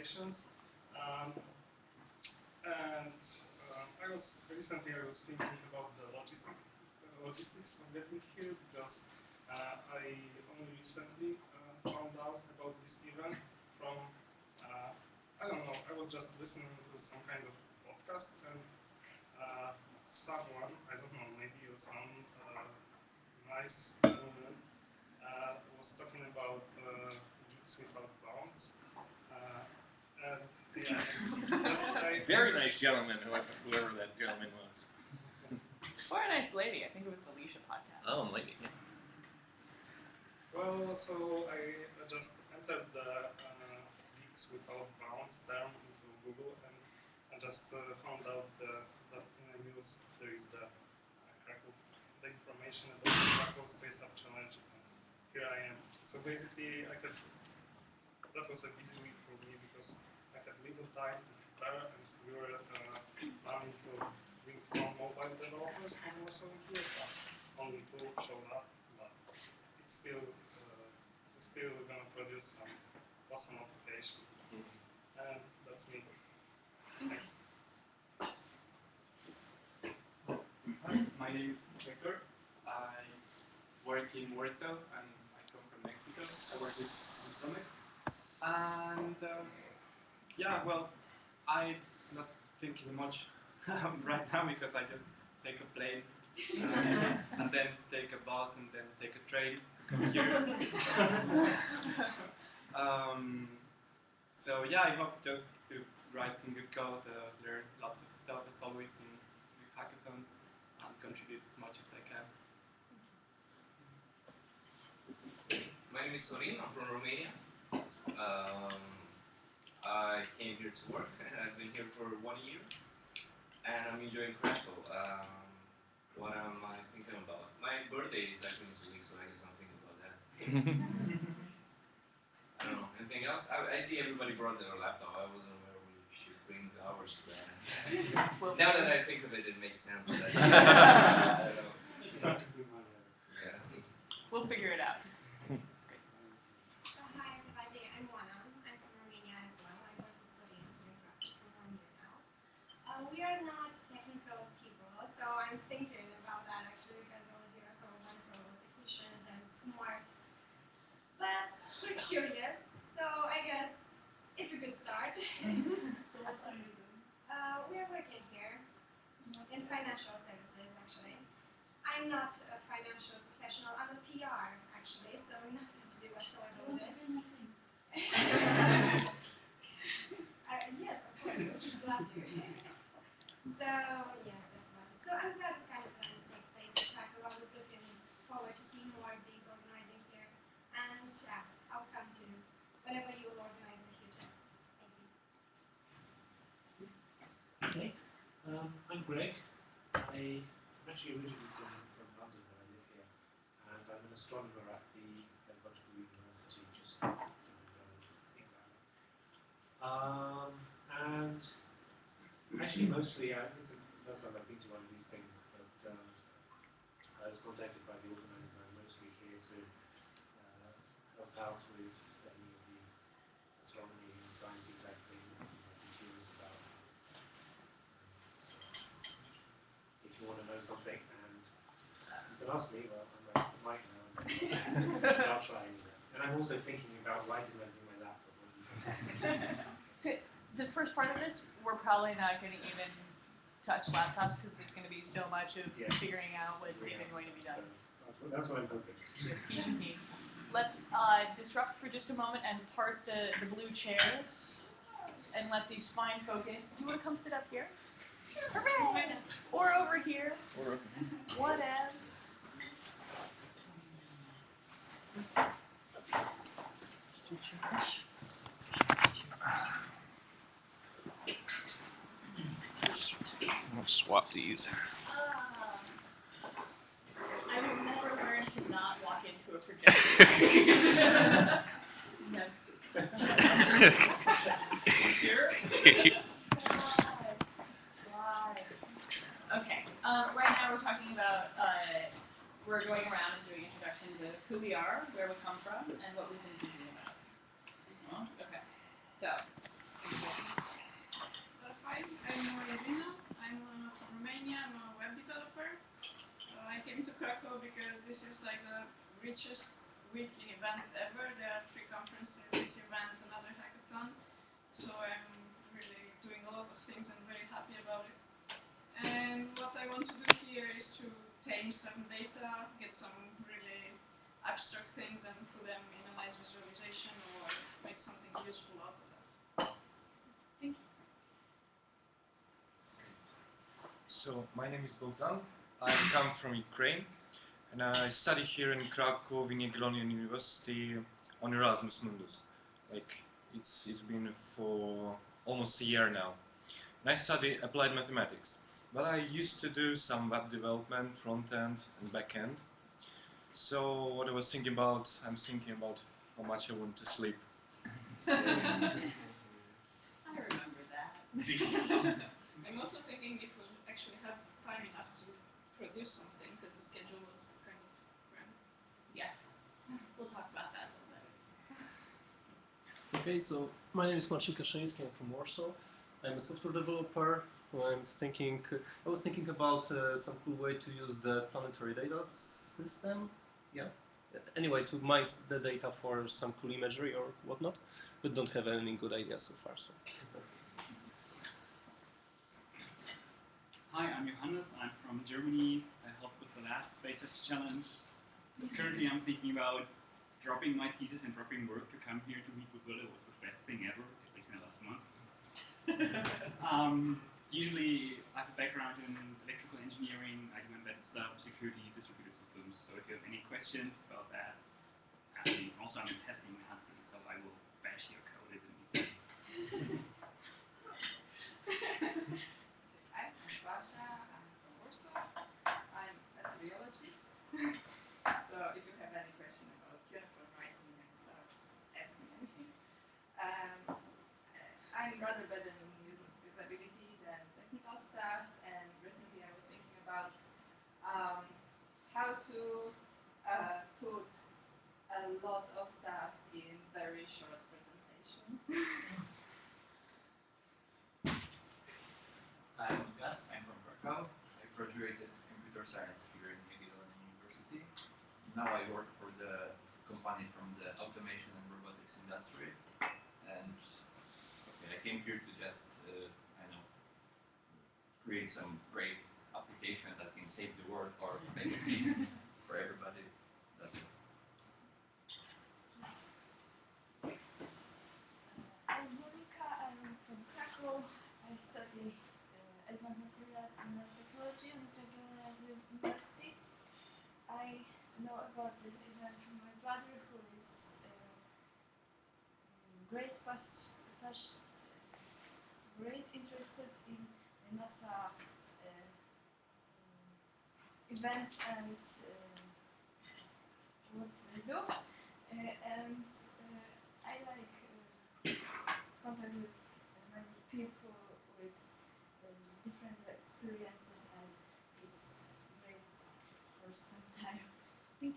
applications. And I was thinking about the logistics of getting here because I only recently found out about this event from I don't know. I was just listening to some kind of podcast and someone, I don't know, maybe some nice woman was talking about Geeks Without Bounds. And yeah, just very nice gentleman, whoever that gentleman was. Or a nice lady. I think it was the Leisha podcast. Oh, lady. Well, so I just entered the Geeks Without Bounds term into Google and I just found out that in the news there is the Krakow, the information about the Krakow Space Up Challenge, and here I am. So basically, that was a busy week for me because I had little time to prepare, and we were planning to bring from mobile developers from Warsaw here, but only two showed up. But it's still, we're still gonna produce some awesome application, and that's me. Thanks. Hi, my name is Hector. I work in Warsaw and I come from Mexico. I work with Stomach. And yeah, well, I'm not thinking much right now because I just take a plane and then take a bus and then take a train to come here. So yeah, I hope just to write some good code, learn lots of stuff as always in hackathons, and contribute as much as I can. My name is Sorin, I'm from Romania. I came here to work, and I've been here for 1 year, and I'm enjoying Krakow. What am I thinking about? My birthday is actually in 2 weeks, so I guess I'm thinking about that. I don't know, anything else? I see everybody brought their laptop. I wasn't aware we should bring ours to that. Now that I think of it, it makes sense. That I don't know. Yeah. We'll figure it out. That's great. So hi everybody, I'm Juana. I'm from Romania as well. I work with Sorin doing graphics for 1 year now. We are not technical people, so I'm thinking about that actually because all of you are so wonderful technicians and smart. But we're curious, so I guess it's a good start. So what are you doing? We are working here in financial services actually. I'm not a financial professional, I'm a PR actually, so nothing to do whatsoever with it. Yes, of course, I'm glad to. So, yes, that's about it. So I'm glad this kind of events take place in Krakow. I was looking forward to see more of these organizing here. And yeah, I'll come to whenever you will organize in the future. Thank you. Okay, I'm Greg. I'm actually originally from London, where I live here, and I'm an astronomer at the Pedagogical University, just England. And actually, mostly, this is the first time I've been to one of these things, but I was contacted by the organisers, and I'm mostly here to help out with any of the astronomy and sciencey type things that you might be curious about. So, if you want to know something, and you can ask me, well, I'm right the mic now, but I'll try anyway. And I'm also thinking about why didn't I bring my laptop? So the first part of this, we're probably not going to even touch laptops because there's going to be so much of figuring out what's even going to be done. So that's what I'm hoping. PGP. Let's disrupt for just a moment and part the blue chairs and let these fine folk in. You want to come sit up here? Hooray! Or over here. What else? I'll swap these. I will never learn to not walk into a projector. Sure? Okay. Right now we're talking about, we're going around and doing introductions of who we are, where we come from, and what we've been thinking about. Okay. So, richest weekly events ever. There are 3 conferences, this event, another hackathon. So I'm really doing a lot of things and very happy about it. And what I want to do here is to tame some data, get some really abstract things and put them in a nice visualization or make something useful out of that. Thank you. So my name is Bogdan. I come from Ukraine, and I study here in Krakow in Jagiellonian University on Erasmus Mundus. Like it's been for almost a year now. And I study applied mathematics, but I used to do some web development, front end and back end. So what I was thinking about, I'm thinking about how much I want to sleep. I remember that. I'm also thinking if we'll actually have time enough to produce something, because the schedule was kind of random. Yeah, we'll talk about that a little bit. Okay, so my name is Marcin Kaszyński, I'm from Warsaw. I'm a software developer. I was thinking about some cool way to use the planetary data system. Yeah. Anyway, to mine the data for some cool imagery or whatnot, but don't have any good idea so far. So. Hi, I'm Johannes. I'm from Germany. I helped with the last SpaceX challenge. Currently, I'm thinking about dropping my thesis and dropping work to come here to meet with Will. It was the best thing ever, at least in the last month. Usually, I have a background in electrical engineering. I do embedded stuff, security, distributed systems. So if you have any questions about that, ask me. Also, I'm a testing Nazi, so I will bash your code if it needs to. I'm Sasha, I'm from Warsaw. I'm a biologist. So if you have any question about cuneiform writing and stuff, ask me anything. I'm rather better in usability than technical stuff, and recently I was thinking about how to put a lot of stuff in very short presentation. I'm Gus, I'm from Krakow. I graduated computer science here in Jagiellonian University. Now I work for the company from the automation and robotics industry. And okay, I came here to just, create some great application that can save the world or make peace for everybody. That's it. I'm Monika, I'm from Krakow. I study advanced materials and technology at Jagiellonian University. I know about this event from my brother, who is great interested in NASA events and what they do, and I like contact with many people with different experiences, and it's great for some time. Thank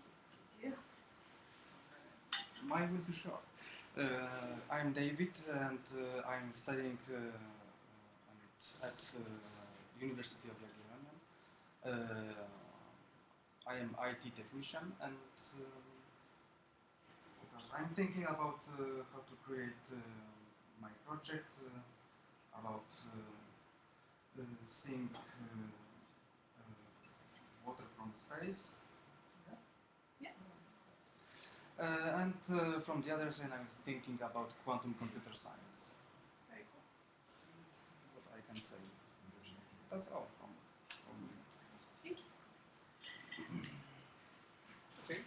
you. Mine will be short. I'm David, and I'm studying at University of Jagiellonian. I am IT technician, and because I'm thinking about how to create my project about seeing water from space. And from the other side, I'm thinking about quantum computer science. Very cool. What I can say. That's all from me. Thank you. Okay.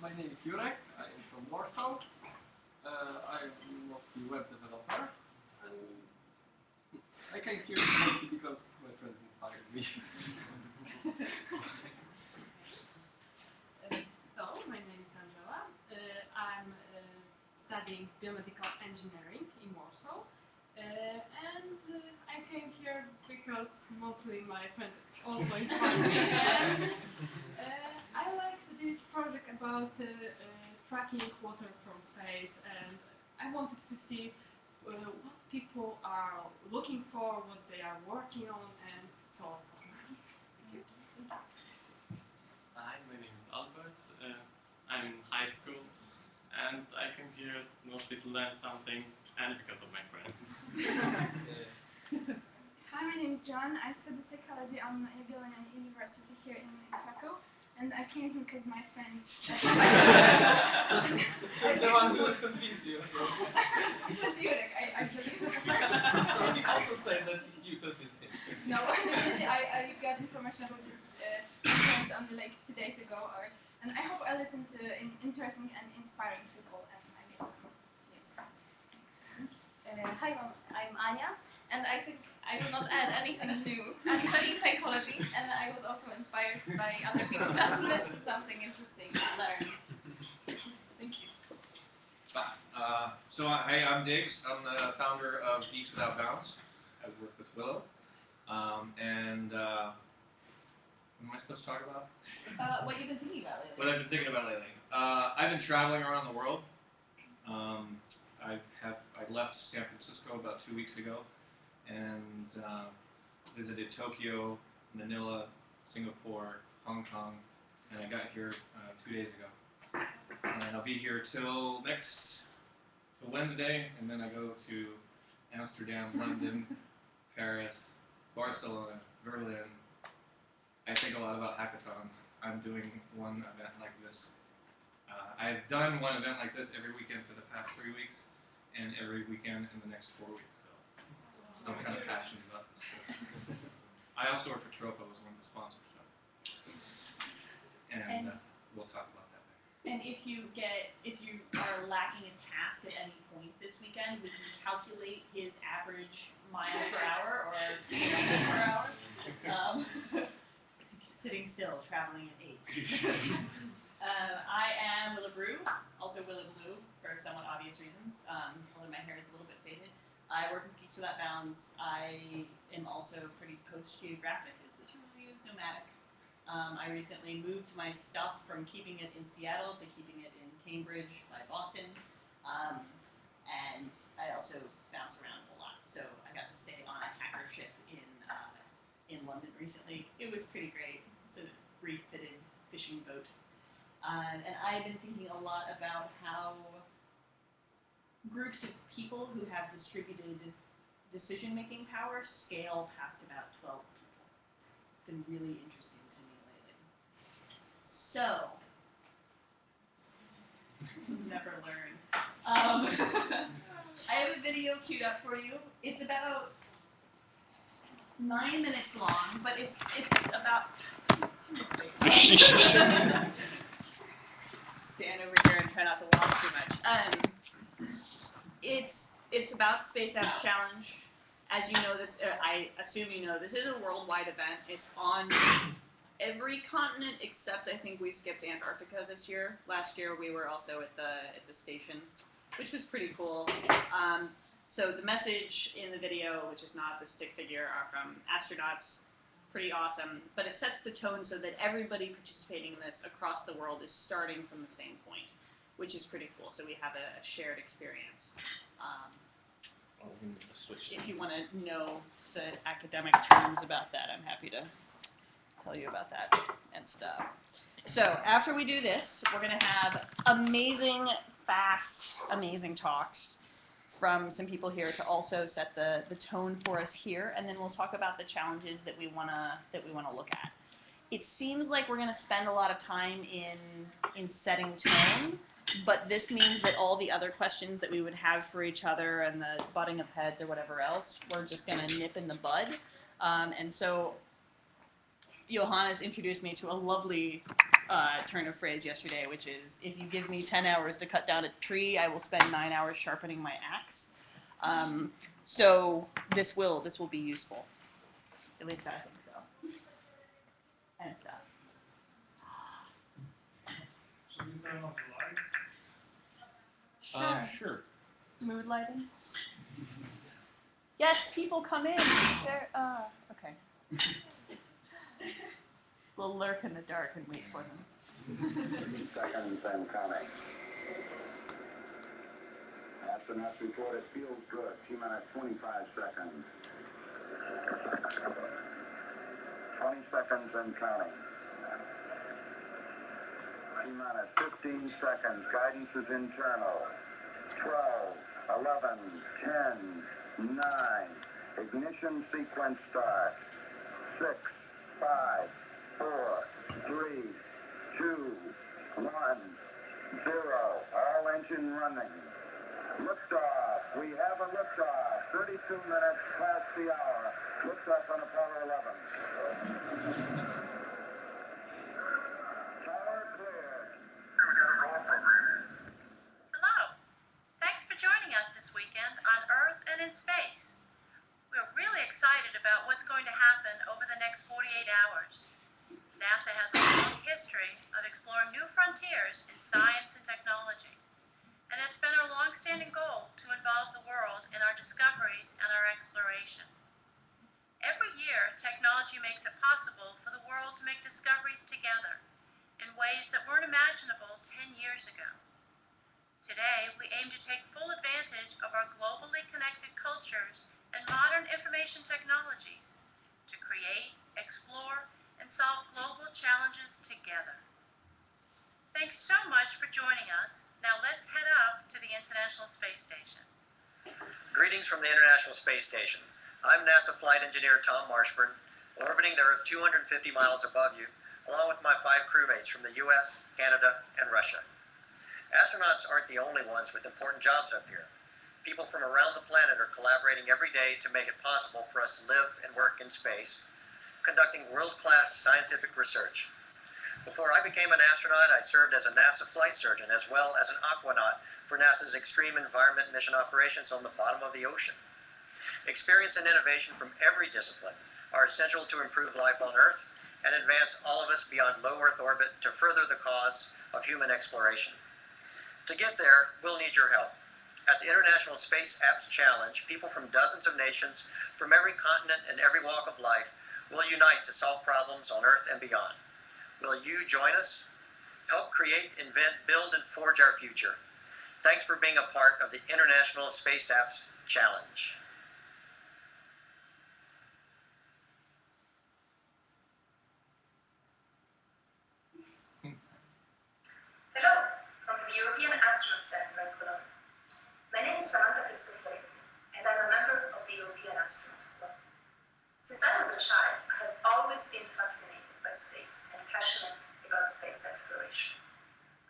My name is Jurek. I am from Warsaw. I'm mostly web developer. And I came here mostly because my friends inspired me. Hello, my name is Angela. I'm studying biomedical engineering in Warsaw. And I came here because mostly my friend also inspired me. And I liked this project about tracking water from space, and I wanted to see what people are looking for, what they are working on, and so on. So on. Thank you. Hi, my name is Albert. I'm in high school, and I came here mostly to learn something, and because of my friends. Hi, my name is John. I study psychology on Jagiellonian University here in Krakow, and I came here because my friends. That's the one who convinced you. It was Jurek, I believe. So he also said that you convinced him. No, actually, I got information about this conference only like 2 days ago, and I hope I listen to interesting and inspiring people, and I get some news. Hi, I'm Anya, and I think I will not add anything new. I'm studying psychology, and I was also inspired by other people just to listen to something interesting and learn. Thank you. Hey, I'm Diggs. I'm the founder of Geeks Without Bounds. I work with Willow. What am I supposed to talk about? What you've been thinking about lately. What I've been thinking about lately. I've been traveling around the world. I left San Francisco about 2 weeks ago and visited Tokyo, Manila, Singapore, Hong Kong, and I got here 2 days ago. And I'll be here till Wednesday, and then I go to Amsterdam, London, Paris, Barcelona, Berlin. I think a lot about hackathons. I'm doing one event like this. I've done one event like this every weekend for the past 3 weeks, and every weekend in the next 4 weeks. So I'm kind of passionate about this. I also work for Tropo as one of the sponsors, so. And we'll talk about that later. And if you are lacking a task at any point this weekend, we can calculate his average miles per hour or kilometers per hour. Sitting still, traveling at 8. I am Willa Brew, also Willa Blue for somewhat obvious reasons. Although my hair is a little bit faded. I work with Geeks Without Bounds. I am also pretty post-geographic, is the term we use, nomadic. I recently moved my stuff from keeping it in Seattle to keeping it in Cambridge by Boston. And I also bounce around a lot. So I got to stay on a hacker ship in London recently. It was pretty great. It's a refitted fishing boat. And I've been thinking a lot about how groups of people who have distributed decision-making power scale past about 12 people. It's been really interesting to me lately. So, never learn. I have a video queued up for you. It's about 9 minutes long, but it's about. Stand over here and try not to walk too much. It's about Space Apps Challenge. As you know, this I assume you know this is a worldwide event. It's on every continent except I think we skipped Antarctica this year. Last year we were also at the station, which was pretty cool. So the message in the video, which is not the stick figure, are from astronauts. Pretty awesome, but it sets the tone so that everybody participating in this across the world is starting from the same point, which is pretty cool. So we have a shared experience. If you want to know the academic terms about that, I'm happy to tell you about that and stuff. So after we do this, we're going to have amazing, fast, amazing talks from some people here to also set the tone for us here, and then we'll talk about the challenges that we wanna look at. It seems like we're gonna spend a lot of time in setting tone, but this means that all the other questions that we would have for each other and the butting of heads or whatever else, we're just gonna nip in the bud. And so Johannes introduced me to a lovely turn of phrase yesterday, which is, if you give me 10 hours to cut down a tree, I will spend 9 hours sharpening my axe. So this will be useful. At least I think so. And stuff. Should we turn off the lights? Sure. Mood lighting? Yes, people come in. They're, okay. We'll lurk in the dark and wait for them. Seconds and counting. Astronauts report it feels good. T-minus 25 seconds. 20 seconds and counting. T-minus 15 seconds. Guidance is internal. 12, 11, 10, 9. Ignition sequence start. 6, 5, 4, 3, 2, 1, 0. All engine running. Liftoff. We have a liftoff. 32 minutes past the hour. Liftoff on Apollo 11. Tower clear. Hello. Thanks for joining us this weekend on Earth and in Space. We're really excited about what's going to happen over the next 48 hours. NASA has a long history of exploring new frontiers in science and technology. And it's been our long-standing goal to involve the world in our discoveries and our exploration. Every year, technology makes it possible for the world to make discoveries together in ways that weren't imaginable 10 years ago. Today, we aim to take full advantage of our globally connected cultures and modern information technologies to create, explore, and solve global challenges together. Thanks so much for joining us. Now let's head up to the International Space Station. Greetings from the International Space Station. I'm NASA Flight Engineer Tom Marshburn, orbiting the Earth 250 miles above you, along with my 5 crewmates from the US, Canada, and Russia. Astronauts aren't the only ones with important jobs up here. People from around the planet are collaborating every day to make it possible for us to live and work in space, conducting world-class scientific research. Before I became an astronaut, I served as a NASA flight surgeon as well as an aquanaut for NASA's Extreme Environment Mission operations on the bottom of the ocean. Experience and innovation from every discipline are essential to improve life on Earth and advance all of us beyond low Earth orbit to further the cause of human exploration. To get there, we'll need your help. At the International Space Apps Challenge, people from dozens of nations from every continent and every walk of life will unite to solve problems on Earth and beyond. Will you join us? Help create, invent, build, and forge our future. Thanks for being a part of the International Space Apps Challenge. Hello, from the European Astronaut Center in Cologne. My name is Samantha Cristoforetti, and I'm a member of the European Astronaut Club. Since I was a child, I have always been fascinated by space and passionate about space exploration.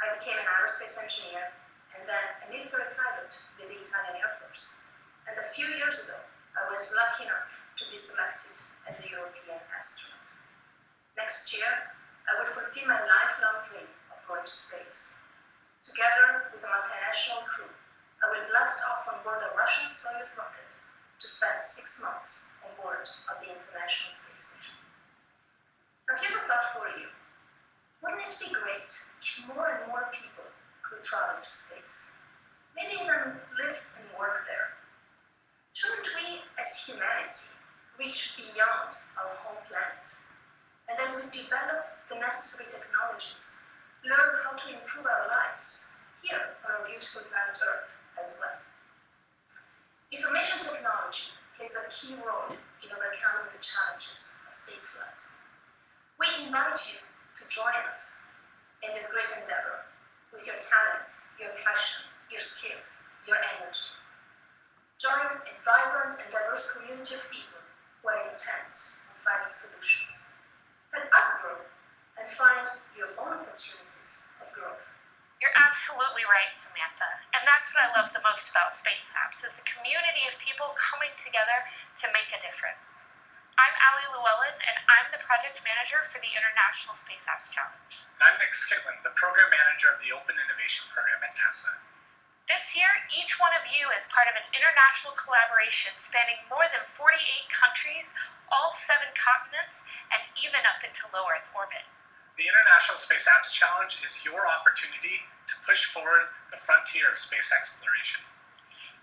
I became an aerospace engineer and then a military pilot with the Italian Air Force. And a few years ago, I was lucky enough to be selected as a European astronaut. Next year, I will fulfill my lifelong dream of going to space. Together with a multinational crew, I will blast off on board a Russian Soyuz rocket to spend 6 months on board of the International Space Station. Now here's a thought for you. Wouldn't it be great if more and more people could travel to space? Maybe even live and work there. Shouldn't we, as humanity, reach beyond our home planet? And as we develop the necessary technologies, learn how to improve our lives here on our beautiful planet Earth as well. Information technology plays a key role in overcoming the challenges of spaceflight. We invite you to join us in this great endeavor with your talents, your passion, your skills, your energy. Join a vibrant and diverse community of people who are intent on finding solutions. Help us grow and find your own opportunities of growth. You're absolutely right, Samantha. And that's what I love the most about Space Apps, is the community of people coming together to make a difference. I'm Ali Llewellyn, and I'm the project manager for the International Space Apps Challenge. And I'm Nick Skitland, the program manager of the Open Innovation Program at NASA. This year, each one of you is part of an international collaboration spanning more than 48 countries, all 7 continents, and even up into low Earth orbit. The International Space Apps Challenge is your opportunity to push forward the frontier of space exploration.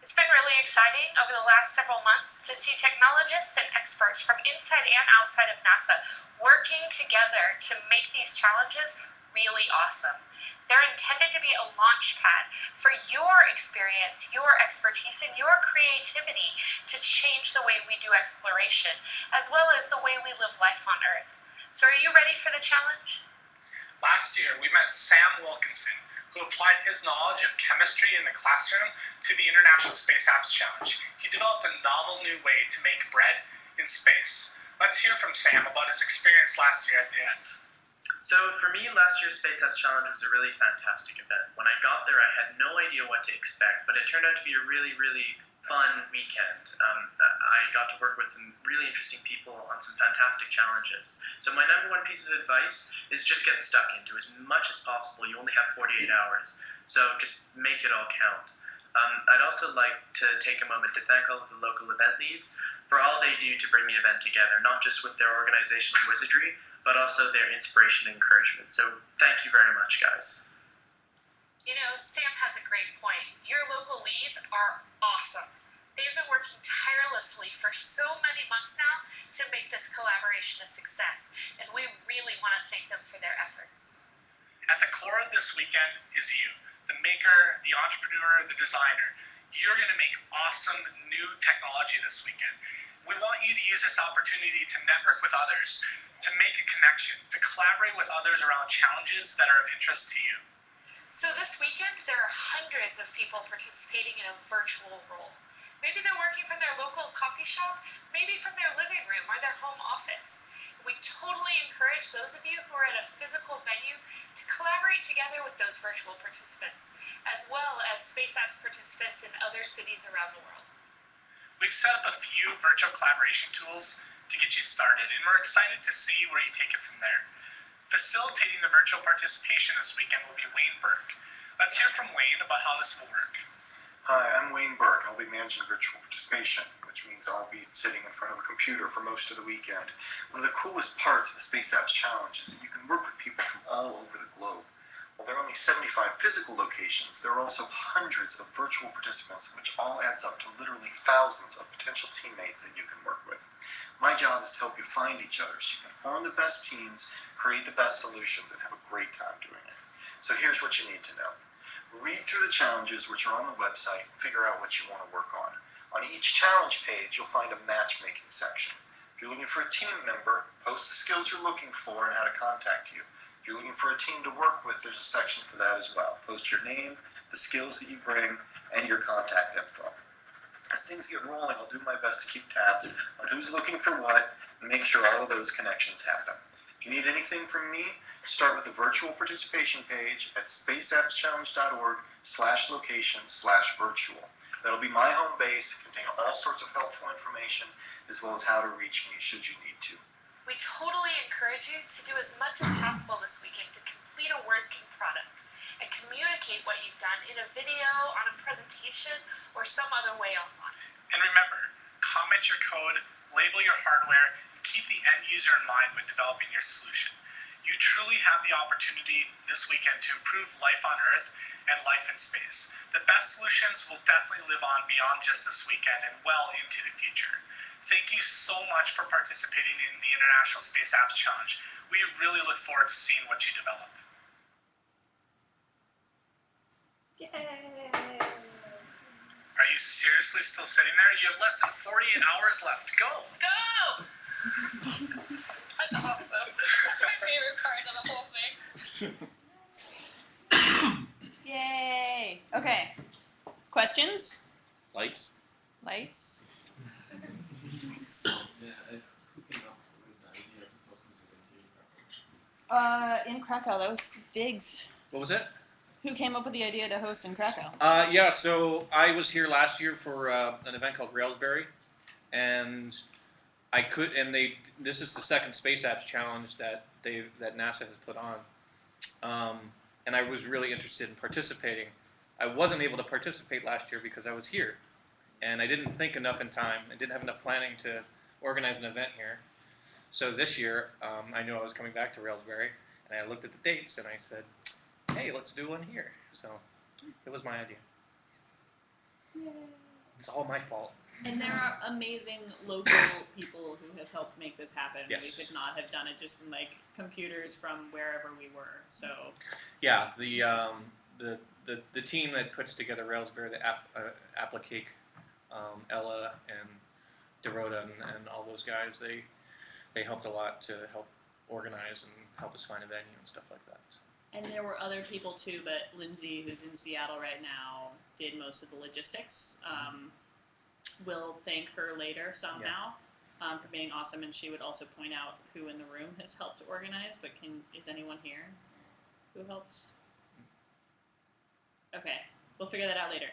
It's been really exciting over the last several months to see technologists and experts from inside and outside of NASA working together to make these challenges really awesome. They're intended to be a launch pad for your experience, your expertise, and your creativity to change the way we do exploration, as well as the way we live life on Earth. So are you ready for the challenge? Last year, we met Sam Wilkinson, who applied his knowledge of chemistry in the classroom to the International Space Apps Challenge. He developed a novel new way to make bread in space. Let's hear from Sam about his experience last year at the end. So for me, last year's Space Apps Challenge was a really fantastic event. When I got there, I had no idea what to expect, but it turned out to be a really, really fun weekend. I got to work with some really interesting people on some fantastic challenges. So my number one piece of advice is just get stuck into as much as possible. You only have 48 hours, so just make it all count. I'd also like to take a moment to thank all of the local event leads for all they do to bring the event together, not just with their organizational wizardry, but also their inspiration and encouragement. So thank you very much, guys. You know, Sam has a great point. Your local leads are awesome. They've been working tirelessly for so many months now to make this collaboration a success, and we really want to thank them for their efforts. At the core of this weekend is you, the maker, the entrepreneur, the designer. You're going to make awesome new technology this weekend. We want you to use this opportunity to network with others, to make a connection, to collaborate with others around challenges that are of interest to you. So this weekend, there are hundreds of people participating in a virtual role. Maybe they're working from their local coffee shop, maybe from their living room or their home office. We totally encourage those of you who are at a physical venue to collaborate together with those virtual participants, as well as Space Apps participants in other cities around the world. We've set up a few virtual collaboration tools to get you started, and we're excited to see where you take it from there. Facilitating the virtual participation this weekend will be Wayne Burke. Let's hear from Wayne about how this will work. Hi, I'm Wayne Burke. I'll be managing virtual participation, which means I'll be sitting in front of a computer for most of the weekend. One of the coolest parts of the Space Apps Challenge is that you can work with people from all over the globe. While there are only 75 physical locations, there are also hundreds of virtual participants, which all adds up to literally thousands of potential teammates that you can work with. My job is to help you find each other so you can form the best teams, create the best solutions, and have a great time doing it. So here's what you need to know. Read through the challenges which are on the website and figure out what you want to work on. On each challenge page, you'll find a matchmaking section. If you're looking for a team member, post the skills you're looking for and how to contact you. If you're looking for a team to work with, there's a section for that as well. Post your name, the skills that you bring, and your contact info. As things get rolling, I'll do my best to keep tabs on who's looking for what and make sure all of those connections happen. If you need anything from me, start with the virtual participation page at spaceappschallenge.org/location/virtual. That'll be my home base, contain all sorts of helpful information, as well as how to reach me should you need to. We totally encourage you to do as much as possible this weekend to complete a working product and communicate what you've done in a video, on a presentation, or some other way online. And remember, comment your code, label your hardware, and keep the end user in mind when developing your solution. You truly have the opportunity this weekend to improve life on Earth and life in space. The best solutions will definitely live on beyond just this weekend and well into the future. Thank you so much for participating in the International Space Apps Challenge. We really look forward to seeing what you develop. Yay! Are you seriously still sitting there? You have less than 48 hours left. Go! Go! That's awesome. That's my favorite part of the whole thing. Yay! Okay. Questions? Lights? Lights? Who came up with the idea to host this event here in Krakow? In Krakow, that was Diggs. What was it? Who came up with the idea to host in Krakow? Yeah, so I was here last year for an event called Railsbury, and this is the second Space Apps Challenge that NASA has put on, and I was really interested in participating. I wasn't able to participate last year because I was here, and I didn't think enough in time. I didn't have enough planning to organize an event here. So this year, I knew I was coming back to Railsbury, and I looked at the dates, and I said, hey, let's do one here. So it was my idea. Yay. It's all my fault. And there are amazing local people who have helped make this happen. Yes. We could not have done it just from like computers from wherever we were. So yeah, the team that puts together Railsbury, the Applicake, Ella and Dorota and all those guys, they helped a lot to help organize and help us find a venue and stuff like that. And there were other people too, but Lindsay, who's in Seattle right now, did most of the logistics. We'll thank her later somehow for being awesome, and she would also point out who in the room has helped to organize. But is anyone here who helped? Okay, we'll figure that out later.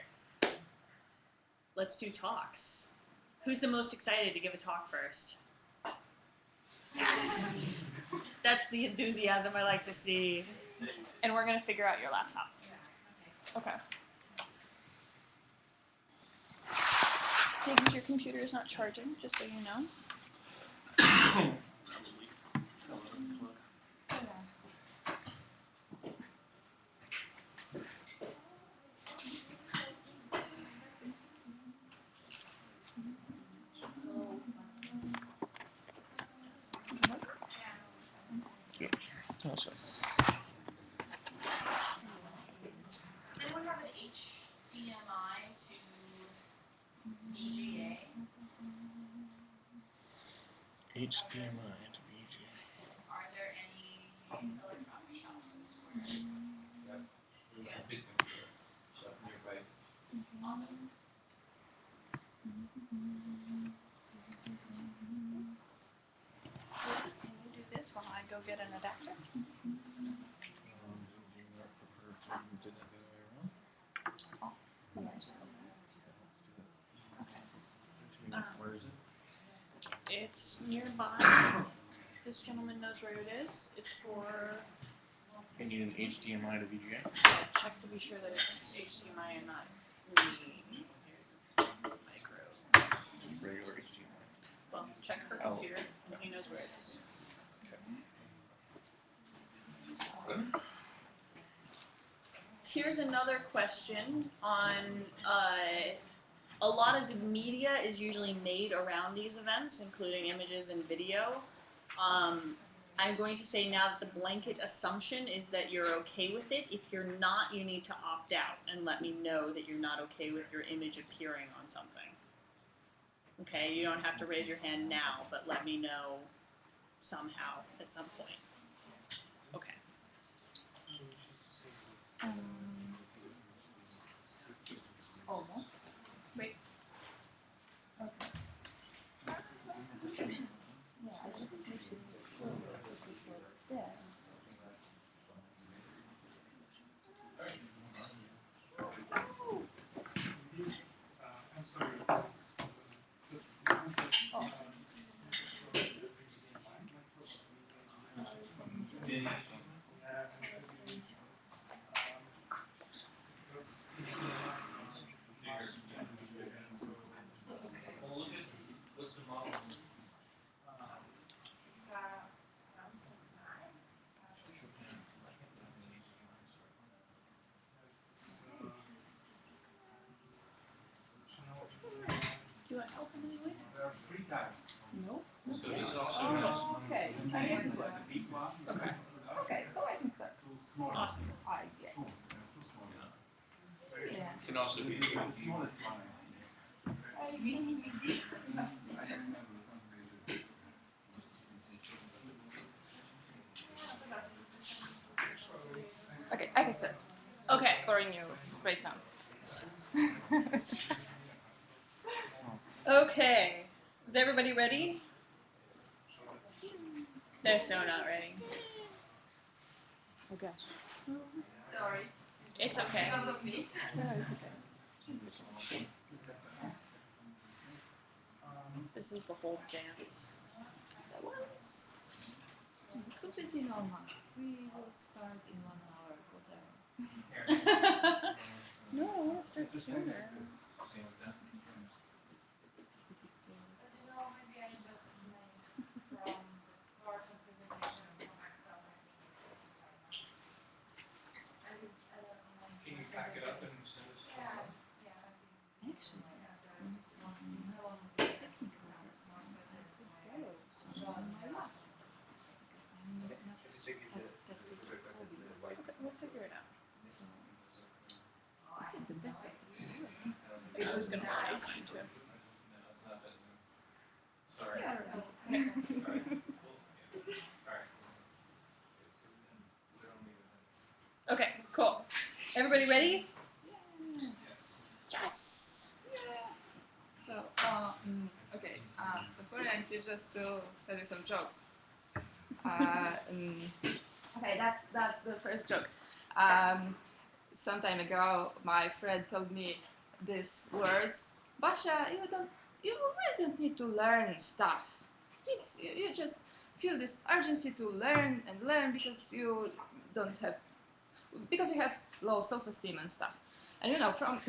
Let's do talks. Who's the most excited to give a talk first? Yes! That's the enthusiasm I like to see. And we're going to figure out your laptop. Okay. Diggs, your computer is not charging, just so you know. Awesome. Anyone have an HDMI to VGA? HDMI to VGA. Are there any electronic shops in the square? Yep. There's a big computer shop nearby. Awesome. Please, can you do this while I go get an adapter? Oh, nice. Where is it? It's nearby. This gentleman knows where it is. It's for. You need an HDMI to VGA? Check to be sure that it's HDMI and not micro. Regular HDMI. Well, check her Oh. computer, and he knows where it is. Here's another question on a lot of the media is usually made around these events, including images and video. I'm going to say now that the blanket assumption is that you're okay with it. If you're not, you need to opt out and let me know that you're not okay with your image appearing on something. Okay, you don't have to raise your hand now, but let me know somehow at some point. Okay. Almost. Wait. Okay. Yeah, I just need to make sure that it was there. I'm sorry, it's, just What's the model? It's Samsung 9. Do you want to open anyway? There are 3 types. No. So this also Oh, okay. I guess it works. Okay. Okay, so I can start. Awesome. I guess. Yeah. It can also be I guess. Okay, I can start. Okay. Exploring you right now. Okay. Is everybody ready? They're so not ready. Oh gosh. Sorry. It's okay. Because of me. No, it's okay. This is the whole dance. It's completely normal. We will start in 1 hour, whatever. No, I want to start sooner. As you know, maybe I just made from PowerPoint presentation from Excel. Can you pack it up and send it to Yeah, me? yeah. Actually, since I'm not a technical person, I could borrow some on my laptop because I'm not a technical hobby. Okay, we'll figure it out. So, is it the best option? I was going to ask you to. No, it's not that new. Sorry. Yeah, Alright. Alright. Ready? Yes! So, okay, before I'm here just to tell you some jokes. Okay, that's the first joke. Some time ago, my friend told me these words. Basha, you really don't need to learn stuff. You just feel this urgency to learn and learn because you have low self-esteem and stuff. And you know, from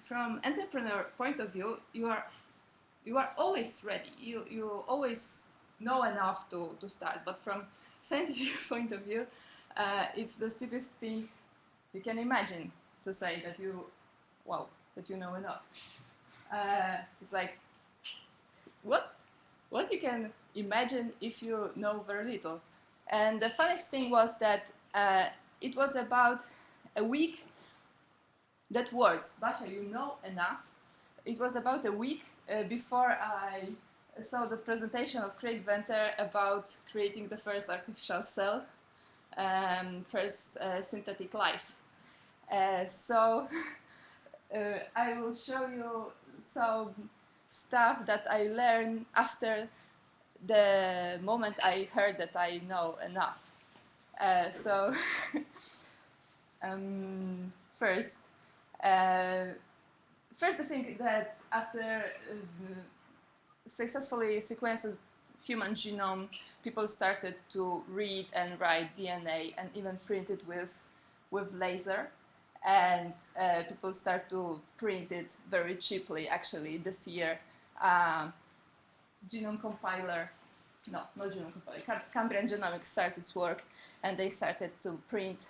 from entrepreneur point of view, you are always ready. You always know enough to start. But from scientific point of view, it's the stupidest thing you can imagine to say that you know enough. It's like what you can imagine if you know very little. And the funniest thing was that it was about a week. That words, Basha, you know enough. It was about a week before I saw the presentation of Craig Venter about creating the first artificial cell, first synthetic life. So I will show you some stuff that I learned after the moment I heard that I know enough. So first the thing that after successfully sequenced human genome, people started to read and write DNA and even print it with laser. And people start to print it very cheaply, actually, this year. Genome compiler, no, not genome compiler, Cambrian Genomics started its work, and they started to print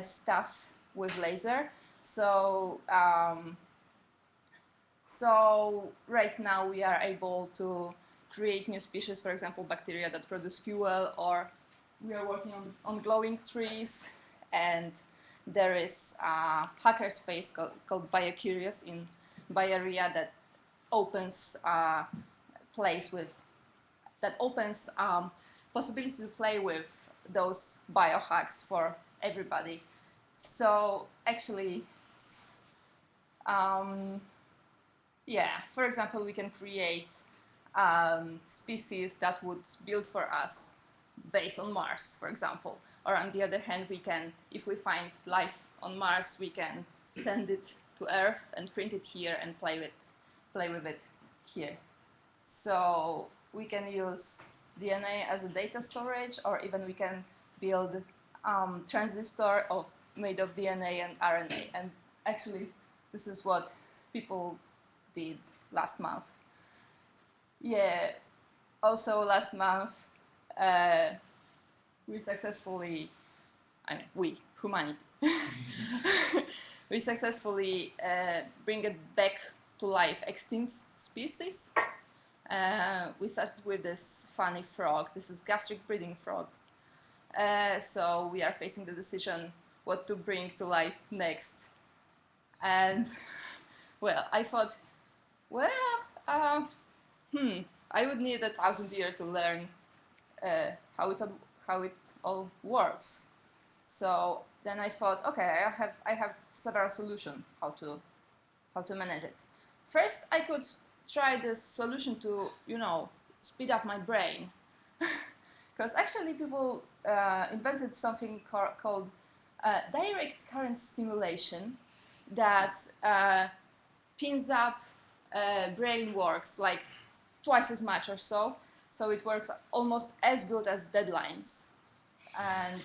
stuff with laser. So, so right now we are able to create new species, for example, bacteria that produce fuel, or we are working on glowing trees, and there is a hackerspace called BioCurious in Bay Area that opens a place that opens possibility to play with those biohacks for everybody. So actually, yeah, for example, we can create species that would build for us based on Mars, for example. Or on the other hand, we can, if we find life on Mars, we can send it to Earth and print it here and play with it here. So we can use DNA as a data storage, or even we can build transistor made of DNA and RNA. And actually, this is what people did last month. Yeah, also last month, we successfully, humanity, we successfully bring it back to life extinct species. We started with this funny frog. This is gastric breeding frog. So we are facing the decision what to bring to life next. And well, I thought, well, I would need 1,000 years to learn how it all works. So then I thought, okay, I have several solutions how to manage it. First, I could try this solution to, speed up my brain, because actually people invented something called direct current stimulation that pins up brain works like twice as much or so. So it works almost as good as deadlines. And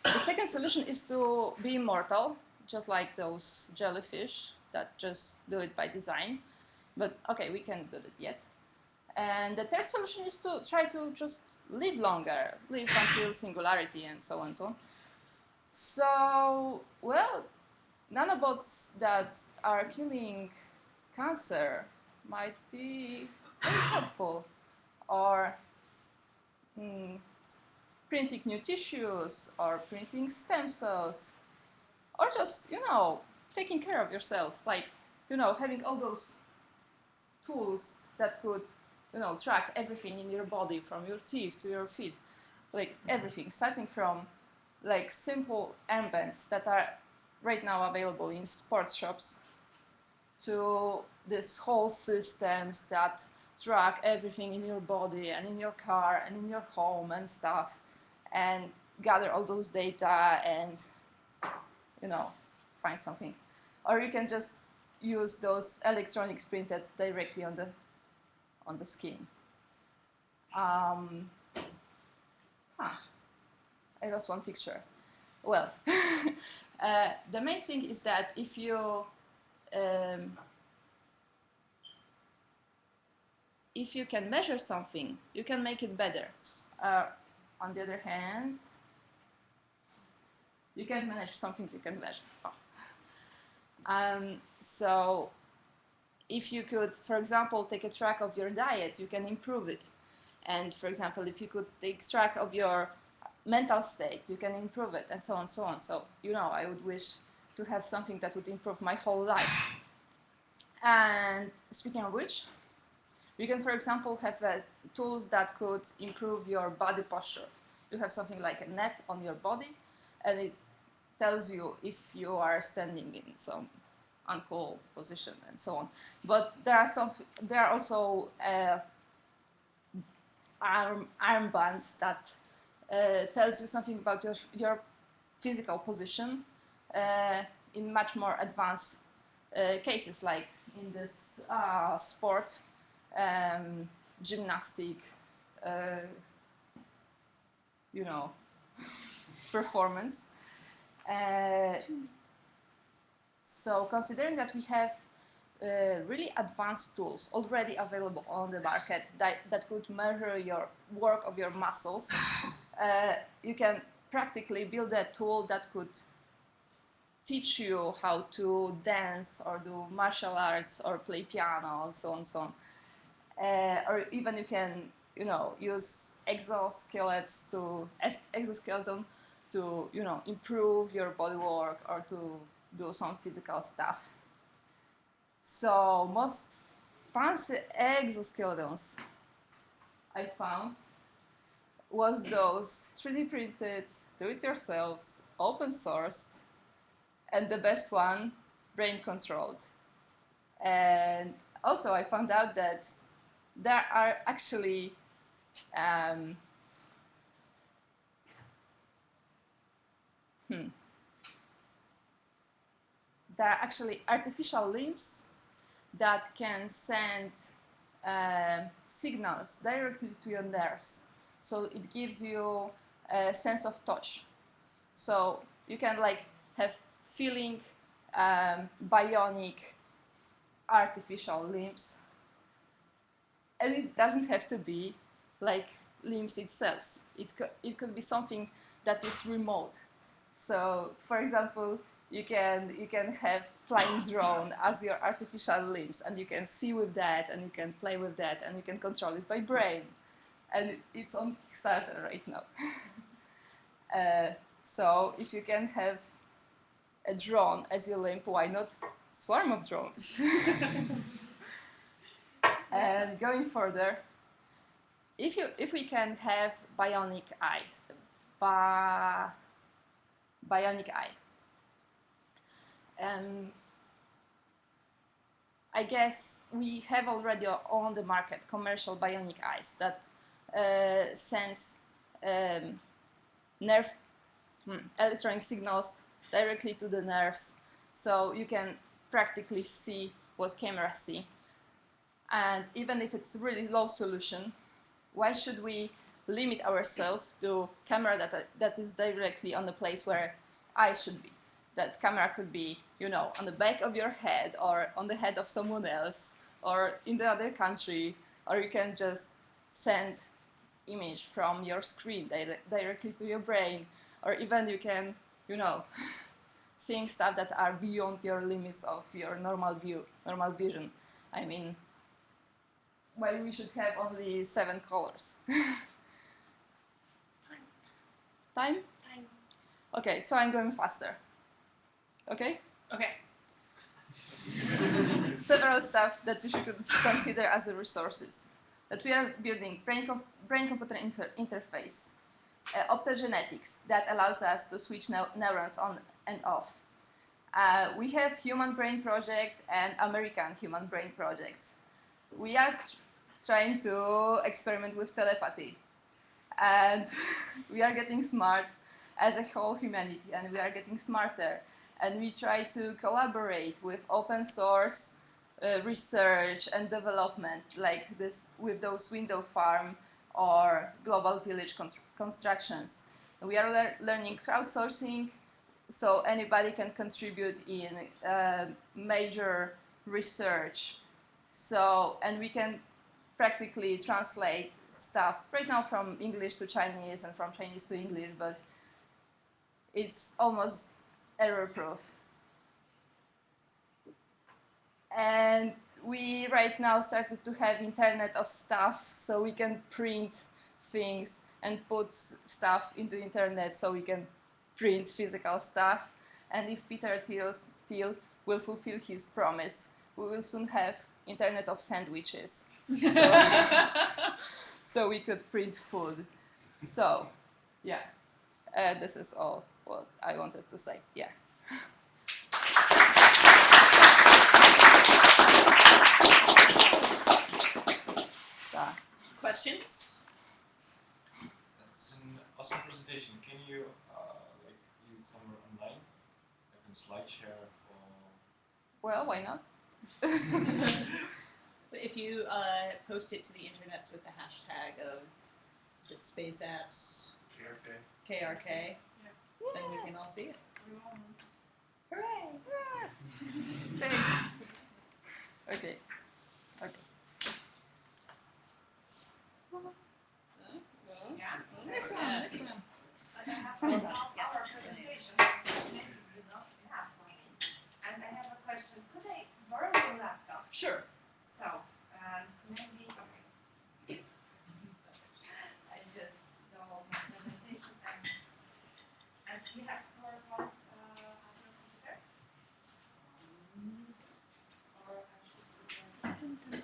the second solution is to be immortal, just like those jellyfish that just do it by design. But okay, we can't do it yet. And the third solution is to try to just live longer, live until singularity and so on and so on. So, well, nanobots that are killing cancer might be very helpful, or printing new tissues, or printing stem cells, or just, taking care of yourself, like, having all those tools that could, track everything in your body, from your teeth to your feet, like everything, starting from like simple armbands that are right now available in sports shops to this whole systems that track everything in your body and in your car and in your home and stuff, and gather all those data and, you know, find something. Or you can just use those electronics printed directly on the skin. I lost one picture. Well, the main thing is that if you can measure something, you can make it better. On the other hand, you can't manage something you can measure. So if you could, for example, take a track of your diet, you can improve it. And for example, if you could take track of your mental state, you can improve it, and so on, so on. So, you know, I would wish to have something that would improve my whole life. And speaking of which, you can, for example, have tools that could improve your body posture. You have something like a net on your body, and it tells you if you are standing in some uncool position and so on. But there are also armbands that tells you something about your physical position in much more advanced cases, like in this sport, gymnastic, you know, performance. So considering that we have really advanced tools already available on the market that could measure your work of your muscles, you can practically build a tool that could teach you how to dance or do martial arts or play piano and so on and so on. Or even you can, you know, use exoskeleton to, you know, improve your body work or to do some physical stuff. So most fancy exoskeletons I found was those 3D printed, do-it-yourselves, open sourced, and the best one, brain controlled. And also I found out that there are actually there are actually artificial limbs that can send signals directly to your nerves. So it gives you a sense of touch. So you can like have feeling bionic artificial limbs. And it doesn't have to be like limbs itself. It could be something that is remote. So for example, you can have flying drone as your artificial limbs, and you can see with that, and you can play with that, and you can control it by brain. And it's on Kickstarter right now. So if you can have a drone as your limb, why not swarm of drones? And going further, if we can have bionic eyes, bionic eye. I guess we have already on the market commercial bionic eyes that send electronic signals directly to the nerves, so you can practically see what cameras see. And even if it's really low solution, why should we limit ourselves to camera that is directly on the place where eye should be? That camera could be, you know, on the back of your head or on the head of someone else or in the other country, or you can just send image from your screen directly to your brain, or even you can, you know, seeing stuff that are beyond your limits of your normal vision. I mean, why we should have only 7 colors? Time? Time. Okay, so I'm going faster. Okay? Okay. Several stuff that you should consider as resources. That we are building brain-computer interface. optogenetics that allows us to switch neurons on and off. We have Human Brain Project and American Human Brain Projects. We are trying to experiment with telepathy. And we are getting smart as a whole humanity, and we are getting smarter. And we try to collaborate with open source research and development, like this with those window farm or global village constructions. We are learning crowdsourcing, so anybody can contribute in major research. So, and we can practically translate stuff right now from English to Chinese and from Chinese to English, but it's almost error-proof. And we right now started to have Internet of Stuff, so we can print things and put stuff into Internet, so we can print physical stuff. And if Peter Thiel will fulfill his promise, we will soon have Internet of Sandwiches. So we could print food. So, yeah, this is all what I wanted to say. Yeah. Questions? That's an awesome presentation. Can you like leave it somewhere online, like on SlideShare or? Well, why not? If you post it to the internet with the hashtag of, is it Space Apps? KRK. Yeah. Then we can all see it. Hooray! Thanks. Okay. Yeah. Next one. I have some Yes. our presentation, which makes it enough and I have a question. Could I borrow your laptop? Sure. So, and maybe, okay. I just download my presentation and you have PowerPoint on your computer? Or I should do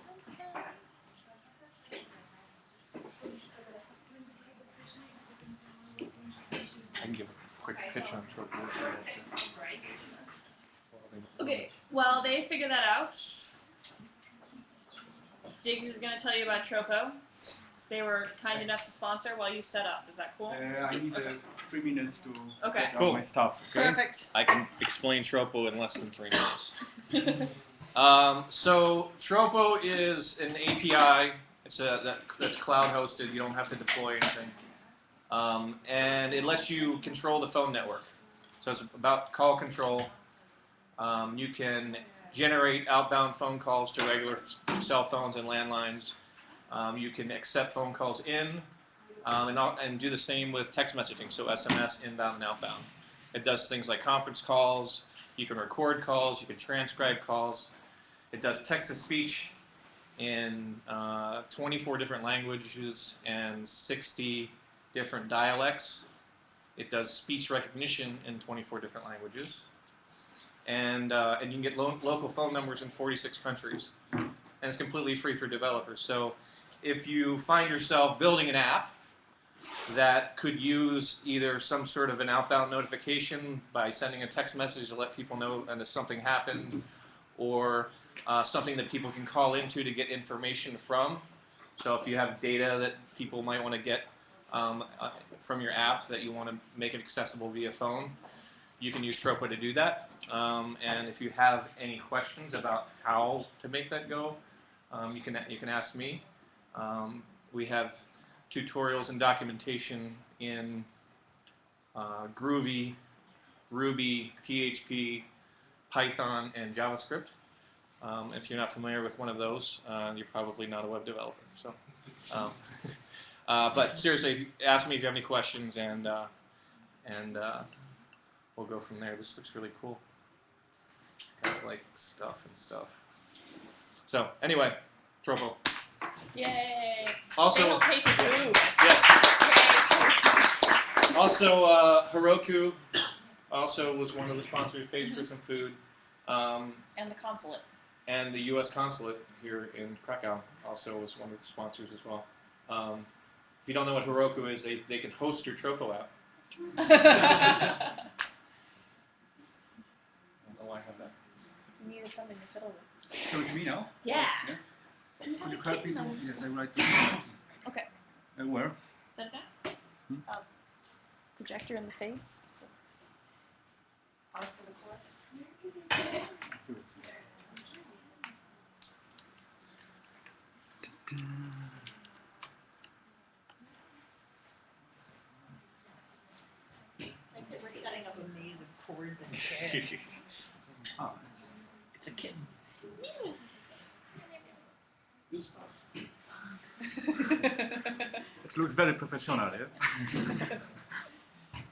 I can give a quick pitch on Tropo. Okay, while they figure that out, Diggs is going to tell you about Tropo. So they were kind enough to sponsor while you set up. Is that cool? I need 3 minutes to Okay. set Cool. up my stuff. Okay? Perfect. I can explain Tropo in less than 3 minutes. So Tropo is an API. It's that's cloud hosted. You don't have to deploy anything, and it lets you control the phone network. So it's about call control. You can generate outbound phone calls to regular cell phones and landlines. You can accept phone calls in, and do the same with text messaging. So SMS, inbound and outbound. It does things like conference calls. You can record calls. You can transcribe calls. It does text-to-speech in 24 different languages and 60 different dialects. It does speech recognition in 24 different languages. And you can get local phone numbers in 46 countries. And it's completely free for developers. So if you find yourself building an app that could use either some sort of an outbound notification by sending a text message to let people know that something happened, or something that people can call into to get information from. So if you have data that people might want to get from your apps that you want to make it accessible via phone, you can use Tropo to do that. And if you have any questions about how to make that go, you can ask me. We have tutorials and documentation in Groovy, Ruby, PHP, Python, and JavaScript. If you're not familiar with one of those, you're probably not a web developer. So, but seriously, if you ask me if you have any questions, and we'll go from there. This looks really cool. It's got like stuff and stuff. So anyway, Tropo. Yay! Also, they will pay for food. Yes. Also, Heroku also was one of the sponsors. Pays for some food. And the consulate. And the U.S. consulate here in Krakow also was one of the sponsors as well. If you don't know what Heroku is, they can host your Tropo app. I don't know why I have that. You needed something to fiddle with. So it's me now? Yeah. Could you help me to? Yes, I write. Okay. Where? Set it down. Projector in the face. Off for the core. We're setting up a maze of cords and chairs. Ah, It's a kitten. It looks very professional, yeah?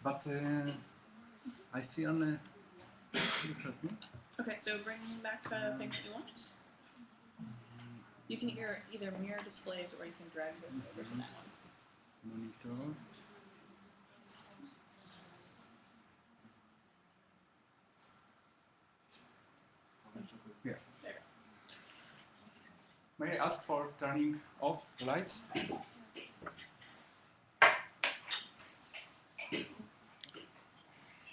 But I see only. You help me? Okay, so bring back the thing that you want. You can either mirror displays or you can drag this over to that one. Monitor. Yeah. There. May I ask for turning off the lights?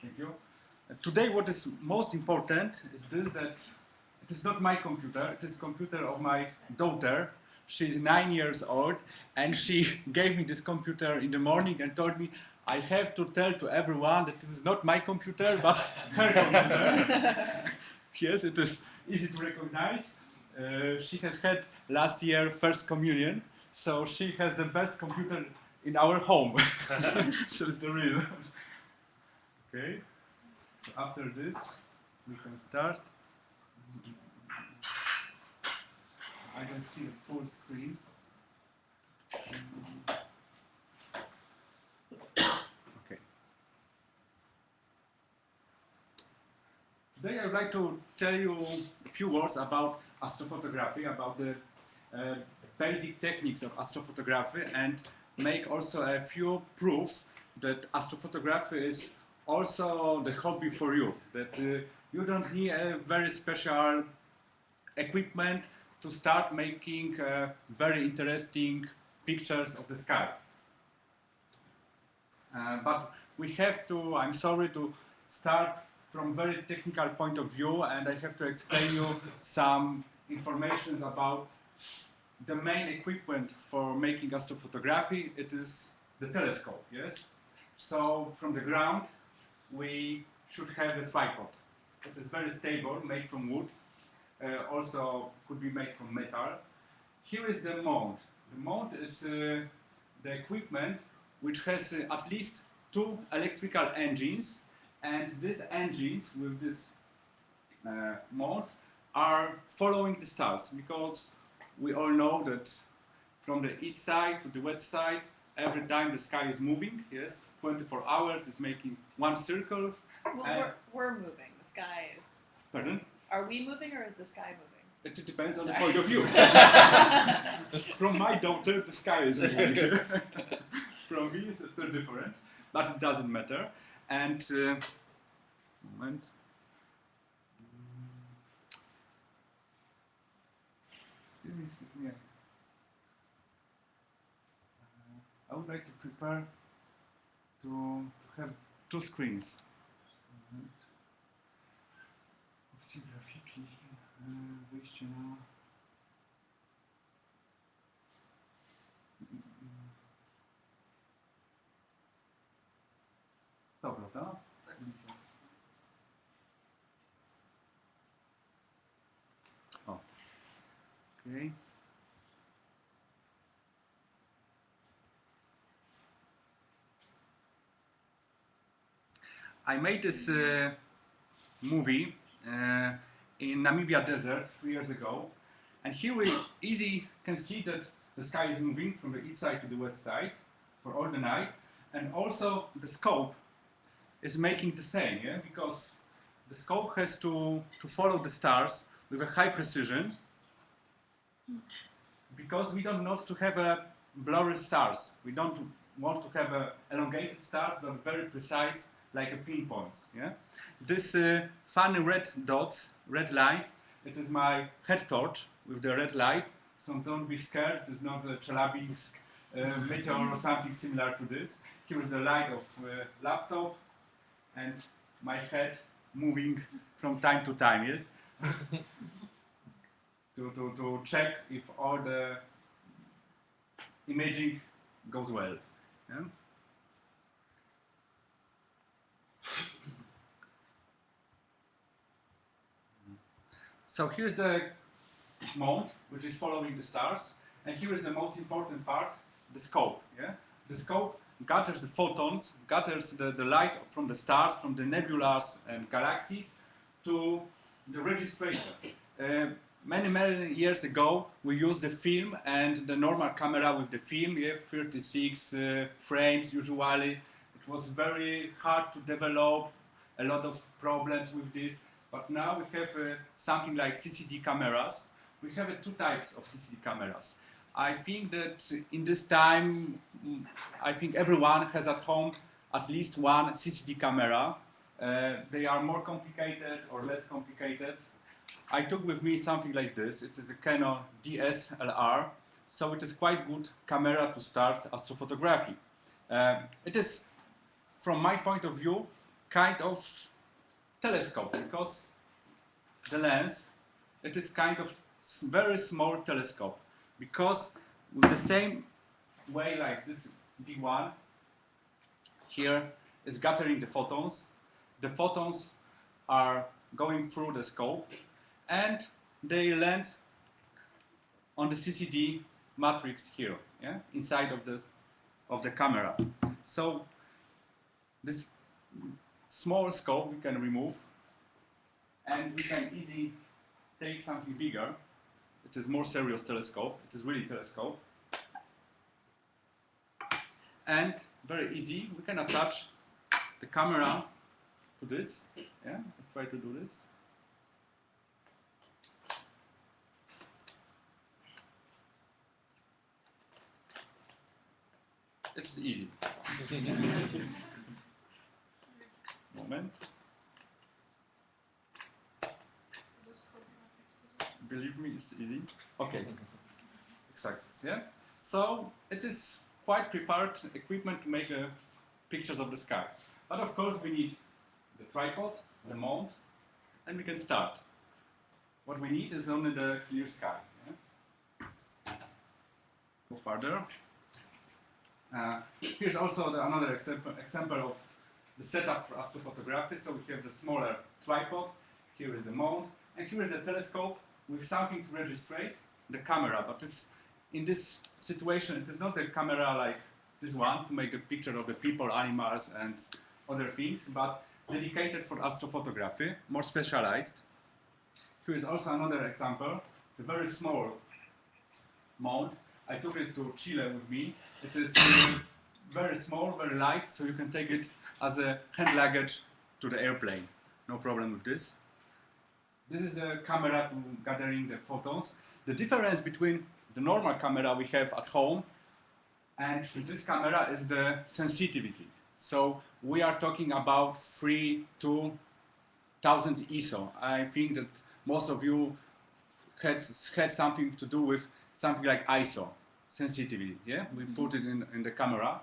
Thank you. Today what is most important is this, that it is not my computer, it is computer of my daughter. She is 9 years old and she gave me this computer in the morning and told me I have to tell to everyone that this is not my computer but her computer. Yes, it is easy to recognize. She has had last year first communion, so she has the best computer in our home. So it's the reason. Okay, so after this we can start. I can see the full screen. Okay. Today I would like to tell you a few words about astrophotography, about the basic techniques of astrophotography, and make also a few proofs that astrophotography is also the hobby for you, that you don't need a very special equipment to start making very interesting pictures of the sky. But we have to, I'm sorry, to start from very technical point of view, and I have to explain you some information about the main equipment for making astrophotography. It is the telescope, yes? So from the ground we should have a tripod. It is very stable, made from wood. Also could be made from metal. Here is the mount. The mount is the equipment which has at least 2 electrical engines, and these engines with this mount are following the stars, because we all know that from the east side to the west side, every time the sky is moving, yes, 24 hours is making one circle. Well, we're moving. The sky is. Pardon? Are we moving or is the sky moving? It depends on the point of view. From my daughter, the sky is moving. From me, it's a little different, but it doesn't matter. And moment. Excuse me. I would like to prepare to have 2 screens. Opcji grafiki, wyjście na... Dobra, tak? O. Okay. I made this movie in Namibia desert 3 years ago, and here we easily can see that the sky is moving from the east side to the west side for all the night, and also the scope is making the same, yeah? Because the scope has to follow the stars with a high precision, because we don't want to have blurry stars. We don't want to have elongated stars, but very precise, like a pinpoint. Yeah? This funny red dots, red lines, it is my head torch with the red light. So don't be scared. It's not a Chelyabinsk meteor or something similar to this. Here is the light of laptop and my head moving from time to time, yes? to check if all the imaging goes well. Yeah? So here's the mount, which is following the stars, and here is the most important part, the scope. Yeah? The scope gathers the photons, gathers the light from the stars, from the nebulas and galaxies to the registrator. Many years ago, we used the film and the normal camera with the film, yeah, 36 frames usually. It was very hard to develop, a lot of problems with this. But now we have something like CCD cameras. We have two types of CCD cameras. I think that in this time, I think everyone has at home at least one CCD camera. They are more complicated or less complicated. I took with me something like this. It is a Canon DSLR, so it is quite good camera to start astrophotography. It is, from my point of view, kind of telescope, because the lens, it is kind of very small telescope, because with the same way like this big one here is gathering the photons are going through the scope and they land on the CCD matrix here, yeah, inside of the camera. So this small scope we can remove and we can easily take something bigger. It is more serious telescope. It is really telescope. And very easy, we can attach the camera to this. Yeah, I'll try to do this. It's easy. Moment. Believe me, it's easy. Okay. Success, yeah? So it is quite prepared equipment to make pictures of the sky. But of course we need the tripod, the mount, and we can start. What we need is only the clear sky. Yeah? Go further. Here's also another example of the setup for astrophotography. So we have the smaller tripod, here is the mount, and here is the telescope with something to registrate the camera. But in this situation, it is not a camera like this one to make a picture of the people, animals, and other things, but dedicated for astrophotography, more specialized. Here is also another example, a very small mount. I took it to Chile with me. It is very small, very light, so you can take it as a hand luggage to the airplane. No problem with this. This is the camera to gathering the photons. The difference between the normal camera we have at home and this camera is the sensitivity. So we are talking about 3 to 1000 ISO. I think that most of you had something to do with something like ISO sensitivity. Yeah, we put it in the camera.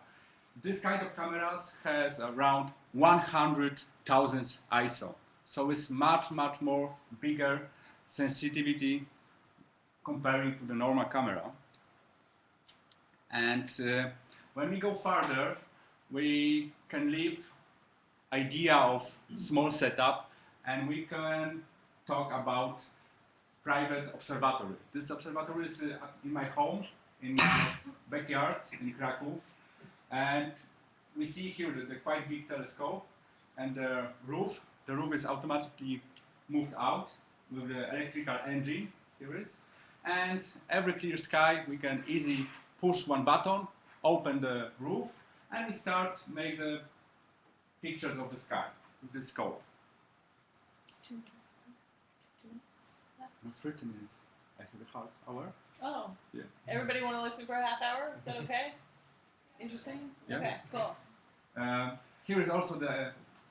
This kind of cameras has around 100,000 ISO. So it's much more bigger sensitivity comparing to the normal camera. And when we go further, we can leave idea of small setup and we can talk about private observatory. This observatory is in my home, in my backyard in Krakow. And we see here the quite big telescope and the roof. The roof is automatically moved out with the electrical engine, here is. And every clear sky, we can easily push one button, open the roof, and we start make the pictures of the sky with the scope. 2 minutes left. No, 30 minutes. I have a half hour. Oh. Yeah. Everybody want to listen for a half hour? Is that okay? Interesting? Yeah. Okay, cool. Here is also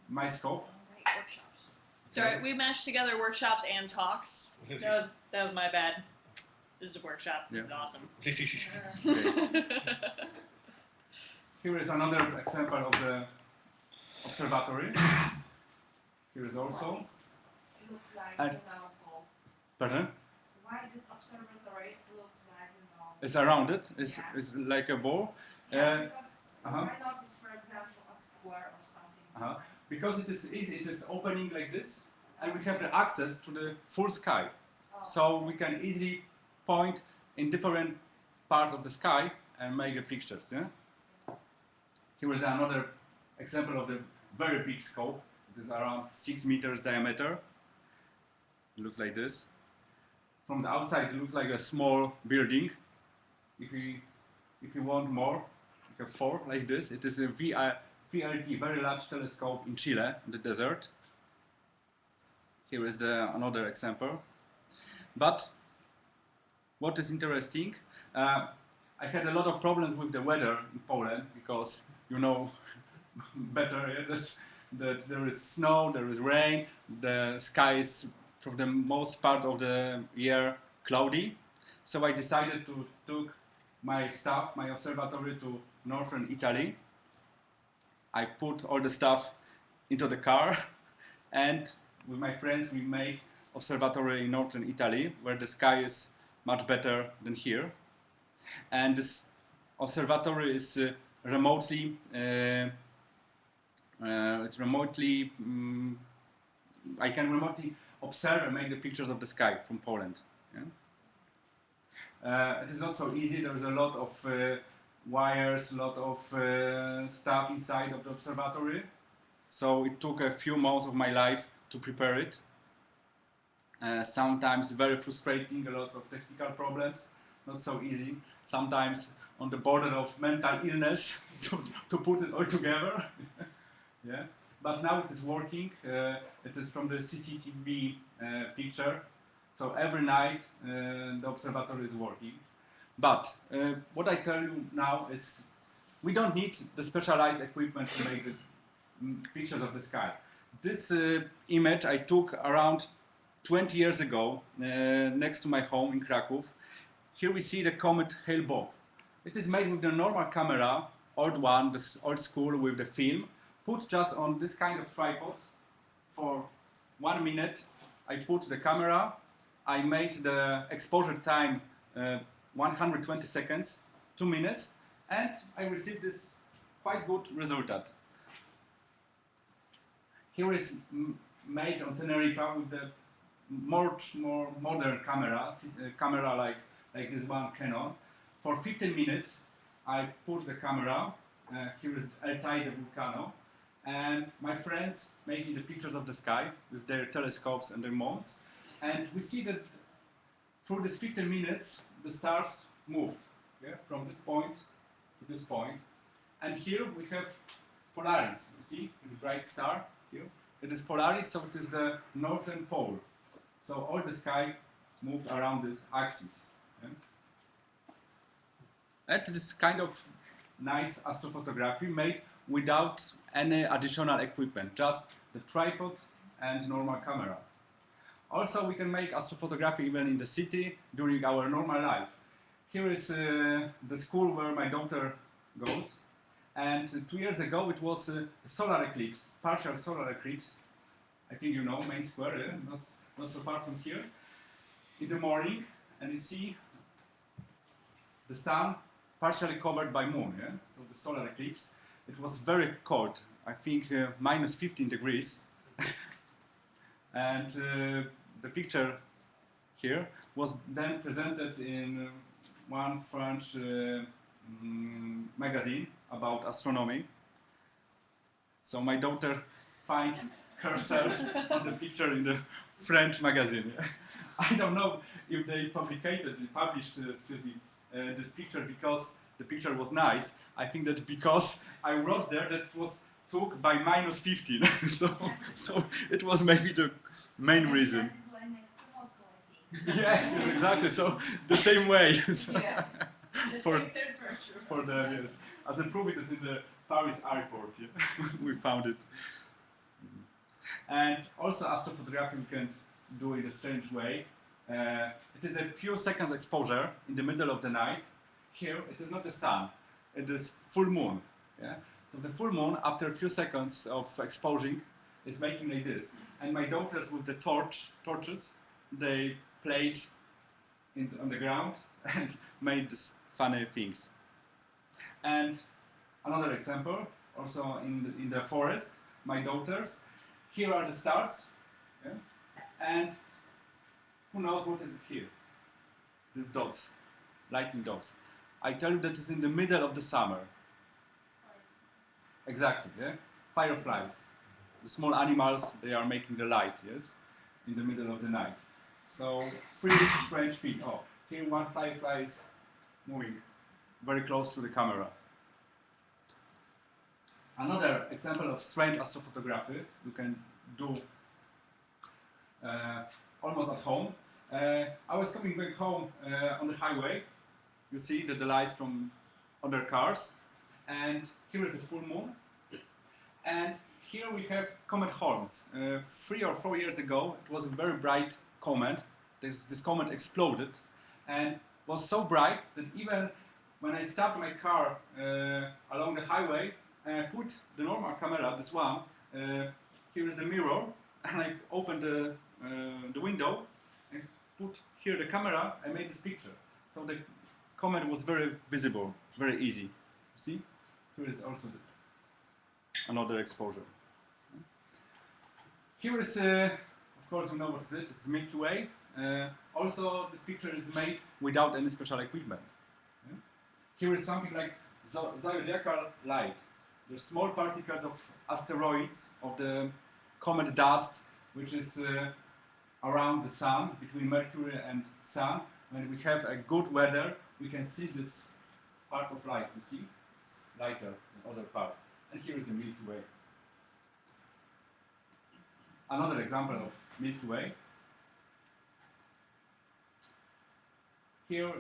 my scope. Right, workshops. Sorry, we mashed together workshops and talks. That was my bad. This is a workshop. This is awesome. Here is another example of the observatory. Here is also. Look like And, pardon? why this observatory looks like It's around it. It's like a ball. because I noticed, for example, a square or something. Because it is easy. It is opening like this, and we have the access to the full sky. So we can easily point in different parts of the sky and make the pictures. Yeah. Here is another example of the very big scope. It is around 6 meters diameter. It looks like this. From the outside, it looks like a small building. If you want more, you have 4 like this. It is a VLT, very large telescope in Chile, in the desert. Here is another example. But what is interesting, I had a lot of problems with the weather in Poland because you know better that there is snow, there is rain, the sky is for the most part of the year cloudy. So I decided to take my stuff, my observatory, to northern Italy. I put all the stuff into the car and with my friends we made observatory in northern Italy where the sky is much better than here. And this observatory is remotely I can remotely observe and make the pictures of the sky from Poland. Yeah? It is not so easy. There is a lot of wires, a lot of stuff inside of the observatory. So it took a few months of my life to prepare it. Sometimes very frustrating, a lot of technical problems, not so easy. Sometimes on the border of mental illness to put it all together. Yeah. But now it is working. It is from the CCTV picture. So every night the observatory is working. But what I tell you now is we don't need the specialized equipment to make the pictures of the sky. This image I took around 20 years ago next to my home in Krakow. Here we see the comet Hale-Bopp. It is made with the normal camera, old one, the old school with the film, put just on this kind of tripod. For 1 minute I put the camera, I made the exposure time 120 seconds, 2 minutes, and I received this quite good result. Here is made on Tenerife with the more modern camera like this one Canon. For 15 minutes I put the camera, here is El Teide Vulcano, and my friends making the pictures of the sky with their telescopes and their mounts, and we see that through these 15 minutes the stars moved, yeah, from this point to this point, and here we have Polaris. You see the bright star here. It is Polaris, so it is the northern pole. So all the sky moved around this axis. Yeah? And it is kind of nice astrophotography made without any additional equipment, just the tripod and normal camera. Also, we can make astrophotography even in the city during our normal life. Here is the school where my daughter goes. And 2 years ago it was a solar eclipse, partial solar eclipse. I think you know, Main Square, yeah? Not so far from here. In the morning, and you see the sun partially covered by moon, yeah? So the solar eclipse. It was very cold, I think minus 15 degrees. And the picture here was then presented in one French magazine about astronomy. So my daughter finds herself on the picture in the French magazine. I don't know if they published this picture because the picture was nice. I think that because I wrote there that it was took by minus 15. so it was maybe the main reason. That is why next to Moscow, I think. Yes, exactly. So the same way. So yeah. The for, same temperature. For the, yes. As a proof, it is in the Paris airport. Yeah? We found it. And also astrophotography we can do in a strange way. It is a few seconds exposure in the middle of the night. Here, it is not the sun, it is full moon. Yeah? So the full moon, after a few seconds of exposing, is making like this. And my daughters with the torches, they played on the ground and made these funny things. And another example, also in the forest, my daughters, here are the stars, yeah? And who knows what is it here? These dots, lightning dots. I tell you that it's in the middle of the summer. Exactly, yeah? Fireflies. The small animals, they are making the light, yes? In the middle of the night. So, 3 strange feet. Oh, here one firefly is moving very close to the camera. Another example of strange astrophotography you can do almost at home. I was coming back home on the highway. You see the lights from other cars. And here is the full moon. And here we have comet horns. 3 or 4 years ago, it was a very bright comet. This comet exploded and was so bright that even when I stopped my car along the highway, and I put the normal camera, this one, here is the mirror, and I opened the window and put here the camera and made this picture. So the comet was very visible, very easy. See? Here is also another exposure. Here is, of course, you know what is it? It's Milky Way. Also, this picture is made without any special equipment. Yeah? Here is something like zodiacal light. The small particles of asteroids, of the comet dust, which is around the sun, between Mercury and Sun. When we have a good weather, we can see this part of light. You see? It's lighter than other part. And here is the Milky Way. Another example of Milky Way. Here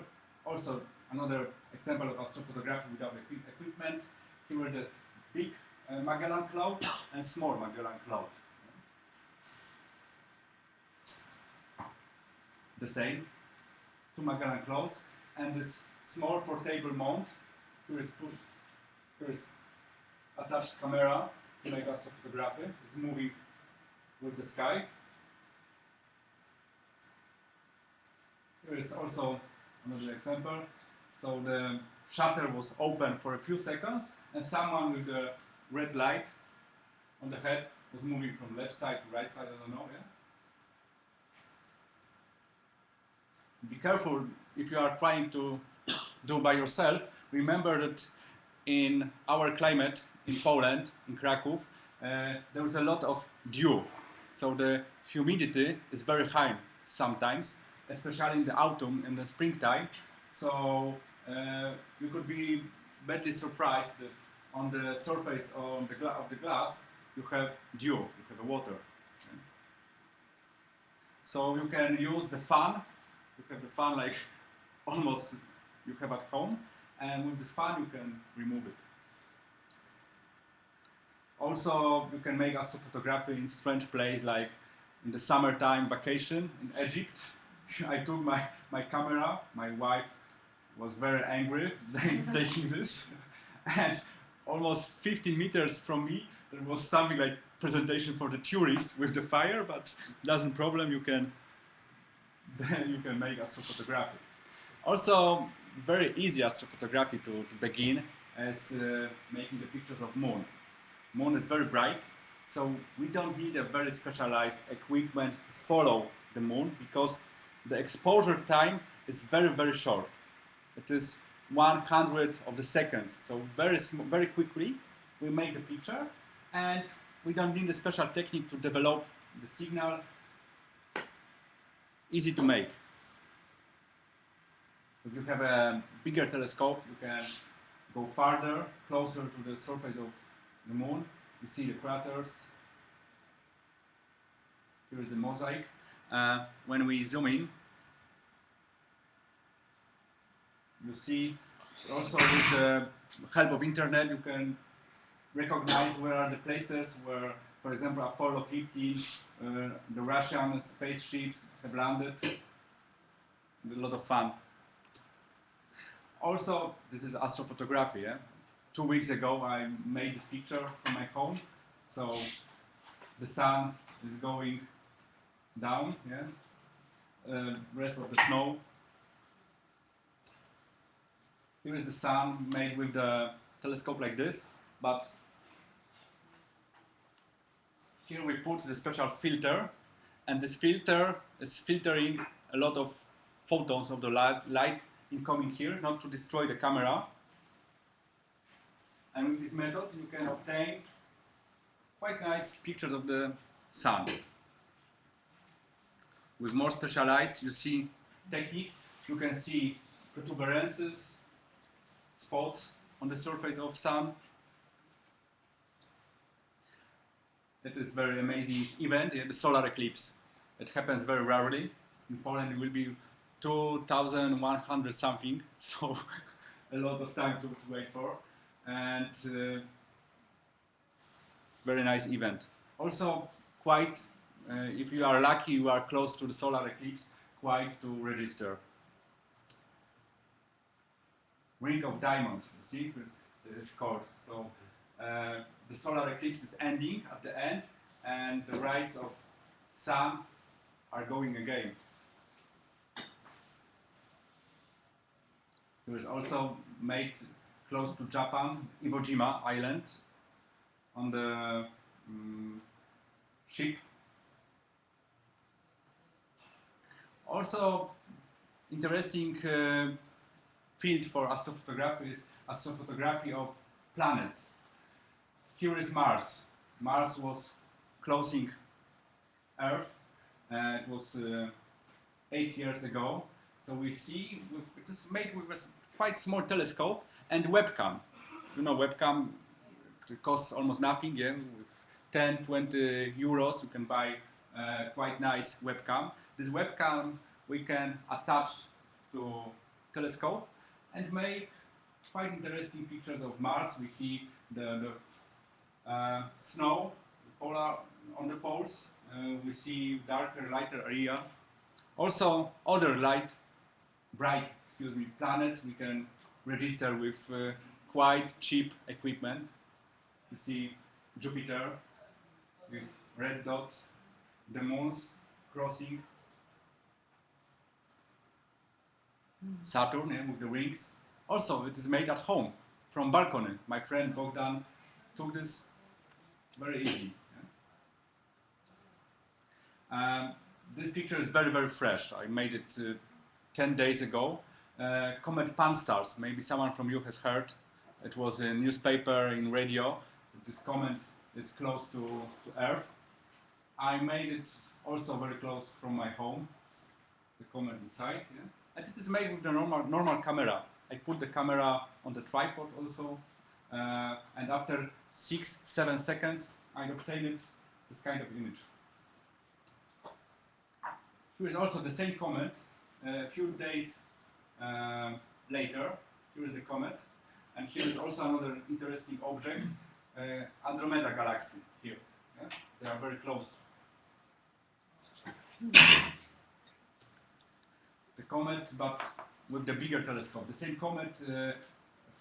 also another example of astrophotography without equipment. Here are the big Magellan Cloud and small Magellan Cloud. The same, 2 Magellan Clouds, and this small portable mount. Here is attached camera to make astrophotography. It's moving with the sky. Here is also another example. So the shutter was open for a few seconds, and someone with a red light on the head was moving from left side to right side, I don't know, yeah? Be careful if you are trying to do by yourself. Remember that in our climate in Poland, in Krakow, there is a lot of dew. So the humidity is very high sometimes, especially in the autumn and the springtime. So you could be badly surprised that on the surface of the glass you have dew, you have water. So you can use the fan. You have the fan like almost you have at home, and with this fan you can remove it. Also, you can make astrophotography in strange place, like in the summertime vacation in Egypt. I took my camera. My wife was very angry taking this, and almost 50 meters from me there was something like presentation for the tourists with the fire, but doesn't problem. You can make astrophotography. Also, very easy astrophotography to begin as making the pictures of moon. Moon is very bright, so we don't need a very specialized equipment to follow the moon because the exposure time is very, very short. It is 100 of the seconds, so very quickly we make the picture, and we don't need a special technique to develop the signal. Easy to make. If you have a bigger telescope, you can go farther, closer to the surface of the moon. You see the craters. Here is the mosaic. When we zoom in, you see also with the help of internet you can recognize where are the places where, for example, Apollo 15, the Russian spaceships have landed. a lot of fun. Also, this is astrophotography. Yeah? 2 weeks ago, I made this picture from my phone. So the sun is going down. Yeah, rest of the snow. Here is the sun made with the telescope like this, but here we put the special filter, and this filter is filtering a lot of photons of the light incoming here, not to destroy the camera. And with this method you can obtain quite nice pictures of the sun. With more specialized, you see techniques, you can see protuberances, spots on the surface of sun. It is very amazing event, the solar eclipse. It happens very rarely. In Poland it will be 2,100 something, so a lot of time to wait for. And very nice event. Also quite, if you are lucky, you are close to the solar eclipse, quite to register. Ring of diamonds, you see, it is called. So the solar eclipse is ending at the end, and the rays of sun are going again. It was also made close to Japan, Iwo Jima Island, on the ship. Also, interesting field for astrophotography is astrophotography of planets. Here is Mars. Mars was closing Earth. It was 8 years ago. So we see, it is made with a quite small telescope and webcam. You know, webcam, it costs almost nothing. Yeah, with 10, 20 euros, you can buy quite nice webcam. This webcam we can attach to telescope and make quite interesting pictures of Mars. We see the snow polar on the poles. We see darker, lighter area. Also, other bright planets we can register with quite cheap equipment. You see Jupiter with red dot, the moons crossing, Saturn with the rings. Also, it is made at home from balcony. My friend Bogdan took this very easy. Yeah? This picture is very, very fresh. I made it 10 days ago. Comet Pan-STARRS, maybe someone from you has heard. It was in newspaper, in radio. This comet is close to Earth. I made it also very close from my home, the comet inside. Yeah? And it is made with the normal camera. I put the camera on the tripod also, and after 6-7 seconds, I obtained this kind of image. Here is also the same comet. A few days later, here is the comet, and here is also another interesting object, Andromeda galaxy here. Yeah? They are very close. The comet, but with the bigger telescope. The same comet, a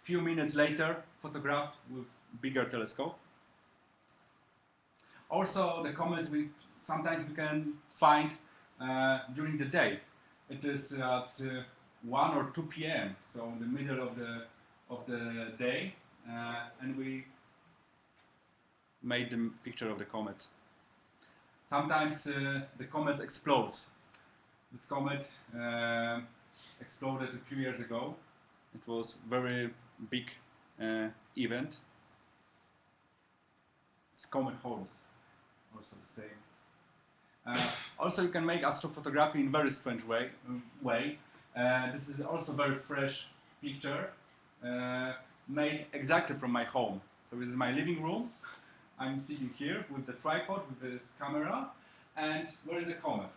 few minutes later, photographed with bigger telescope. Also, the comets sometimes we can find during the day. It is at 1 or 2 p.m., so in the middle of the day, and we made the picture of the comet. Sometimes the comet explodes. This comet exploded a few years ago. It was a very big event. It's comet holes, also the same. Also, you can make astrophotography in a very strange way. This is also a very fresh picture, made exactly from my home. So this is my living room. I'm sitting here with the tripod, with this camera, and where is the comet?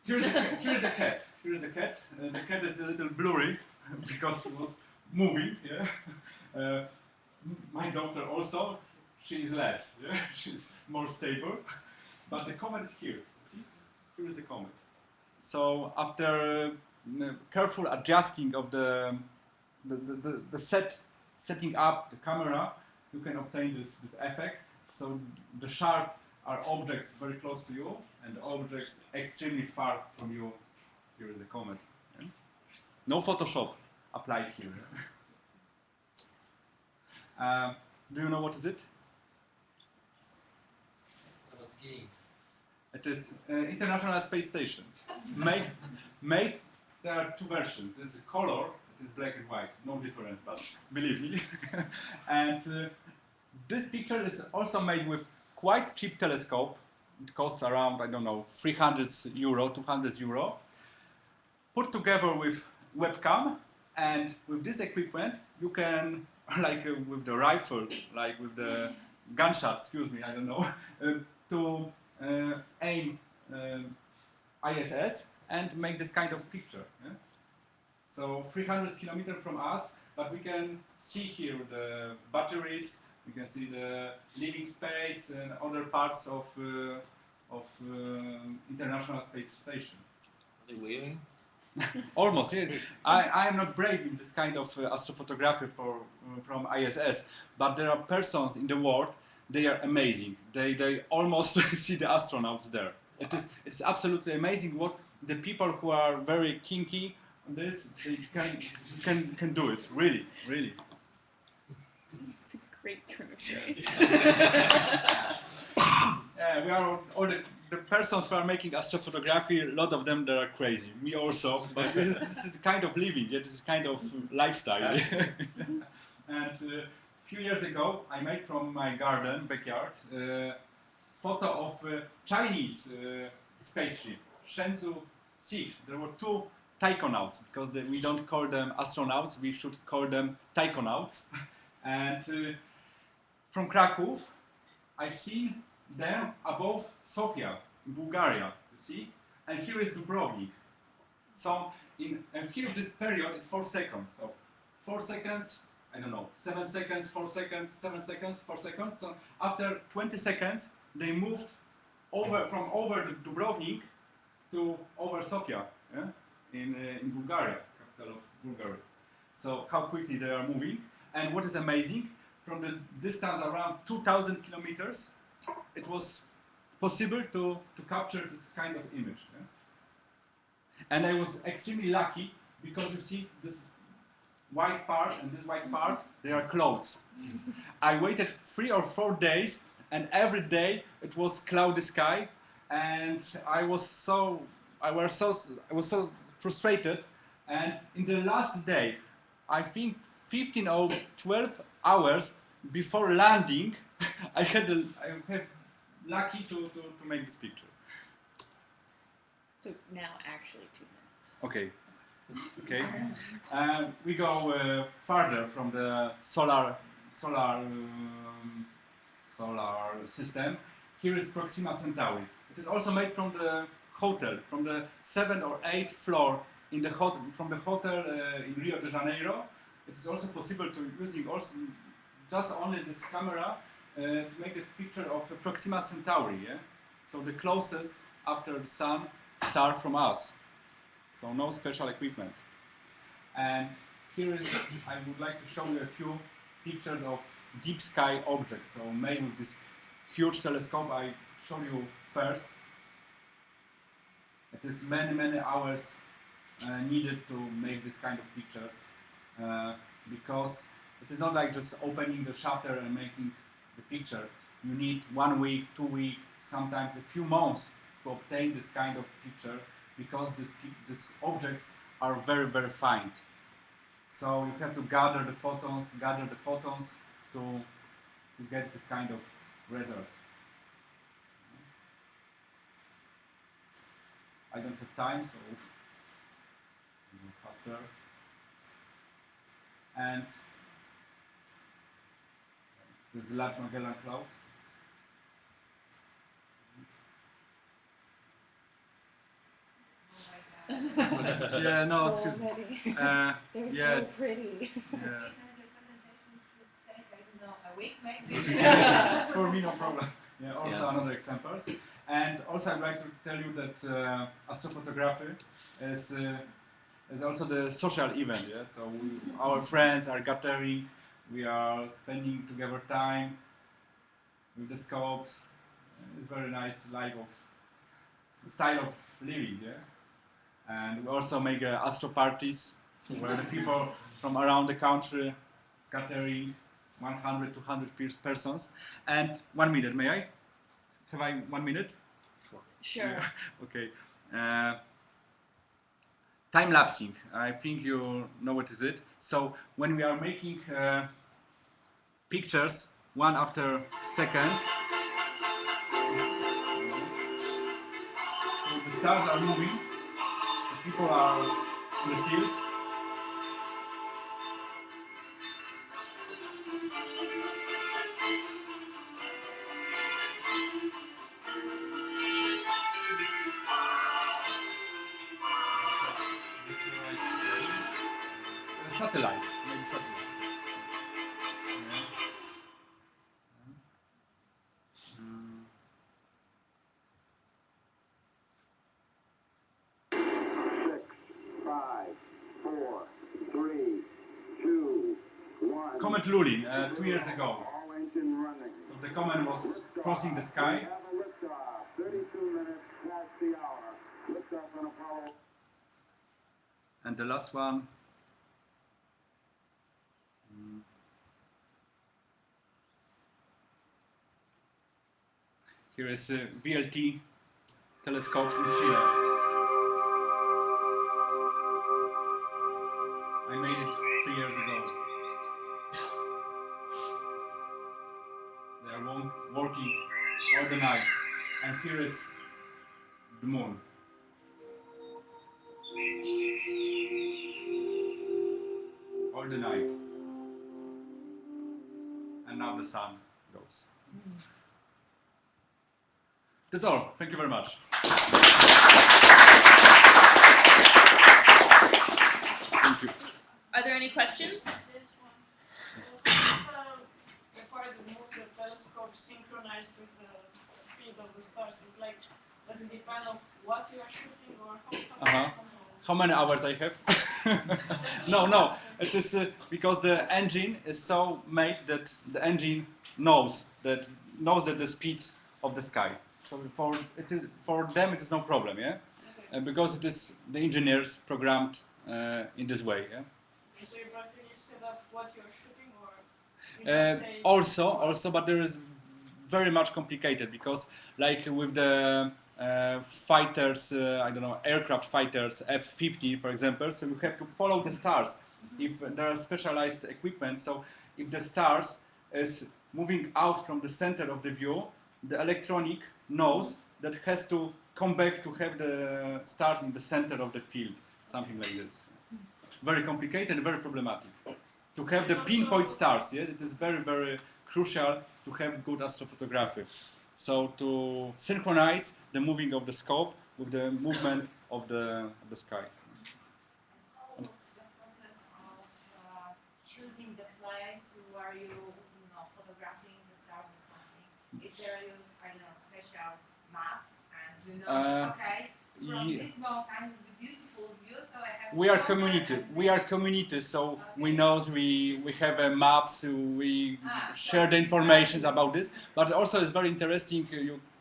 Here's the cat. Here's the cat. The cat is a little blurry because it was moving. Yeah. My daughter also. She is less. Yeah. She's more stable. But the comet is here. See? Here is the comet. So after careful adjusting of the setting up the camera, you can obtain this effect. So the sharp are objects very close to you and objects extremely far from you. Here is a comet. Yeah? No Photoshop applied here. Do you know what is it? Skiing. It is International Space Station. Made, there are two versions. There's a color, it is black and white, no difference, but believe me. And this picture is also made with quite cheap telescope. It costs around, I don't know, 300 euro, 200 euro. Put together with webcam, and with this equipment, you can, like with the rifle, like with the gunshot, excuse me, I don't know, to aim ISS and make this kind of picture. Yeah? So 300 kilometers from us, but we can see here the batteries, we can see the living space and other parts of International Space Station. Are they waving? Almost, yeah. I am not brave in this kind of astrophotography from ISS, but there are persons in the world, they are amazing. They almost see the astronauts there. It's absolutely amazing what the people who are very kinky on this, they can do it, really, really. It's a great turn of phrase. Yeah, we are all the persons who are making astrophotography, a lot of them that are crazy. Me also, but this is kind of living, yeah, this is kind of lifestyle. And a few years ago, I made from my garden, backyard, photo of Chinese spaceship, Shenzhou 6. There were two taikonauts, because we don't call them astronauts, we should call them taikonauts. And from Krakow, I've seen them above Sofia, in Bulgaria, you see? And here is Dubrovnik. So, and here this period is 4 seconds. So, 4 seconds, I don't know, 7 seconds, 4 seconds, 7 seconds, 4 seconds. So, after 20 seconds, they moved from over the Dubrovnik to over Sofia, yeah? in Bulgaria, capital of Bulgaria. So, how quickly they are moving. And what is amazing, from the distance around 2,000 kilometers, it was possible to capture this kind of image. Yeah? And I was extremely lucky because you see this white part and this white part, they are clouds. I waited 3 or 4 days and every day it was cloudy sky and I was so frustrated, and in the last day, I think 15 or 12 hours before landing, I had lucky to make this picture. So now actually 2 minutes. Okay. Okay. We go farther from the solar system. Here is Proxima Centauri. It is also made from the hotel, from the 7th or 8th floor in the from the hotel in Rio de Janeiro. It is also possible to using also just only this camera to make a picture of Proxima Centauri. Yeah? So the closest after the sun star from us. So no special equipment. And here is, I would like to show you a few pictures of deep sky objects. So made with this huge telescope I show you first. It is many hours needed to make this kind of pictures because it is not like just opening the shutter and making the picture. You need 1 week, 2 weeks, sometimes a few months to obtain this kind of picture because these objects are very fine. So you have to gather the photons to get this kind of result. I don't have time, so I'll go faster. And there's a Large Magellan Cloud. Yeah, no, so they're yes. So pretty. Yeah. A week maybe? For me, no problem. Yeah, also another examples. And also I'd like to tell you that astrophotography is it's also the social event. Yeah, so our friends are gathering. We are spending together time with the scopes. It's very nice style of living. Yeah, and we also make astro parties where the people from around the country gathering 100, 200 persons. And 1 minute, may I? Have I 1 minute? Sure. Yeah. Okay. Time lapsing. I think you know what is it. So when we are making pictures one after second, so the stars are moving, the people are in the field. Satellites, maybe satellites. Comet Lulin, 2 years ago. So the comet was crossing the sky. And the last one. Here is VLT telescopes in Chile. I made it 3 years ago. They are working all the night. And here is the moon. All the night. And now the sun goes. That's all. Thank you very much. Thank you. Are there any questions? The part that moves the telescope synchronized with the speed of the stars is like, does it depend on what you are shooting or how How many hours I have? No. It is because the engine is so made that the engine knows that the speed of the sky. So for them it is no problem, yeah. Because it is the engineers programmed in this way, yeah. So you practically set up what you're shooting, or you just say Also, but there is very much complicated because, like with the fighters, I don't know, aircraft fighters, F-50, for example. So you have to follow the stars. If there are specialized equipment, so if the stars is moving out from the center of the view, the electronic knows that has to come back to have the stars in the center of the field, something like this. Very complicated and very problematic. To have the pinpoint stars, yes, it is very, very crucial to have good astrophotography. So to synchronize the moving of the scope with the movement of the sky. What's the process of choosing the place where you photographing the stars or something? Is there I don't know, special map and you know okay, from this mountain will be beautiful view, so I have We are community, so we know we have maps, we share the information about this, but also it's very interesting,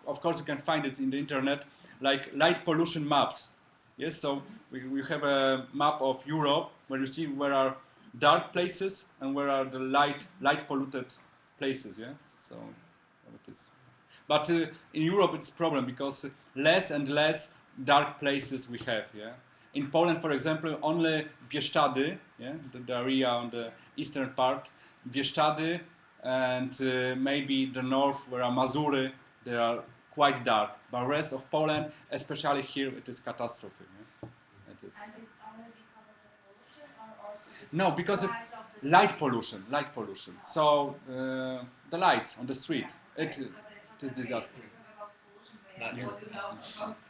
of course you can find it in the internet, like light pollution maps. Yes, so we have a map of Europe where you see where are dark places and where are the light polluted places, yeah, so it is. But in Europe it's a problem because less and less dark places we have, yeah. In Poland, for example, only Bieszczady, yeah, the area on the eastern part, Bieszczady and maybe the north where are Mazury, they are quite dark. But rest of Poland, especially here, it is catastrophe. Yeah? It is. And it's only because of the pollution or also No, because of light pollution. So the lights on the street, it is disaster.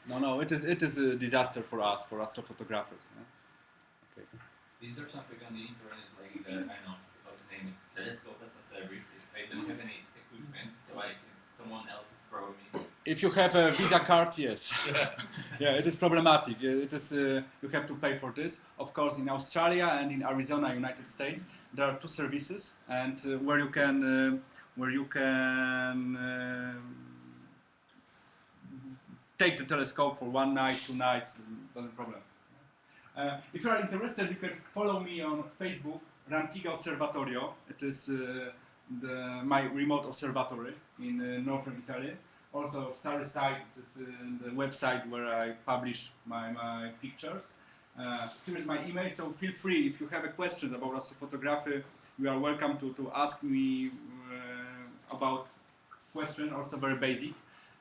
No, it is a disaster for us, for astrophotographers. Yeah? Okay. Is there something on the internet like I don't know how to name it, telescope as a service? If I don't have any equipment, so someone else program me If you have a Visa card, yes. Yeah, it is problematic. It is you have to pay for this. Of course, in Australia and in Arizona, United States, there are two services, and where you can take the telescope for 1 night, 2 nights, no problem. If you are interested, you can follow me on Facebook, Rantiga Osservatorio. It is my remote observatory in northern Italy. Also, Starry Site is the website where I publish my pictures. Here is my email, so feel free if you have a question about astrophotography. You are welcome to ask me about question, also very basic.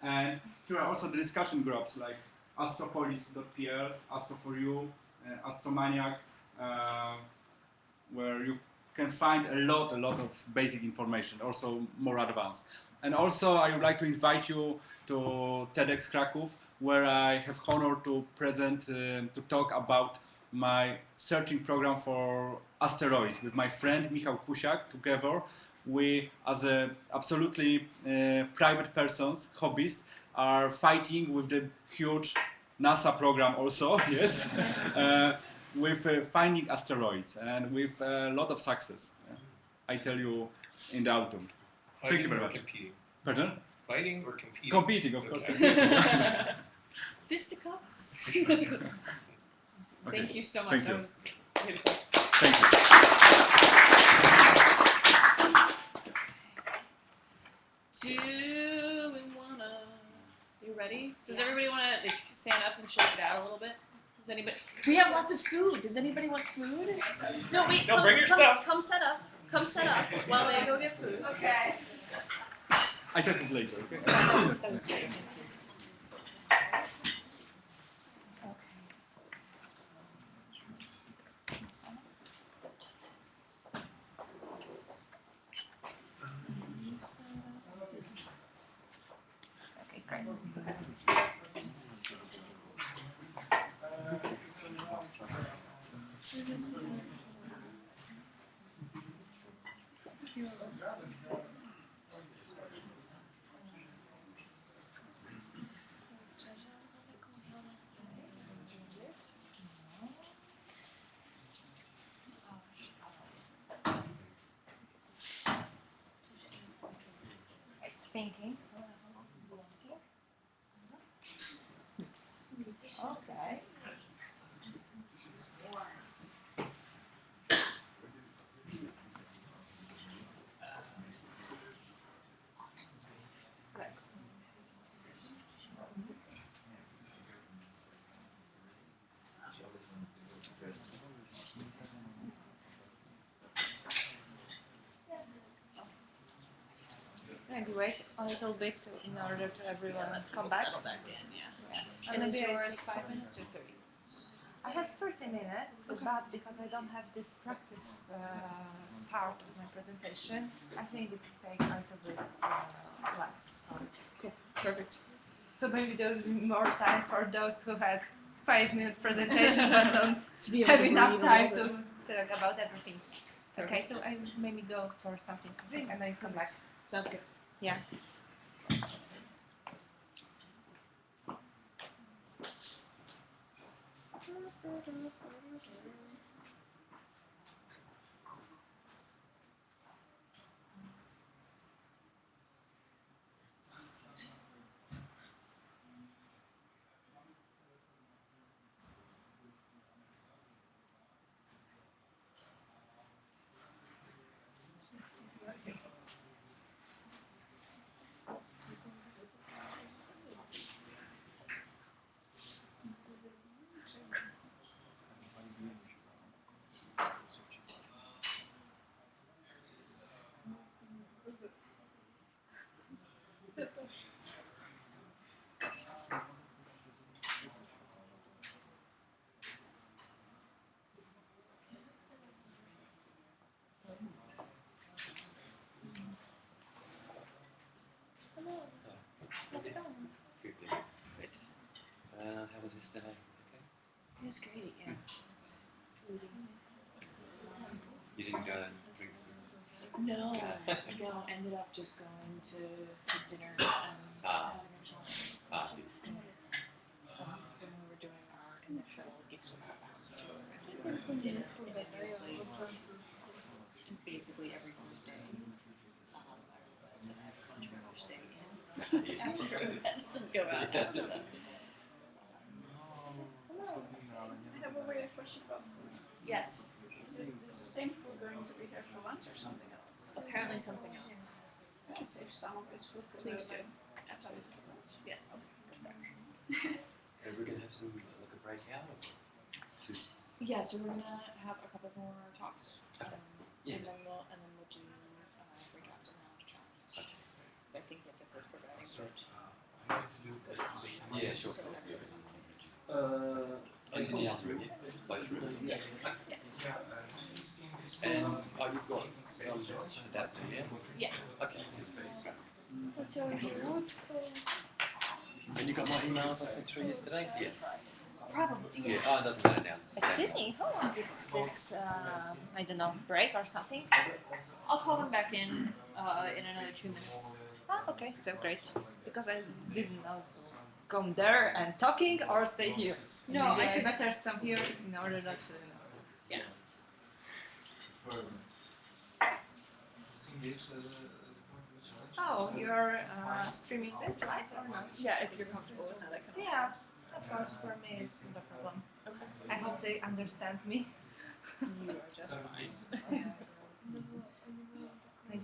And here are also the discussion groups like astropolis.pl, Astro4U, Astromaniac, where you can find a lot of basic information, also more advanced. And also I would like to invite you to TEDx Krakow, where I have honor to present, to talk about my searching program for asteroids with my friend Michał Kusiak. Together we, as a absolutely private persons, hobbyists, are fighting with the huge NASA program also, yes, with finding asteroids and with a lot of success. I tell you in the autumn. Thank you very much. Competing. Pardon? Fighting or competing? Competing, of course. Fisticuffs. Okay. Thank you so much. Thank That you. was beautiful. Thank you. Do we wanna? You ready? Does everybody wanna like, stand up and shake it out a little bit? Does anybody? We have lots of food. Does anybody want food? No, wait. No, come, bring your come, stuff. Come set up. Come set up while they go get food. Okay. I talk it later, okay? That was great. Thank you. Okay, great. It's thinking. Okay. Maybe wait a little bit in order to everyone come back. Settle back in, yeah. And Maybe is I yours take 5 minutes or 30 minutes? I have 30 minutes, Okay. but because I don't have this practice part of my presentation, I think it's take out of it less. So. Cool. Perfect. So maybe there will be more time for those who had 5-minute presentation but don't To be able have to enough breathe a time little to talk about everything. Okay, Perfect. so I maybe go for something to drink and I come back. Sounds good. Yeah. How's it going? Good. Good. How was yesterday? Okay. It was great, yeah. It was You didn't go and drink some? No, no, ended up just going to dinner and having a chat. Ah. When we were doing our initial Geeks Without Bounds tour, and basically every Thursday, I realized that I had so much more to stay in after events than go out after that. I have a weird question about food. Yes. Is it the same food going to be here for lunch or something else? Apparently something else. Can I save some of this food? Please do. Absolutely for lunch. Yes. Thanks. Are we gonna have some like a breakout or two? Yeah, so we're gonna have a couple more talks, Yeah. and then we'll do breakouts around challenges. Because I think that this is providing good. Yeah, sure. So everyone's on the same page. And in the other room, yeah? Both rooms? Yeah. And are you got some adapter, yeah? Yeah. Okay. What's your route? And you got my emails I sent through yesterday? Yeah. Probably, yeah. Yeah, oh, it doesn't matter now. Excuse me, how long is this, I don't know, break or something? I'll call them back in another 2 minutes. Ah, okay, so great. Because I didn't know to come there and talking or stay here. No, Maybe I could better stop here in order not to. Yeah. Oh, you're streaming this live or not? Yeah, if you're comfortable with that, I can. Yeah, of course, for me it's not a problem. Okay. I hope they understand me. You are just fine. I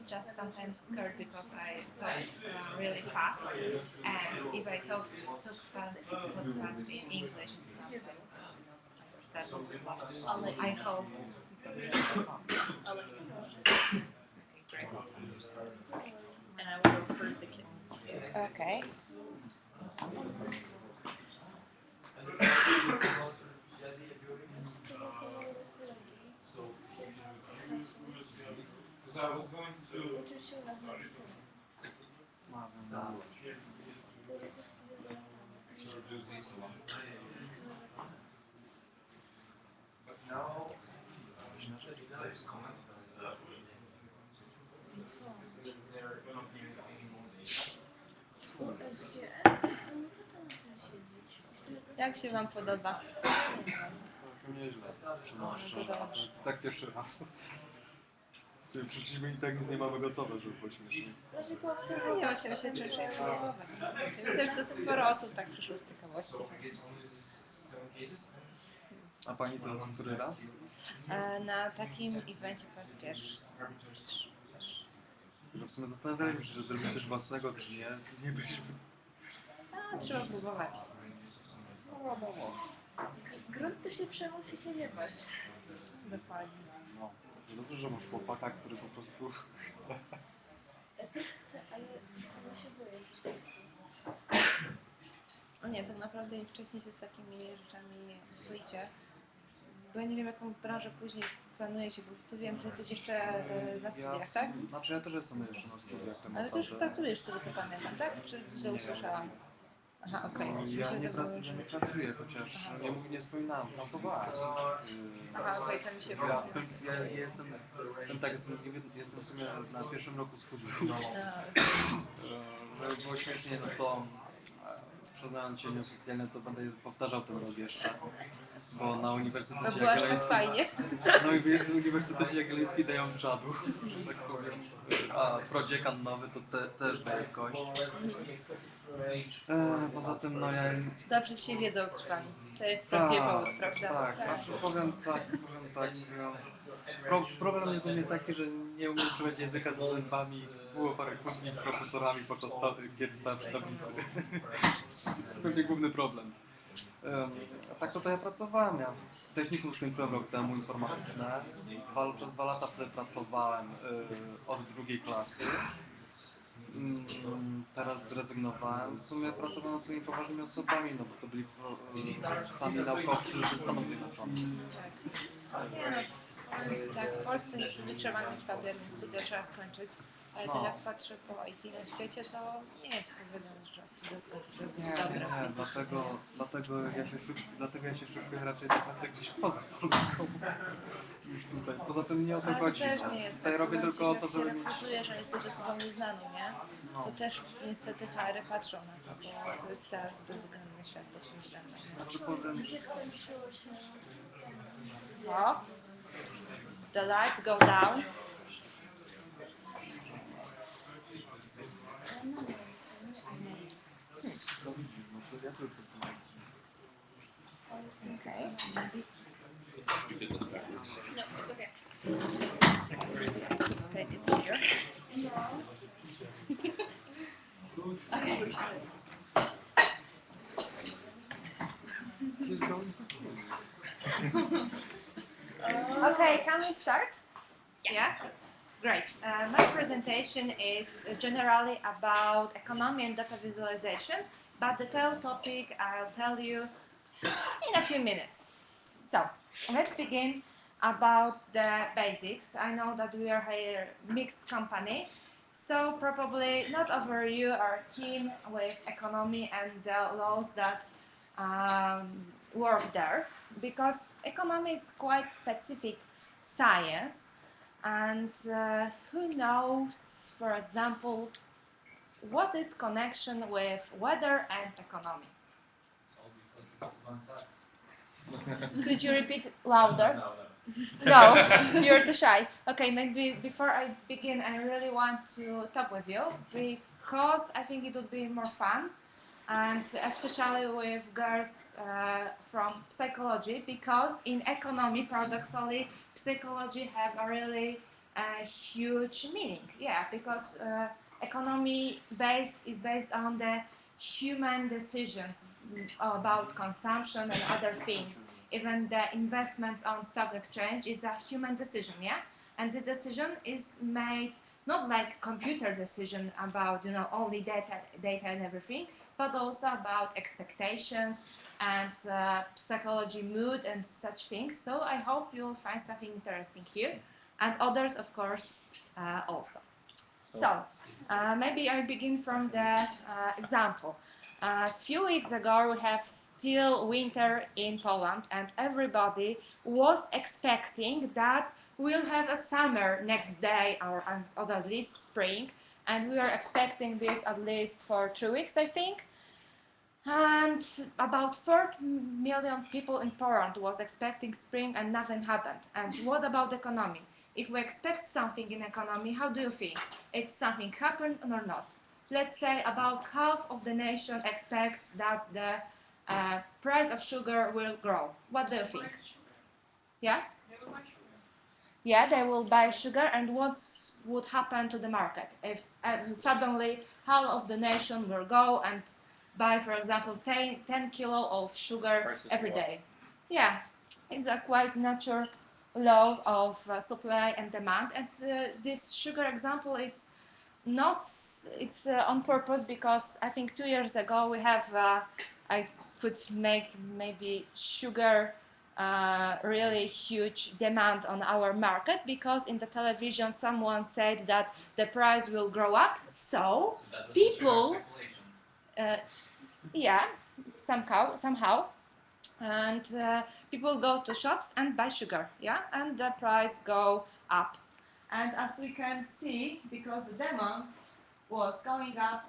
just sometimes scared because I talk really fast, and if I talk fast in English, it's not understandable. I hope. I'll let you know. Okay, great. And I will go herd the kittens. Okay. Because I was going to study but now those comments they're not using any more data. Jak się wam podoba? Nieźle, to jest tak pierwszy raz. Sobie przyszliśmy i tak nic nie mamy gotowe, żeby było śmiesznie. No nie, właśnie myślę, że trzeba spróbować. Myślę, że to sporo osób tak przyszło z ciekawości. A pani to jest który raz? Na takim evencie po raz pierwszy. Że w sumie zastanawiałem się, że zrobić coś własnego, czy nie. Nie byliśmy. No, trzeba próbować. Grunt to się przemusi się nie bać. Dokładnie. No, dobrze, że masz chłopaka, który po prostu chce. Ja też chcę, ale sama się boję. O nie, tak naprawdę im wcześniej się z takimi rzeczami oswoicie. Bo ja nie wiem, jaką branżę później planujecie, bo ty wiem, że jesteś jeszcze na studiach, tak? Znaczy ja też jestem jeszcze na studiach. Ale ty już pracujesz, z tego co pamiętam, tak? Czy źle usłyszałam? Aha, okej. Ja nie pracuję, chociaż nie wspominałam, pracowałem. Aha, okej, to mi się wydaje. Ja jestem w sumie na pierwszym roku studiów. Żeby było śmiesznie, no to przyznając się nieoficjalnie, to będę powtarzał ten rok jeszcze. Bo na Uniwersytecie Jagiellońskim dają czadu, tak powiem. A prodziekan nowy to też daje w kość. Poza tym no ja... Dobrze ci się wiedzą trwali. To jest prawdziwy powód, prawda? Tak, znaczy powiem tak. Problem jest u mnie taki, że nie umiem używać języka z zębami. Było parę kłótni z profesorami podczas kiedy stałem przy tablicy. To pewnie główny problem. A tak to ja pracowałem. Ja technikum skończyłem rok temu, informatyczne. Przez 2 lata wtedy pracowałem od 2 klasy. Teraz zrezygnowałem. W sumie pracowałem z tymi poważnymi osobami, no bo to byli sami naukowcy ze Stanów Zjednoczonych. Nie no, tak, w Polsce niestety trzeba mieć papier, więc studia trzeba skończyć. Ale tak jak patrzę po IT na świecie, to nie jest powiedziane, że studencko może być dobre w tej Dlatego ja się szukuję raczej do pracy gdzieś poza Polską niż tutaj. Poza tym nie o to Ale to chodzi. też nie jest Tutaj tak. robię Powiem tylko ci, o że to, jak się żeby mieć... rekrutuje, że jesteś osobą nieznaną, nie? To też niestety HR patrzą na to, bo to jest teraz bezwzględny świat pod tym względem. Gdzie skończyło się? O, the lights go down. Okay. You did this backwards. No, it's okay. Take it here. Okay, can we start? Yeah? Great. My presentation is generally about economy and data visualization, but the detailed topic I'll tell you in a few minutes. So, let's begin about the basics. I know that we are a mixed company, so probably not all of you are keen with economy and the laws that work there, because economy is quite specific science, and who knows, for example, what is connection with weather and economy? Could you repeat louder? No, you're too shy. Okay, maybe before I begin, I really want to talk with you because I think it would be more fun, and especially with girls from psychology, because in economy, paradoxically, psychology have a really huge meaning. Yeah, because economy is based on the human decisions about consumption and other things. Even the investments on stock exchange is a human decision, yeah? And this decision is made not like computer decision about, only data and everything, but also about expectations and psychology, mood and such things. So I hope you'll find something interesting here, and others, of course, also. So maybe I begin from the example. A few weeks ago, we have still winter in Poland, and everybody was expecting that we'll have a summer next day, or at least spring, and we are expecting this at least for 2 weeks, I think. And about 4 million people in Poland was expecting spring, and nothing happened. And what about the economy? If we expect something in economy, how do you think? It's something happen or not? Let's say about half of the nation expects that the price of sugar will grow. What do you think? Yeah? Yeah, they will buy sugar, and what would happen to the market if suddenly half of the nation will go and buy, for example, 10 kilo of sugar every day? Yeah, it's a quite natural law of supply and demand, and this sugar example, it's on purpose, because I think 2 years ago we have I could make maybe sugar really huge demand on our market, because in the television someone said that the price will grow up, so people yeah, somehow and people go to shops and buy sugar, yeah, and the price go up. And as we can see, because the demand was going up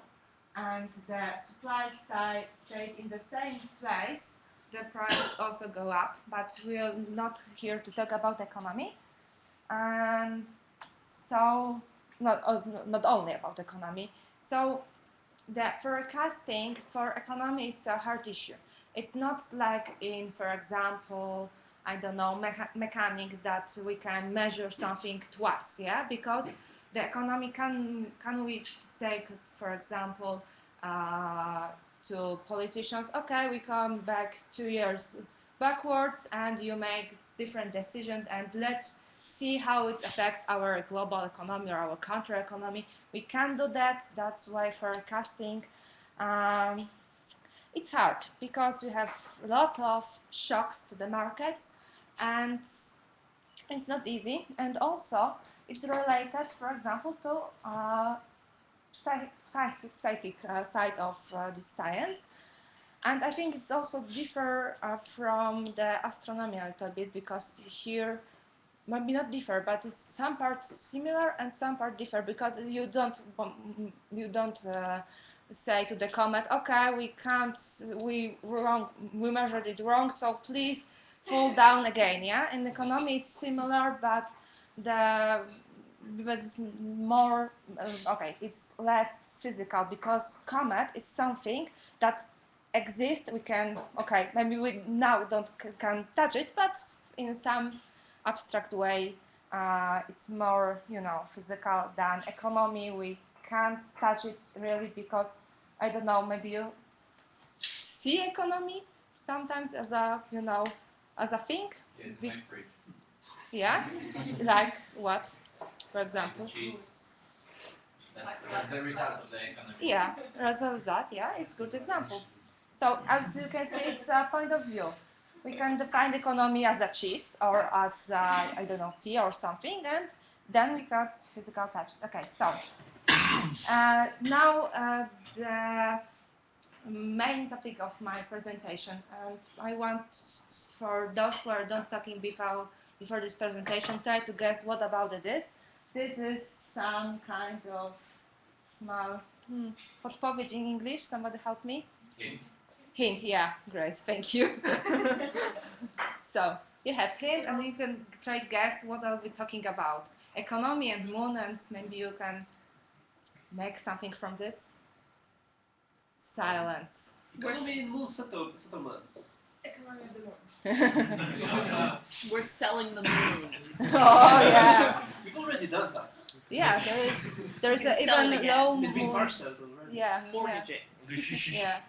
and the supply stayed in the same place, the price also go up. But we're not here to talk about economy, and so not only about economy. So the forecasting for economy, it's a hard issue. It's not like in, for example, I don't know, mechanics, that we can measure something twice, yeah? Because the economy, can we take, for example, to politicians, okay, we come back 2 years backwards and you make different decisions, and let's see how it affects our global economy or our country economy. We can't do that. That's why forecasting, it's hard, because we have a lot of shocks to the markets, and it's not easy. And also, it's related, for example, to psychic side of this science. And I think it's also differ from the astronomy a little bit, because here, maybe not differ, but it's some parts similar and some part differ, because you don't say to the comet, okay, we measured it wrong, so please fall down again. Yeah, in economy it's similar, but it's more okay. It's less physical, because comet is something that exists. We can maybe we now can touch it, but in some abstract way, it's more physical than economy. We can't touch it really, because I don't know, maybe you see economy sometimes as a as a thing. Yes, my fridge. Yeah, like what, for example? Cheese. That's the result of the economy. Yeah, result that. Yeah, it's a good example. So as you can see, it's a point of view. We can define economy as a cheese, or as I don't know, tea or something, and then we got physical touch. Okay, so now the main topic of my presentation, and I want for those who are not talking before this presentation, try to guess what about it is. This is some kind of small podpowiedź in English. Somebody help me. Hint. Hint, yeah, great, thank you. So you have hint, and you can try guess what are we talking about. Economy and moon, and maybe you can make something from this. Silence. Economy and moon settlements. Economy of the moon. We're selling the moon. Oh yeah. We've already done that. Yeah, there is It's selling even again. low It's been moon. parceled already. Yeah. Mortgage it. Yeah.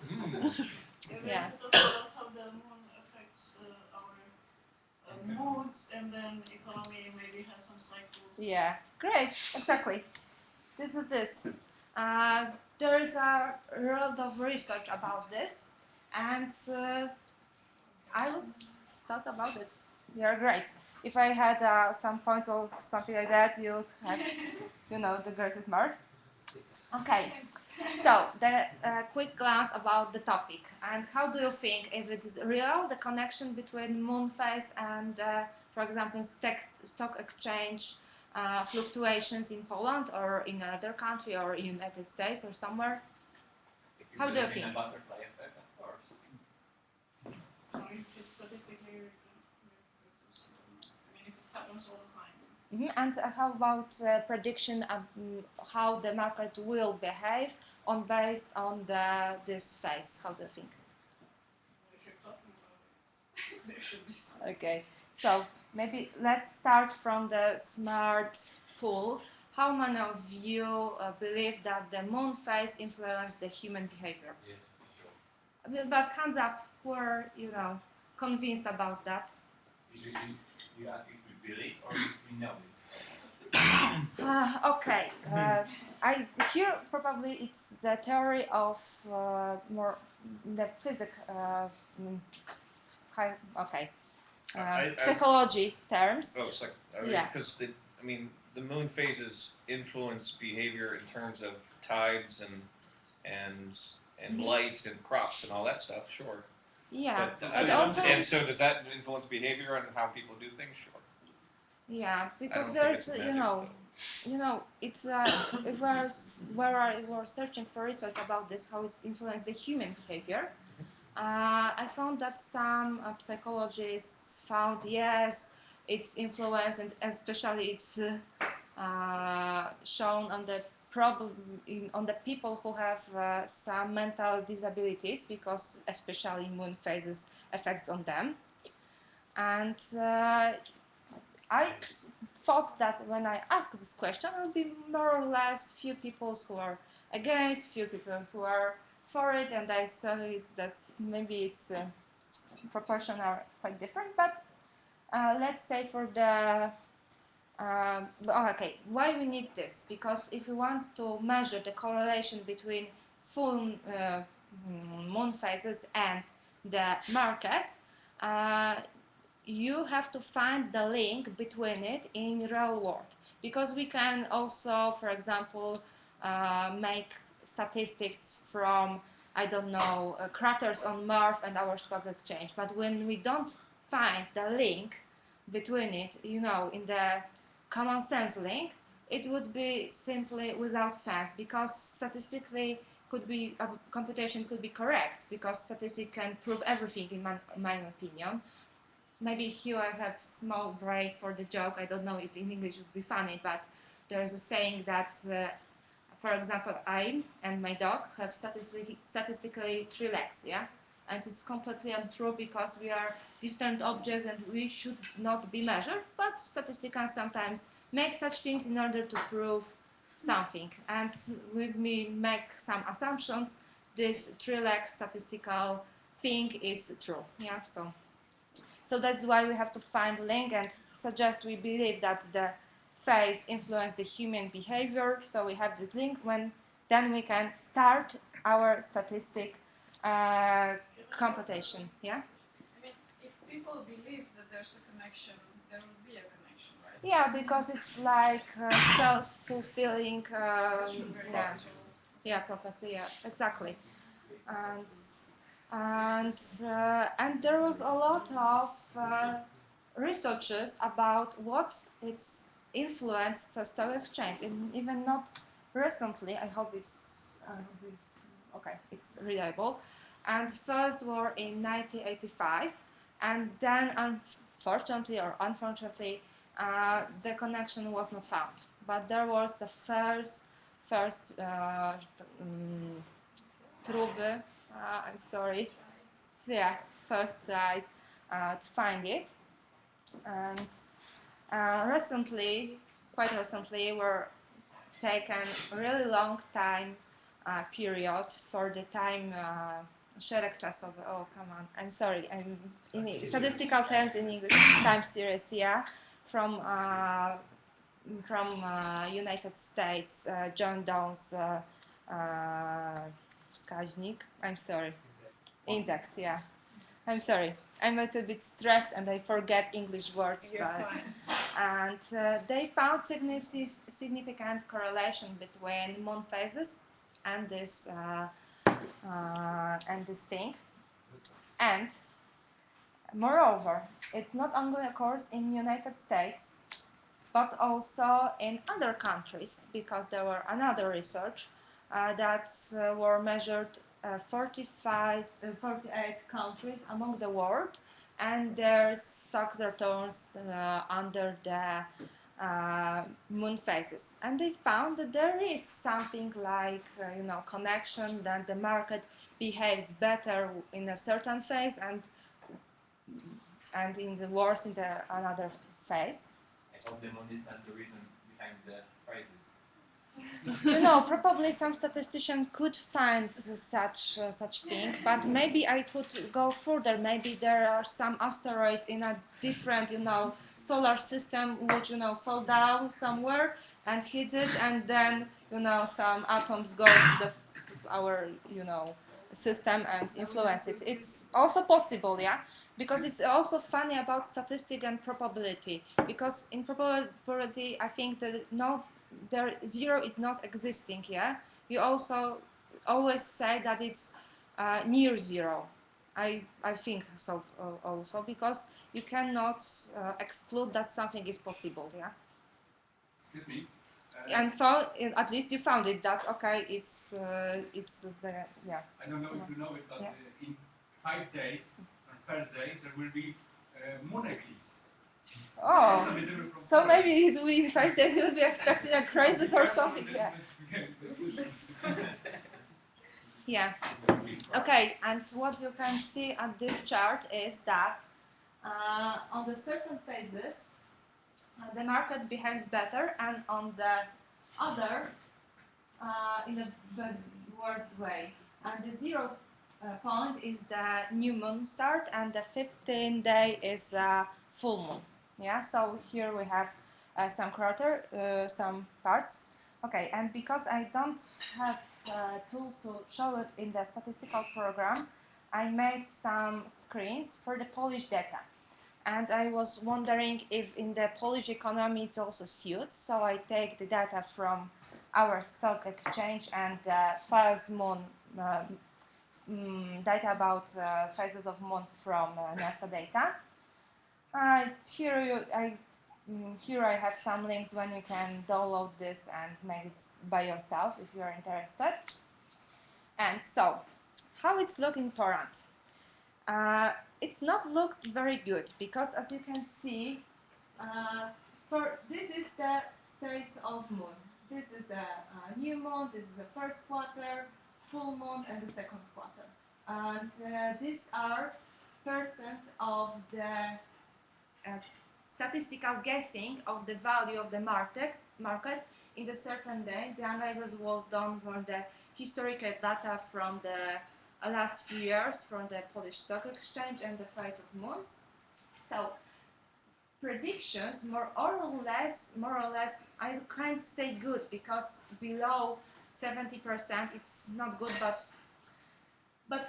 We Yeah. have to talk about how the moon affects our moods, and then economy maybe has some cycles. Yeah, great, exactly. This is this. There is a lot of research about this, and I would talk about it. You're great. If I had some points or something like that, you would have, the greatest mark. Okay, so the quick glance about the topic, and how do you think, if it is real, the connection between moon phase and, for example, stock exchange fluctuations in Poland or in another country or in United States or somewhere? How do you think? A butterfly effect, of course. So if it's statistically, if it happens all the time. And how about prediction of how the market will behave based on this phase? How do you think? If you're talking about it, there should be some. Okay, so maybe let's start from the smart pool. How many of you believe that the moon phase influenced the human behavior? Yes, for sure. But hands up, who are convinced about that? You ask if we believe or if we know it. Okay, here probably it's the theory of more the physics. Okay, psychology terms. Oh, Yeah. because the moon phases influence behavior in terms of tides and lights and crops and all that stuff. Sure. Yeah, But also and so does that influence behavior and how people do things? Sure. yeah, because I don't there's think it's magic, it's if we're searching for research about this, how it's influenced the human behavior. I found that some psychologists found yes, it's influence, and especially it's shown on the on the people who have some mental disabilities, because especially moon phases effects on them. And I thought that when I asked this question, it would be more or less few people who are against, few people who are for it, and I saw that maybe it's proportion are quite different. But let's say for the okay, why we need this? Because if we want to measure the correlation between full moon phases and the market, you have to find the link between it in real world, because we can also, for example, make statistics from, I don't know, craters on Mars and our stock exchange. But when we don't find the link between it, you know, in the common sense link, it would be simply without sense, because statistically computation could be correct, because statistics can prove everything in my opinion. Maybe here I have small break for the joke. I don't know if in English would be funny, but there's a saying that, for example, I and my dog have statistically 3 legs, yeah? And it's completely untrue, because we are different objects and we should not be measured, but statistics sometimes make such things in order to prove something. And with me make some assumptions, this 3-leg statistical thing is true, yeah? So that's why we have to find a link and suggest we believe that the face influence the human behavior. So we have this link, then we can start our statistic computation. Yeah. I mean, if people believe that there's a connection, there will be a connection, right? Yeah, because it's like self-fulfilling. Prophecy. Yeah, exactly. And there was a lot of researches about what it's influenced the stock exchange, and even not recently. I hope it's okay. It's reliable. And first were in 1985, and then unfortunately or unfortunately, the connection was not found. But there was the first próby. I'm sorry. Yeah, first tries to find it. And quite recently, were taken a really long time period for the time szereg czasowy. Oh, come on. I'm sorry. I'm in statistical terms in English. Time series, yeah, from United States, John Donne's wskaźnik. I'm sorry. Index, yeah. I'm sorry. I'm a little bit stressed and I forget English words. You're fine. And they found significant correlation between moon phases and this thing. And moreover, it's not only occurs in United States, but also in other countries, because there were another research that were measured 48 countries among the world, and their stock returns under the moon phases. And they found that there is something like connection, that the market behaves better in a certain phase and in the worse in the another phase. I hope the money is not the reason behind the prices. Probably some statistician could find such thing, but maybe I could go further. Maybe there are some asteroids in a different, solar system which, fall down somewhere and hit it, and then, some atoms go to our, system and influence it. It's also possible, yeah, because it's also funny about statistic and probability. Because in probability, I think that zero is not existing, yeah. You also always say that it's near zero. I think so also, because you cannot exclude that something is possible, yeah. Excuse me. And at least you found it, that okay, it's the, yeah. I don't know if you know it, but yeah. In 5 days, on Thursday, there will be moon eclipse. Oh, so maybe in 5 days you'll be expecting a crisis or something, yeah. Yeah. Okay, and what you can see on this chart is that on the certain phases, the market behaves better, and on the other, in a worse way. And the 0 point is the new moon start, and the 15th day is full moon. Yeah, so here we have some some parts. Okay, and because I don't have a tool to show it in the statistical program, I made some screens for the Polish data. And I was wondering if in the Polish economy it's also suits. So I take the data from our stock exchange and the first moon data about phases of moon from NASA data. Here I have some links when you can download this and make it by yourself if you are interested. And so, how it's looking in Poland? It's not looked very good because, as you can see, this is the state of moon. This is the new moon. This is the first quarter, full moon, and the second quarter. And these are percent of the statistical guessing of the value of the market in a certain day. The analysis was done for the historical data from the last few years from the Polish Stock Exchange and the phase of moons. So predictions more or less, I can't say good because below 70% it's not good, but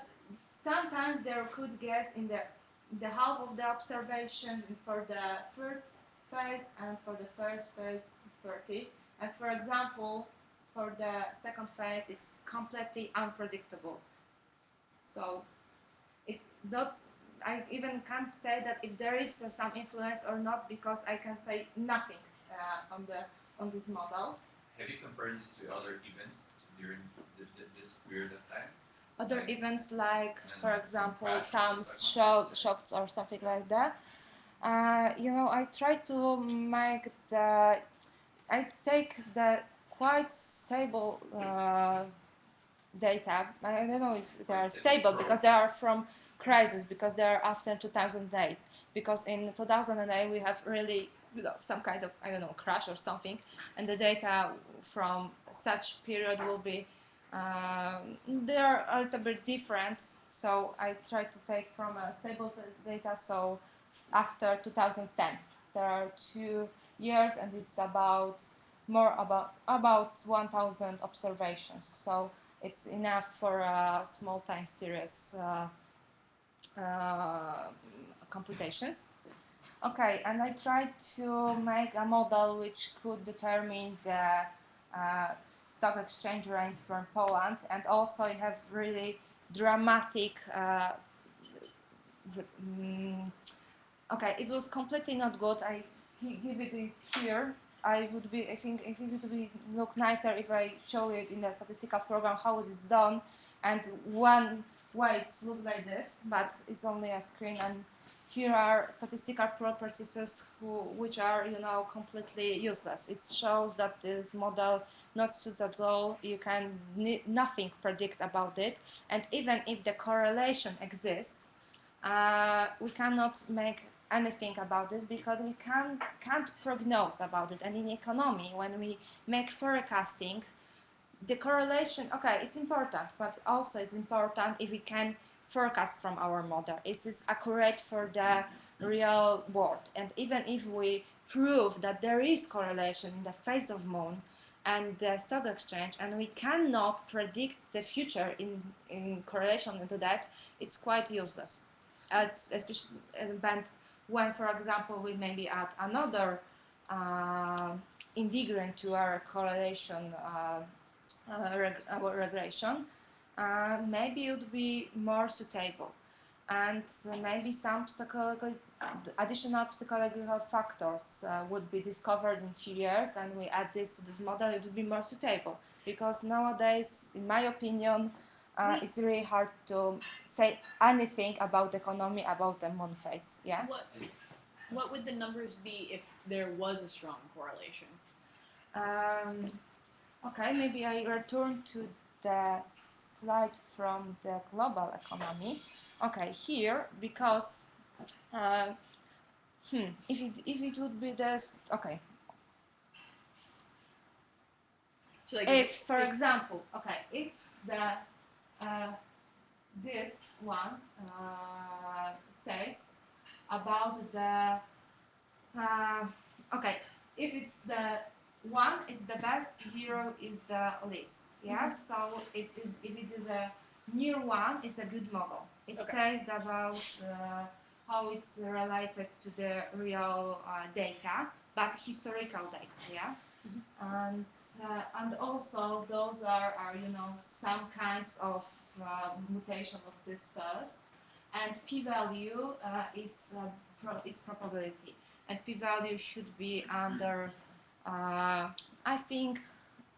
sometimes they could guess in the half of the observation for the third phase and for the first phase 30. And for example, for the second phase, it's completely unpredictable. So it's not, I even can't say that if there is some influence or not because I can say nothing on this model. Have you compared this to other events during this period of time? Other events like, for example, some shocks or something like that. You know, I try to make I take the quite stable data. I don't know if they are stable because they are from crisis, because they are after 2008. Because in 2008 we have really, you know, some kind of, I don't know, crash or something, and the data from such period will be they are a little bit different, so I try to take from a stable data. So after 2010, there are 2 years, and it's about 1,000 observations. So it's enough for a small time series computations. Okay, and I tried to make a model which could determine the stock exchange range from Poland, and also I have really dramatic okay, it was completely not good. I give it here. I think it would look nicer if I show it in the statistical program how it is done, and one way it looks like this, but it's only a screen, and here are statistical properties which are, you know, completely useless. It shows that this model not suits at all. You can nothing predict about it, and even if the correlation exists, we cannot make anything about it because we can't prognose about it. And in economy, when we make forecasting, the correlation, okay, it's important, but also it's important if we can forecast from our model. It is accurate for the real world. And even if we prove that there is correlation in the phase of moon and the stock exchange, and we cannot predict the future in correlation into that, it's quite useless. Especially when, for example, we maybe add another integrand to our correlation our regression, maybe it would be more suitable, and maybe some additional psychological factors would be discovered in a few years, and we add this to this model, it would be more suitable, because nowadays, in my opinion, it's really hard to say anything about the economy, about the moon phase. Yeah. What would the numbers be if there was a strong correlation? Okay, maybe I return to the slide from the global economy. Okay, here, because if it would be this, okay. So like if, for example, okay, it's the this one says about the okay, if it's the 1, it's the best, 0 is the least. Yeah, so if it is a near 1, it's a good model. It says about how it's related to the real data, but historical data, yeah. And also those are you know, some kinds of mutation of this first, and p-value is probability, and p-value should be under I think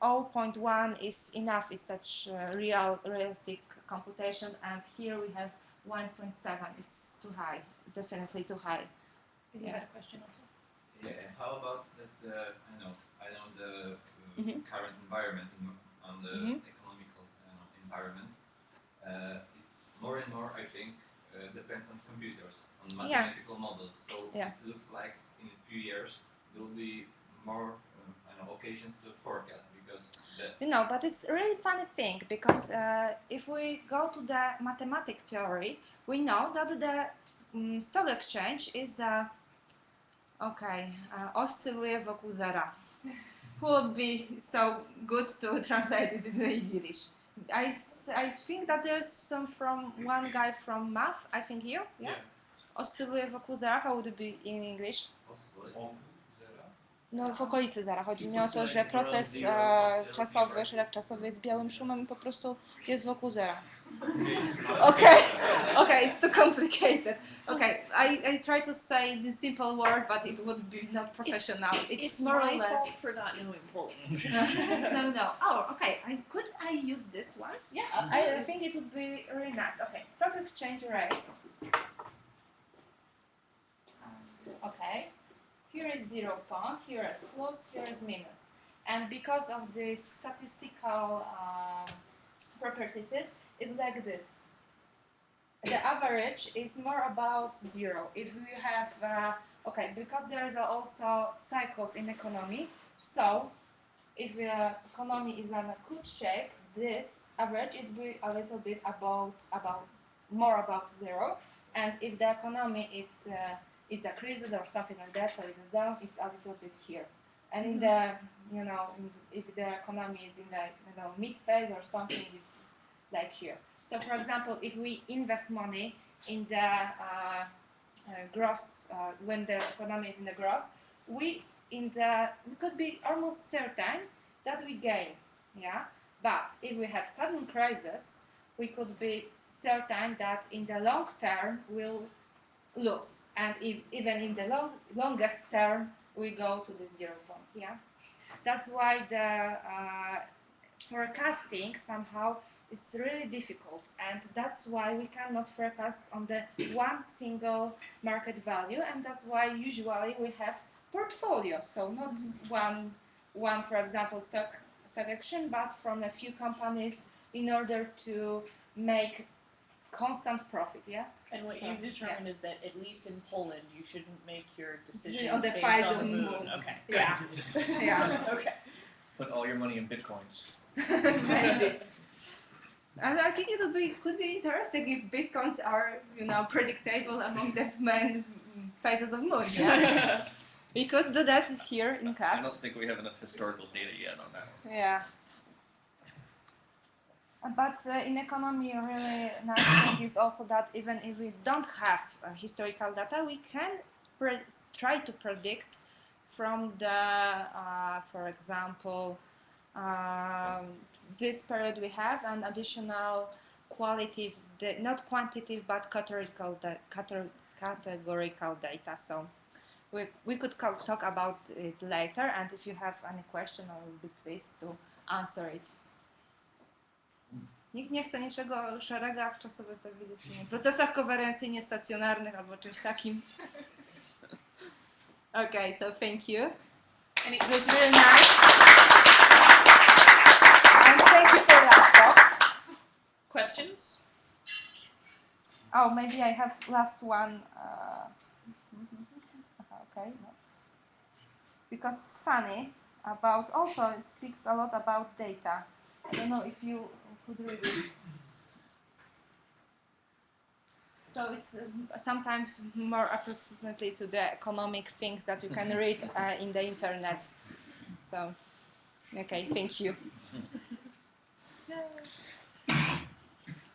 0.1 is enough. Is such realistic computation, and here we have 1.7. It's too high, definitely too high. You had a question also? Yeah, how about that, I know the current environment on the economical environment, it's more and more, I think, depends on computers, on mathematical models. So it looks like in a few years there will be more occasions to forecast, because you know, but it's a really funny thing, because if we go to the mathematic theory, we know that the stock exchange is oscyluje wokół zera. Who would be so good to translate it into English? I think that there's some from one guy from math, I think you, yeah? Oscyluje wokół zera, how would it be in English? No, w okolicy zera. Chodzi mi o to, że proces czasowy, szereg czasowy jest białym szumem i po prostu jest wokół zera. Okay, it's too complicated. Okay, I try to say the simple word, but it would be not professional. It's more or less. My fault for not knowing Polish. No. Oh, okay. Could I use this one? Yeah, I think it would be really nice. Okay, stock exchange rates. Okay. Here is 0 point, here is plus, here is minus. And because of the statistical properties, it's like this. The average is more about 0. If we have, because there is also cycles in economy, so if the economy is in a good shape, this average it will be a little bit more about 0. And if the economy is it decreases or something like that, so it's down, it's a little bit here. And in the, if the economy is in the mid phase or something, it's like here. So for example, if we invest money in the gross, when the economy is in the gross, we could be almost certain that we gain, yeah? But if we have sudden crisis, we could be certain that in the long term we'll lose, and even in the longest term we go to the 0 point. Yeah, that's why the forecasting somehow it's really difficult, and that's why we cannot forecast on the one single market value, and that's why usually we have portfolios. So not one for example stock action, but from a few companies in order to make constant profit, yeah. And what you've determined is that at least in Poland, you shouldn't make your decisions on the based phase on of the moon. Okay. Yeah. Yeah. Okay. Put all your money in bitcoins. Maybe. I think could be interesting if bitcoins are predictable among the main phases of moon. Yeah. We could do that here in class. I don't think we have enough historical data yet on that one. Yeah. But in economy, a really nice thing is also that even if we don't have historical data, we can try to predict from the, for example, this period we have an additional qualitative, not quantitative, but categorical data. So we could talk about it later, and if you have any question, I will be pleased to answer it. Nikt nie chce niczego o szeregach czasowych, tak widzicie, nie? Procesach kowarencyjnie stacjonarnych albo czymś takim. Okay, so thank you. And it was really nice. And thank you for laptop. Questions? Oh, maybe I have last one. Okay, because it's funny about, also it speaks a lot about data. I don't know if you could read it. So it's sometimes more approximately to the economic things that you can read in the internet. So, okay, thank you.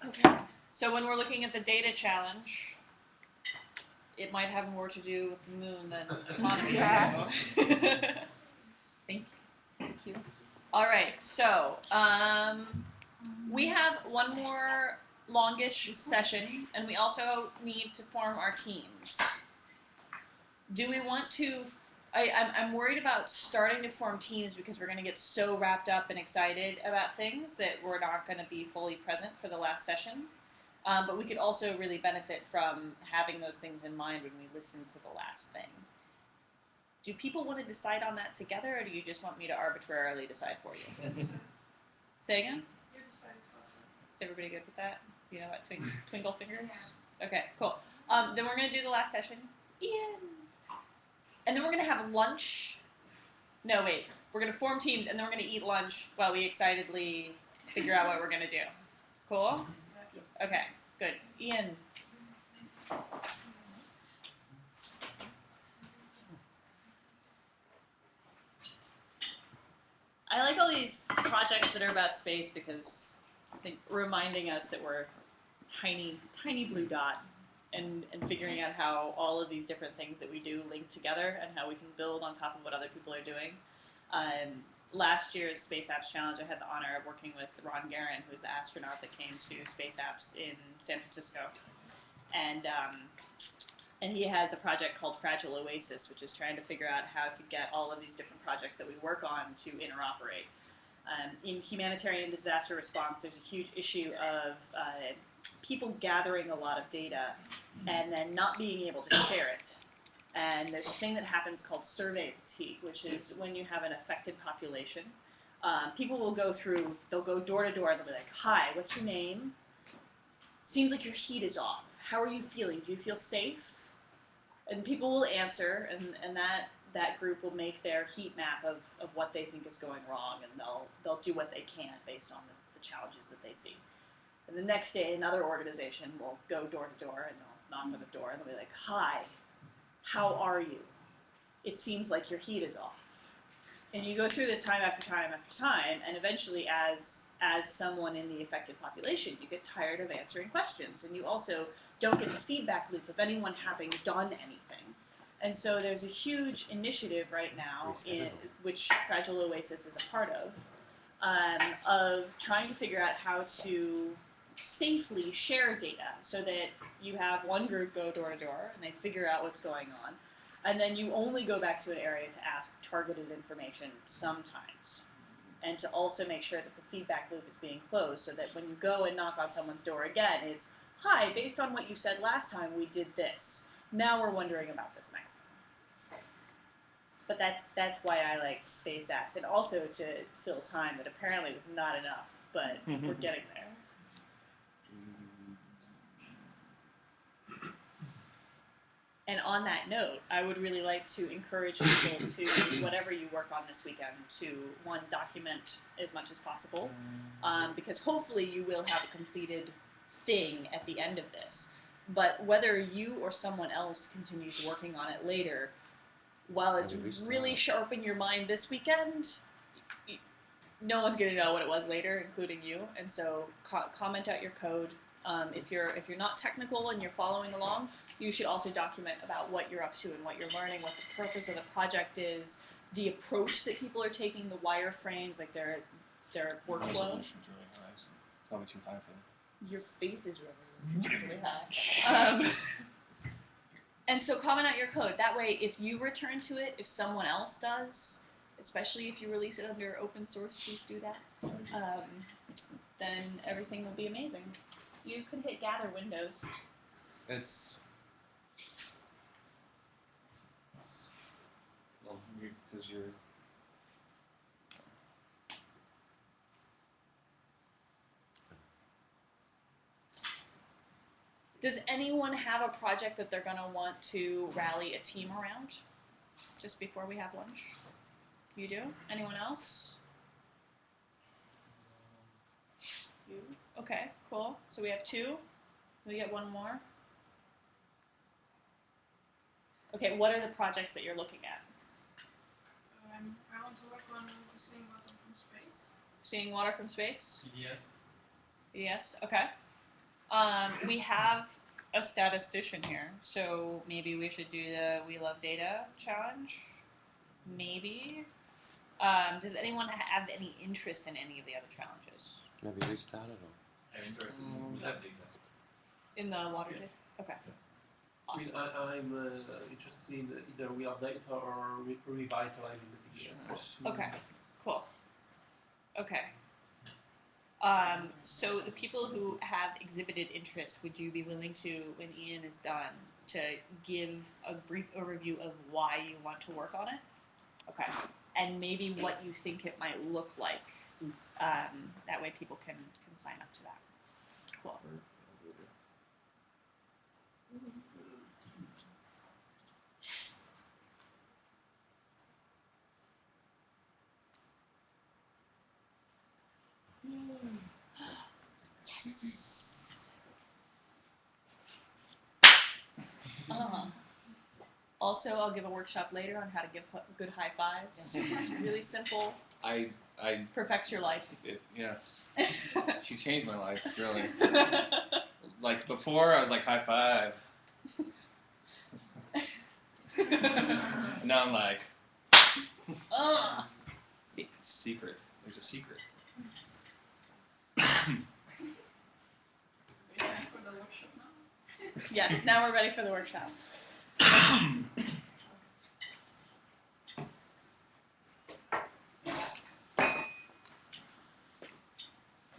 Okay. So when we're looking at the data challenge, it might have more to do with the moon than economy. Yeah. Thank you. All right, so we have one more longish session, and we also need to form our teams. Do we want to? I'm worried about starting to form teams because we're going to get so wrapped up and excited about things that we're not going to be fully present for the last session. But we could also really benefit from having those things in mind when we listen to the last thing. Do people want to decide on that together, or do you just want me to arbitrarily decide for you? Say again? You decide it's faster. Is everybody good with that? You know what, twinkle fingers? Okay, cool. Then we're going to do the last session. Ian! And then we're going to have lunch. No, wait. We're going to form teams, and then we're going to eat lunch while we excitedly figure out what we're going to do. Cool? Okay, good. Ian. I like all these projects that are about space because I think reminding us that we're tiny, tiny blue dot and figuring out how all of these different things that we do link together and how we can build on top of what other people are doing. Last year's Space Apps Challenge, I had the honor of working with Ron Guerin, who's the astronaut that came to Space Apps in San Francisco. And he has a project called Fragile Oasis, which is trying to figure out how to get all of these different projects that we work on to interoperate. In humanitarian disaster response, there's a huge issue of people gathering a lot of data and then not being able to share it. And there's a thing that happens called survey fatigue, which is when you have an affected population. People will go through, they'll go door to door and they'll be like, hi, what's your name? Seems like your heat is off. How are you feeling? Do you feel safe? And people will answer, and that group will make their heat map of what they think is going wrong, and they'll do what they can based on the challenges that they see. And the next day, another organization will go door to door, and they'll knock on the door, and they'll be like, hi, how are you? It seems like your heat is off. And you go through this time after time after time, and eventually as someone in the affected population, you get tired of answering questions, and you also don't get the feedback loop of anyone having done anything. And so there's a huge initiative right now, which Fragile Oasis is a part of trying to figure out how to safely share data so that you have one group go door to door and they figure out what's going on. And then you only go back to an area to ask targeted information sometimes. And to also make sure that the feedback loop is being closed so that when you go and knock on someone's door again, it's, hi, based on what you said last time, we did this. Now we're wondering about this next thing. But that's why I like Space Apps, and also to fill time that apparently was not enough, but we're getting there. And on that note, I would really like to encourage people to, whatever you work on this weekend, to, one, document as much as possible, because hopefully you will have a completed thing at the end of this. But whether you or someone else continues working on it later, while it's really sharp in your mind this weekend, no one's going to know what it was later, including you. And so comment out your code. If you're not technical and you're following along, you should also document about what you're up to and what you're learning, what the purpose of the project is, the approach that people are taking, the wireframes, like their workflow. Your face is really high. And so comment out your code. That way, if you return to it, if someone else does, especially if you release it under open source, please do that, then everything will be amazing. You can hit gather windows. It's... Well, because you're... Does anyone have a project that they're going to want to rally a team around just before we have lunch? You do? Anyone else? You? Okay, cool. So we have two. We get one more. Okay, what are the projects that you're looking at? I want to work on seeing water from space. Seeing water from space? EDS. Yes, okay. We have a statistician here, so maybe we should do the We Love Data challenge. Maybe. Does anyone have any interest in any of the other challenges? Maybe restart it or? I'm interested in that data. In the water data? Okay. Awesome. I'm interested in either We Love Data or revitalizing the PDS. Okay, cool. Okay. So the people who have exhibited interest, would you be willing to, when Ian is done, to give a brief overview of why you want to work on it? Okay. And maybe what you think it might look like. That way people can sign up to that. Cool. Yes. Also, I'll give a workshop later on how to give good high fives. Really simple. I Perfects your life. Yeah. She changed my life, really. Like before, I was like high five. Now I'm like. Secret. There's a secret. Ready for the workshop now? Yes, now we're ready for the workshop.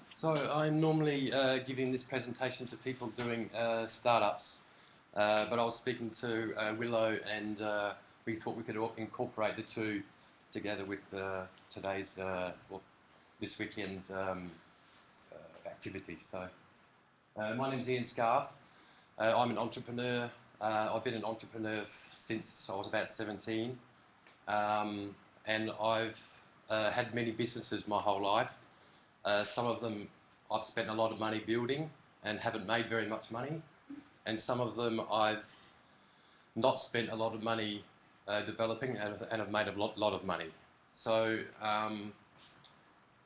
So I'm normally giving this presentation to people doing startups, but I was speaking to Willow, and we thought we could incorporate the two together with today's, well, this weekend's activity. So my name's Ian Scarf. I'm an entrepreneur. I've been an entrepreneur since I was about 17, and I've had many businesses my whole life. Some of them I've spent a lot of money building and haven't made very much money, and some of them I've not spent a lot of money developing and have made a lot of money. So I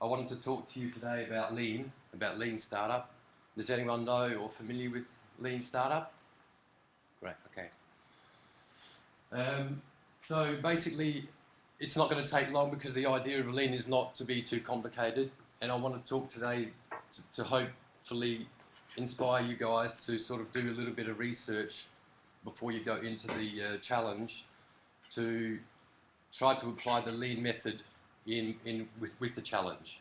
wanted to talk to you today about lean startup. Does anyone know or familiar with lean startup? Great, okay. So basically, it's not going to take long because the idea of lean is not to be too complicated. And I want to talk today to hopefully inspire you guys to sort of do a little bit of research before you go into the challenge to try to apply the lean method with the challenge.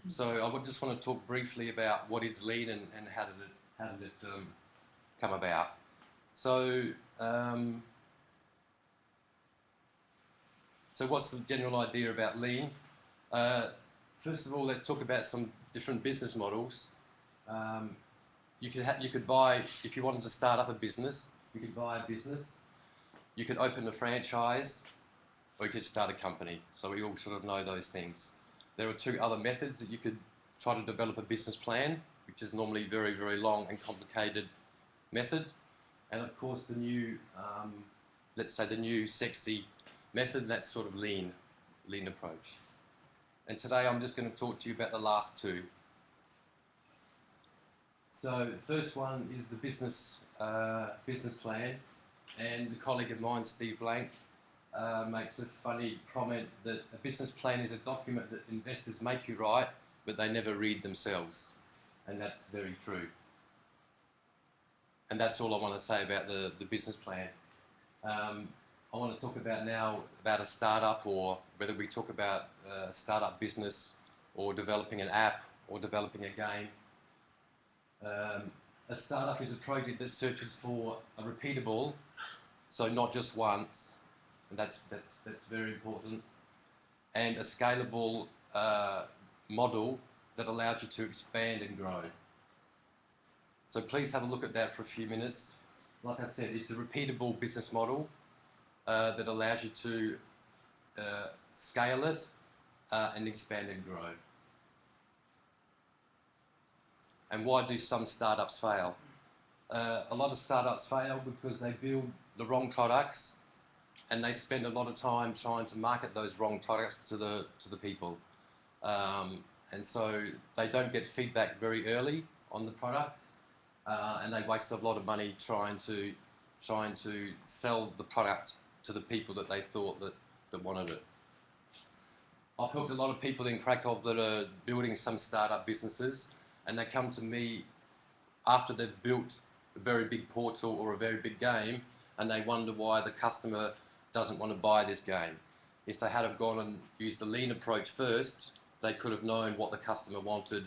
So I just want to talk briefly about what is lean and how did it come about. So so what's the general idea about lean? First of all, let's talk about some different business models. You could buy, if you wanted to start up a business, you could buy a business, you could open a franchise, or you could start a company. So we all sort of know those things. There are two other methods that you could try to develop a business plan, which is normally very, very long and complicated method. And of course the new, let's say the new sexy method, that's sort of lean approach. And today I'm just going to talk to you about the last two. So the first one is the business plan, and a colleague of mine, Steve Blank, makes a funny comment that a business plan is a document that investors make you write, but they never read themselves. And that's very true. And that's all I want to say about the business plan. I want to talk about now about a startup, or whether we talk about a startup business or developing an app or developing a game. A startup is a project that searches for a repeatable, so not just once, and that's very important, and a scalable model that allows you to expand and grow. So please have a look at that for a few minutes. Like I said, it's a repeatable business model that allows you to scale it and expand and grow. And why do some startups fail? A lot of startups fail because they build the wrong products and they spend a lot of time trying to market those wrong products to the people. And so they don't get feedback very early on the product. and they wasted a lot of money trying to sell the product to the people that they thought that wanted it. I've helped a lot of people in Krakow that are building some startup businesses, and they come to me after they've built a very big portal or a very big game, and they wonder why the customer doesn't want to buy this game. If they had have gone and used the lean approach first, they could have known what the customer wanted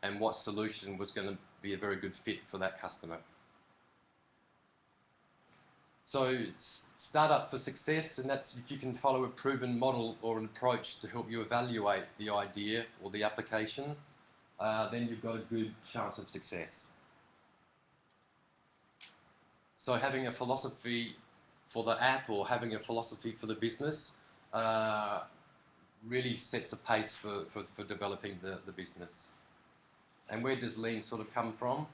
and what solution was going to be a very good fit for that customer. So startup for success, and that's if you can follow a proven model or an approach to help you evaluate the idea or the application, then you've got a good chance of success. So having a philosophy for the app or having a philosophy for the business really sets a pace for developing the business. And where does lean sort of come from?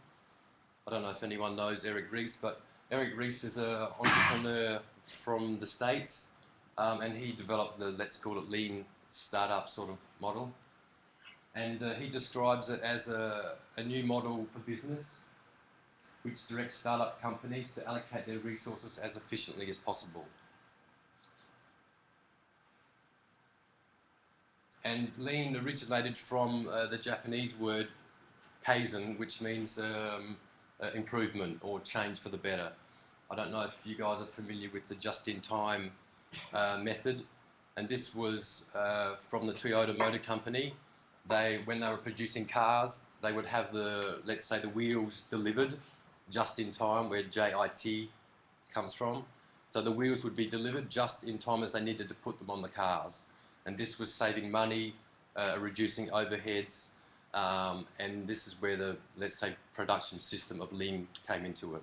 I don't know if anyone knows Eric Ries, but Eric Ries is an entrepreneur from the States, and he developed the, let's call it, lean startup sort of model. And he describes it as a new model for business, which directs startup companies to allocate their resources as efficiently as possible. And lean originated from the Japanese word kaizen, which means improvement or change for the better. I don't know if you guys are familiar with the just-in-time method, and this was from the Toyota Motor Company. When they were producing cars, they would have let's say the wheels delivered just in time, where JIT comes from. So the wheels would be delivered just in time as they needed to put them on the cars. And this was saving money, reducing overheads, and this is where the, let's say, production system of lean came into it.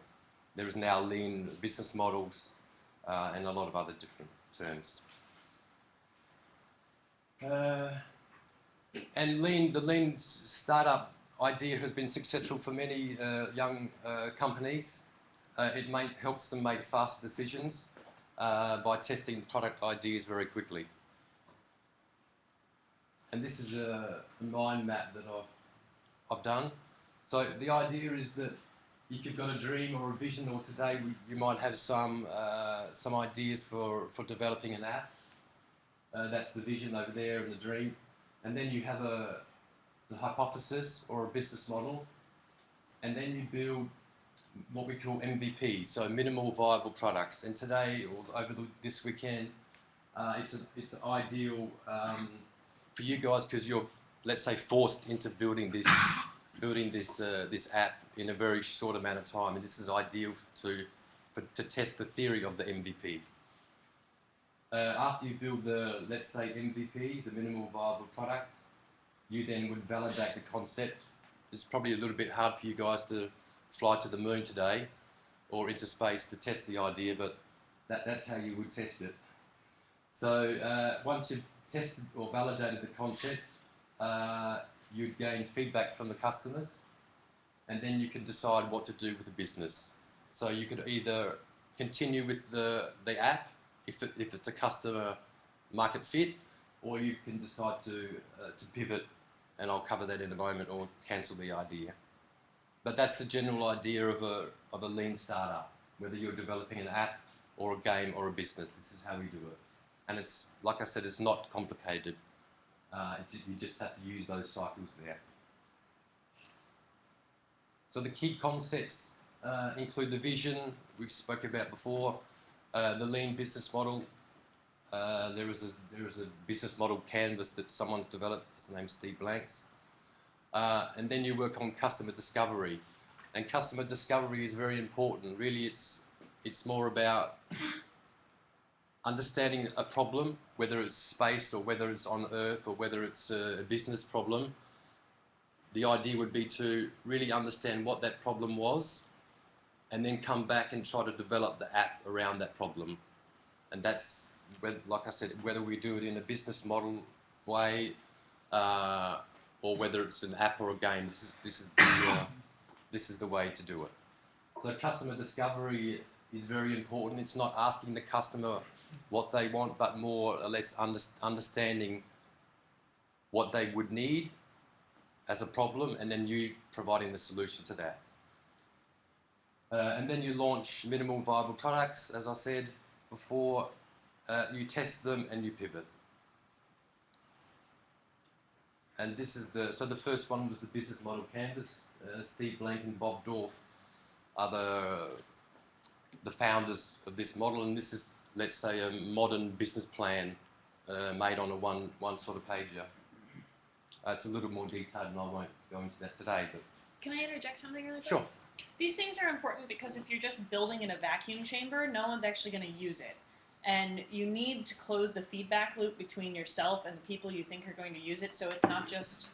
There is now lean business models and a lot of other different terms. And the lean startup idea has been successful for many young companies. It helps them make fast decisions by testing product ideas very quickly. And this is a mind map that I've done. So the idea is that if you've got a dream or a vision, or today you might have some ideas for developing an app. That's the vision over there and the dream. And then you have the hypothesis or a business model, and then you build what we call MVP, so minimal viable products. And today, or over this weekend, it's ideal for you guys because you're, let's say, forced into building this app in a very short amount of time, and this is ideal to test the theory of the MVP. After you build let's say, MVP, the minimal viable product, you then would validate the concept. It's probably a little bit hard for you guys to fly to the moon today or into space to test the idea, but that's how you would test it. So once you've tested or validated the concept, you'd gain feedback from the customers, and then you can decide what to do with the business. So you could either continue with the app if it's a customer market fit, or you can decide to pivot, and I'll cover that in a moment, or cancel the idea. But that's the general idea of a lean startup, whether you're developing an app or a game or a business. This is how we do it. And it's, like I said, it's not complicated. You just have to use those cycles there. So the key concepts include the vision we spoke about before, the lean business model. There is a business model canvas that someone's developed. His name's Steve Blanks. And then you work on customer discovery. And customer discovery is very important. Really, it's more about understanding a problem, whether it's space or whether it's on Earth or whether it's a business problem. The idea would be to really understand what that problem was, and then come back and try to develop the app around that problem. And that's, like I said, whether we do it in a business model way or whether it's an app or a game, this is the way to do it. So customer discovery is very important. It's not asking the customer what they want, but more or less understanding what they would need as a problem, and then you providing the solution to that. And then you launch minimal viable products, as I said before. You test them and you pivot. And this is so the first one was the business model canvas. Steve Blank and Bob Dorff are the founders of this model, and this is, let's say, a modern business plan made on a one sort of pager. It's a little more detailed, and I won't go into that today. But Can I interject something really quick? sure. These things are important because if you're just building in a vacuum chamber, no one's actually going to use it. And you need to close the feedback loop between yourself and the people you think are going to use it, so it's not just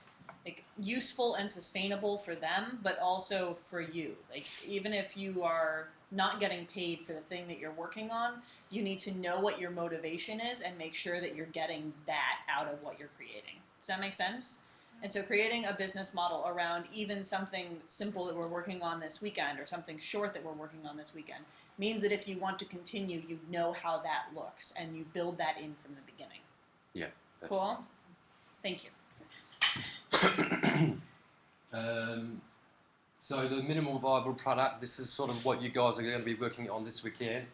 like useful and sustainable for them, but also for you. Like, even if you are not getting paid for the thing that you're working on, you need to know what your motivation is and make sure that you're getting that out of what you're creating. Does that make sense? And so creating a business model around even something simple that we're working on this weekend or something short that we're working on this weekend means that if you want to continue, you know how that looks and you build that in from the beginning. Yeah. Cool? Thank you. So the minimal viable product, this is sort of what you guys are going to be working on this weekend.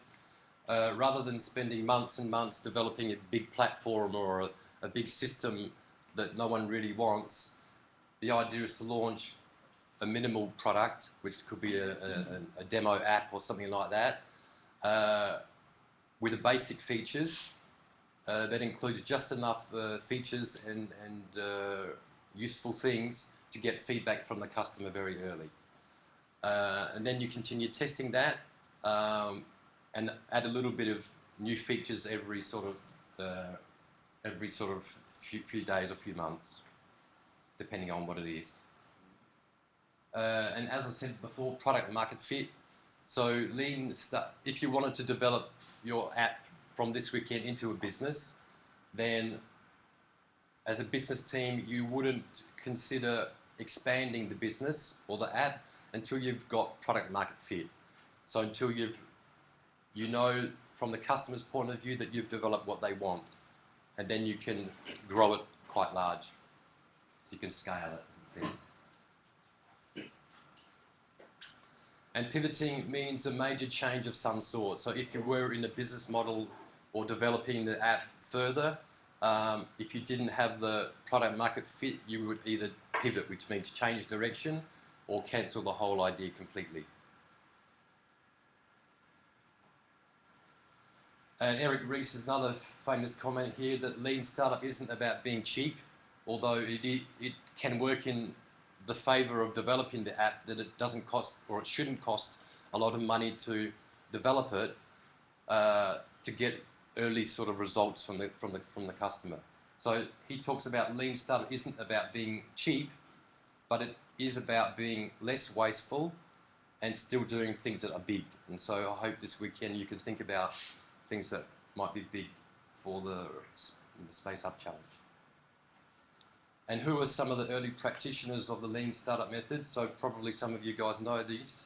Rather than spending months and months developing a big platform or a big system that no one really wants, the idea is to launch a minimal product, which could be a demo app or something like that, with the basic features that includes just enough features and useful things to get feedback from the customer very early. And then you continue testing that and add a little bit of new features every sort of few days or few months, depending on what it is. And as I said before, product market fit. So lean, if you wanted to develop your app from this weekend into a business, then as a business team, you wouldn't consider expanding the business or the app until you've got product market fit. So until you know from the customer's point of view that you've developed what they want, and then you can grow it quite large. So you can scale it, as it says. And pivoting means a major change of some sort. So if you were in a business model or developing the app further, if you didn't have the product market fit, you would either pivot, which means change direction, or cancel the whole idea completely. And Eric Ries has another famous comment here that lean startup isn't about being cheap, although it can work in the favour of developing the app, that it doesn't cost, or it shouldn't cost, a lot of money to develop it to get early sort of results from the customer. So he talks about lean startup isn't about being cheap, but it is about being less wasteful and still doing things that are big. And so I hope this weekend you can think about things that might be big for the Space Up Challenge. And who are some of the early practitioners of the lean startup method? So probably some of you guys know these.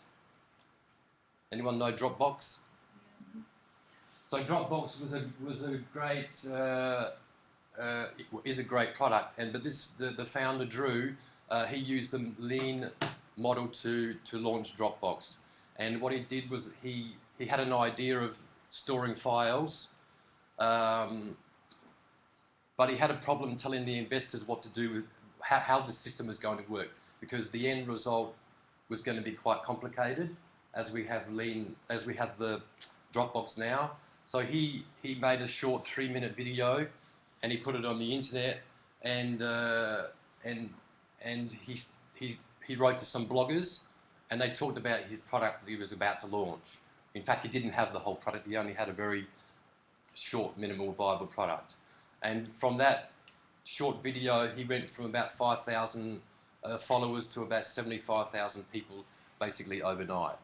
Anyone know Dropbox? So Dropbox was a great is a great product, but the founder Drew, he used the lean model to launch Dropbox. And what he did was he had an idea of storing files, but he had a problem telling the investors what to do with how the system was going to work, because the end result was going to be quite complicated as we have the Dropbox now. So he made a short 3-minute video and he put it on the internet, and he wrote to some bloggers, and they talked about his product that he was about to launch. In fact, he didn't have the whole product, he only had a very short, minimal viable product. And from that short video, he went from about 5,000 followers to about 75,000 people basically overnight.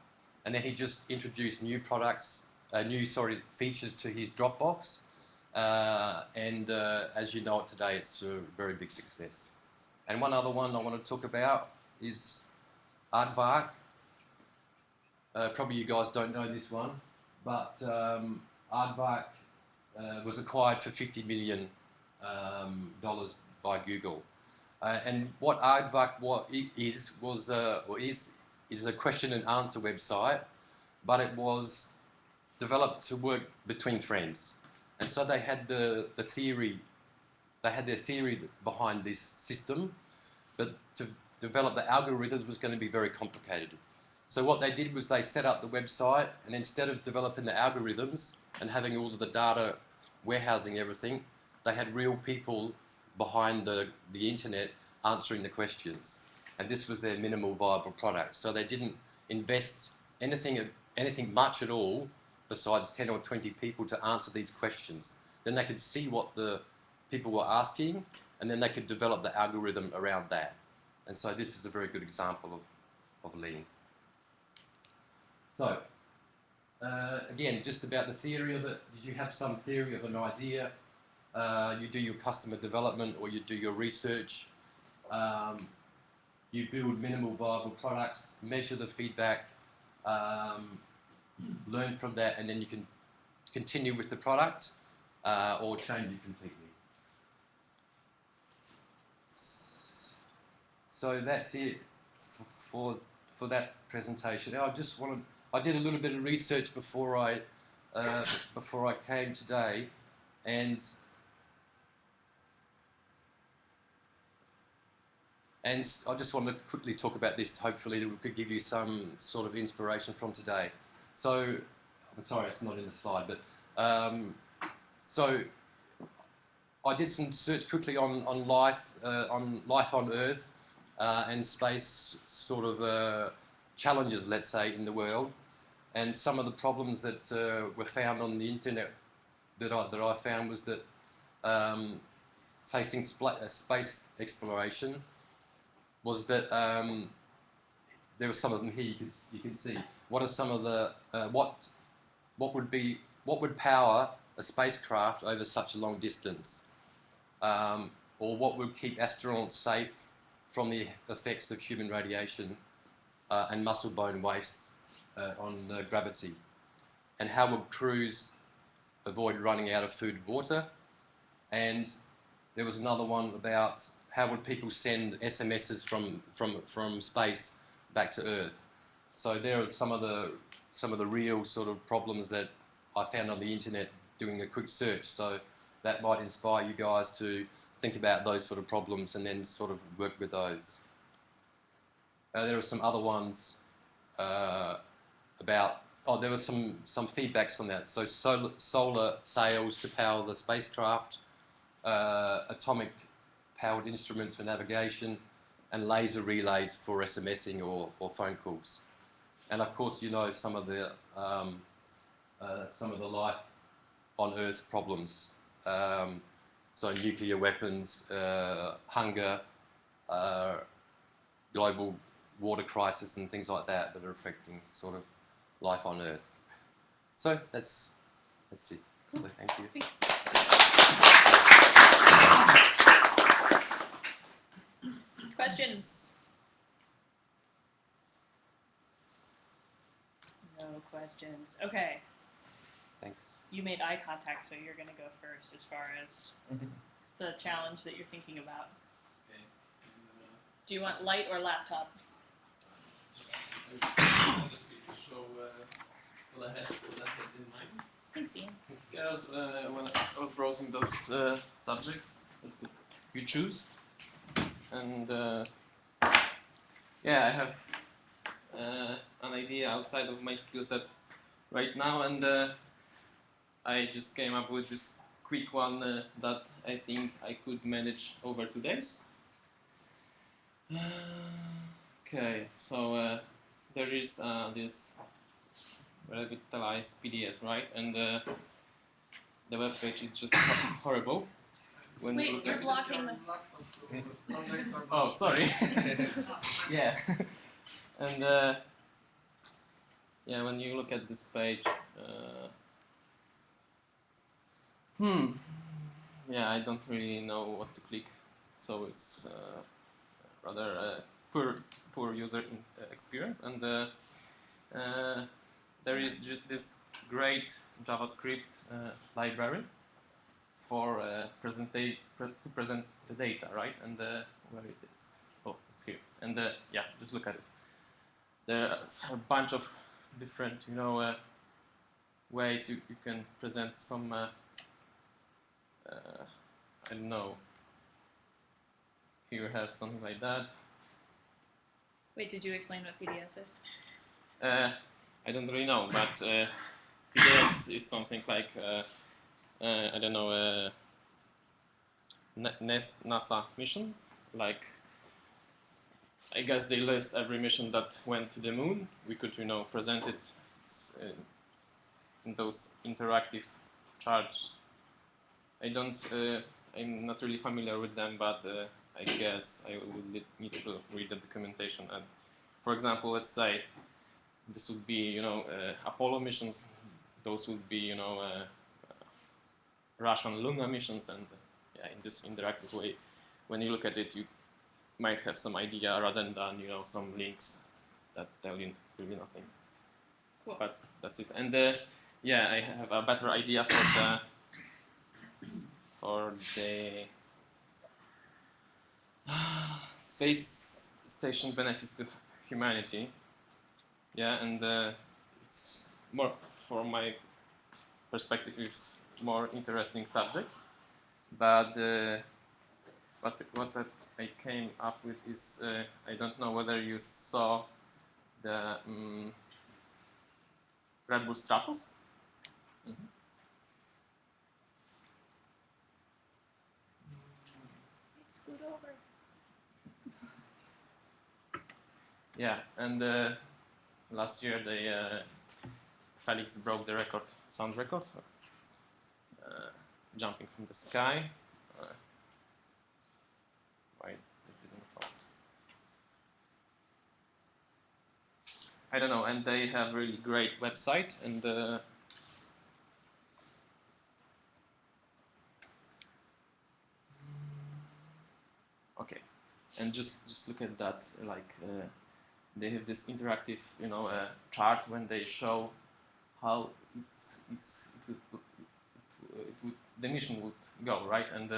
And then he just introduced new features to his Dropbox. As you know it today, it's a very big success. And one other one I want to talk about is Aardvark. Probably you guys don't know this one, but Aardvark was acquired for $50 million by Google. And what Aardvark is a question and answer website but it was developed to work between friends. And so they had the theory, they had their theory behind this system, but to develop the algorithms was going to be very complicated. So what they did was they set up the website, and instead of developing the algorithms and having all of the data warehousing everything, they had real people behind the internet answering the questions. And this was their minimal viable product. So they didn't invest anything much at all besides 10 or 20 people to answer these questions. Then they could see what the people were asking, and then they could develop the algorithm around that. And so this is a very good example of lean. So, again, just about the theory of it. Did you have some theory of an idea? You do your customer development or you do your research. You build minimal viable products, measure the feedback, learn from that, and then you can continue with the product or change it completely. So that's it for that presentation. I did a little bit of research before I came today, and I just want to quickly talk about this. Hopefully, we could give you some sort of inspiration from today. So, I'm sorry, it's not in the slide, but so I did some research quickly on life on Earth and space sort of challenges, let's say, in the world. And some of the problems that were found on the internet that I found was that facing space exploration was that there were some of them here you can see. What are some of the what would power a spacecraft over such a long distance, or what would keep astronauts safe from the effects of human radiation and muscle bone wastes on gravity, and how would crews avoid running out of food and water? And there was another one about how would people send SMSs from space back to Earth. So there are some of the real sort of problems that I found on the internet doing a quick search. So that might inspire you guys to think about those sort of problems and then sort of work with those. There are some other ones about, there were some feedbacks on that. So solar sails to power the spacecraft, atomic powered instruments for navigation, and laser relays for SMSing or phone calls. And of course, you know some of the life on Earth problems. So nuclear weapons, hunger, global water crisis, and things like that are affecting sort of life on Earth. So that's it. So thank you. Questions? No questions. Okay. Thanks. You made eye contact, so you're going to go first as far as the challenge that you're thinking about. Okay. Do you want light or laptop? Just show what I had in mind. Thanks, Ian. Because when I was browsing those subjects that you choose, and yeah, I have an idea outside of my skill set right now, and I just came up with this quick one that I think I could manage over 2 days. Okay, so there is this revitalized PDS, right? And the web page is just horrible. When Wait, you look you're at blocking the... Oh, sorry. Yeah. And yeah, when you look at this page, yeah, I don't really know what to click, so it's rather poor user experience. And there is just this great JavaScript library for to present the data, right? And where it is? Oh, it's here. And yeah, just look at it. There are a bunch of different, ways you can present some, I don't know. Here you have something like that. Wait, did you explain what PDS is? I don't really know, but PDS is something like, I don't know, NASA missions. Like, I guess they list every mission that went to the moon. We could, present it in those interactive charts. I'm not really familiar with them, but I guess I would need to read the documentation. And for example, let's say this would be, Apollo missions. Those would be, Russian Luna missions, and in this interactive way, when you look at it, you might have some idea rather than some links that tell you really nothing. Cool. But that's it. And I have a better idea for the space station benefits to humanity. Yeah, and it's more, from my perspective, it's more interesting subject. But what I came up with is, I don't know whether you saw the Red Bull Stratos. Mm-hmm. It's good over. Yeah, and last year Felix broke the record, sound record, jumping from the sky. Why this didn't hold? I don't know, and they have really great website, and okay, and just look at that, like they have this interactive, chart when they show how the mission would go, right? And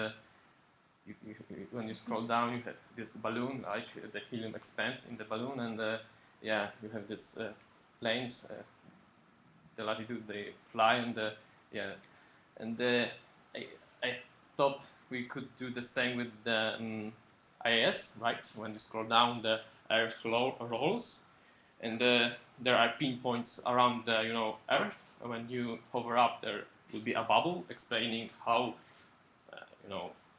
when you scroll down, you have this balloon, like the helium expands in the balloon, and you have this planes, the latitude they fly, and I thought we could do the same with the IIS, right? When you scroll down, the Earth rolls, and there are pinpoints around the Earth. When you hover up, there will be a bubble explaining how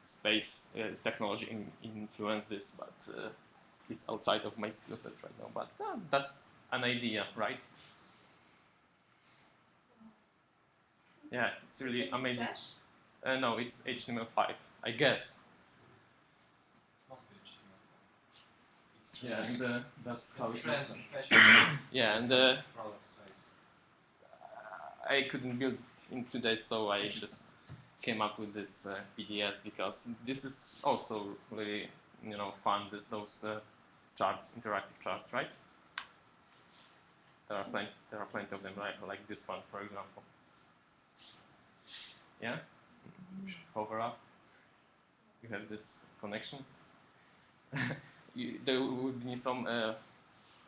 space technology influence this, but it's outside of my skill set right now. But that's an idea, right? Yeah, it's really amazing. No, it's HTML5, I guess. Yeah, and that's how it looks. Yeah, and I couldn't build it in 2 days, so I just came up with this PDS, because this is also really fun. Those charts, interactive charts, right? There are plenty of them, like this one, for example. Yeah, hover up. You have these connections. There would be some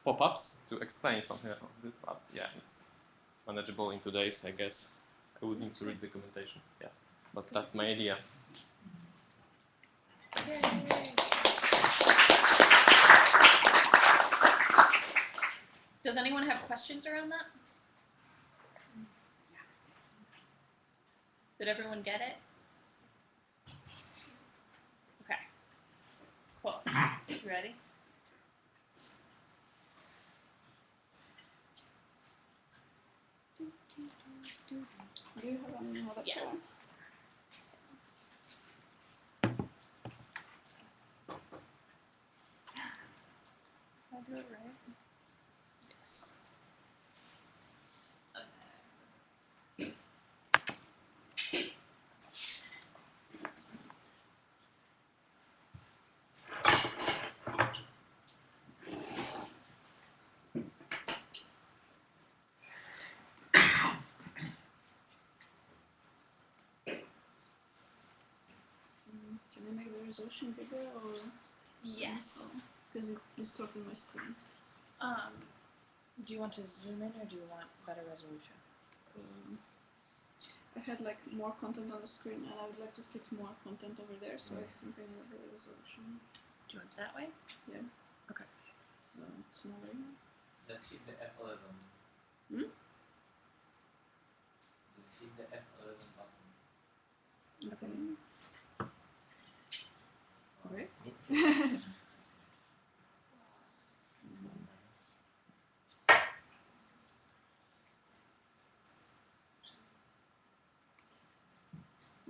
pop-ups to explain something of this, but yeah, it's manageable in 2 days, I guess. I would need to read documentation. Yeah, but that's my idea. Does anyone have questions around that? Did everyone get it? Okay. Cool. You ready? Do you have any other plan? I do it right. Yes. Can I make the resolution bigger or? Yes. Because it distorted my screen. Do you want to zoom in or do you want better resolution? I had like more content on the screen and I would like to fit more content over there, so I think I need a better resolution. Do you want it that way? Yeah. Okay. Smaller. Just hit the F11. Hmm? Just hit the F11 button. Okay. Great.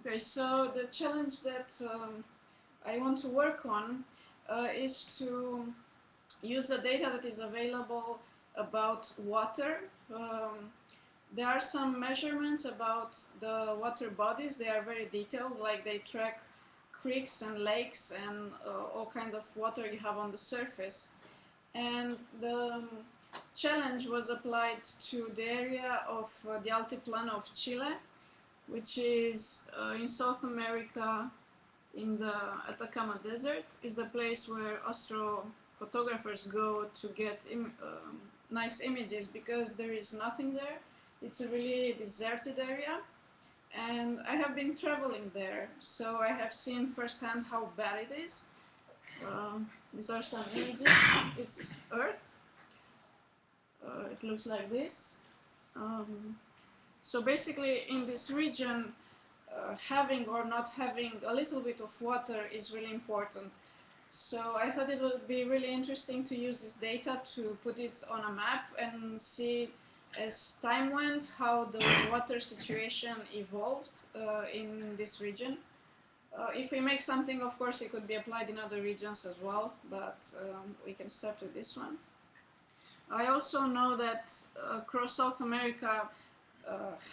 Okay, so the challenge that I want to work on is to use the data that is available about water. There are some measurements about the water bodies. They are very detailed, like they track creeks and lakes and all kind of water you have on the surface. And the challenge was applied to the area of the Altiplano of Chile, which is in South America, in the Atacama Desert, is the place where astrophotographers go to get nice images because there is nothing there. It's a really deserted area, and I have been traveling there, so I have seen firsthand how bad it is. These are some images. It's Earth. It looks like this. So basically, in this region, having or not having a little bit of water is really important. So I thought it would be really interesting to use this data to put it on a map and see, as time went, how the water situation evolved in this region. If we make something, of course, it could be applied in other regions as well, but we can start with this one. I also know that across South America,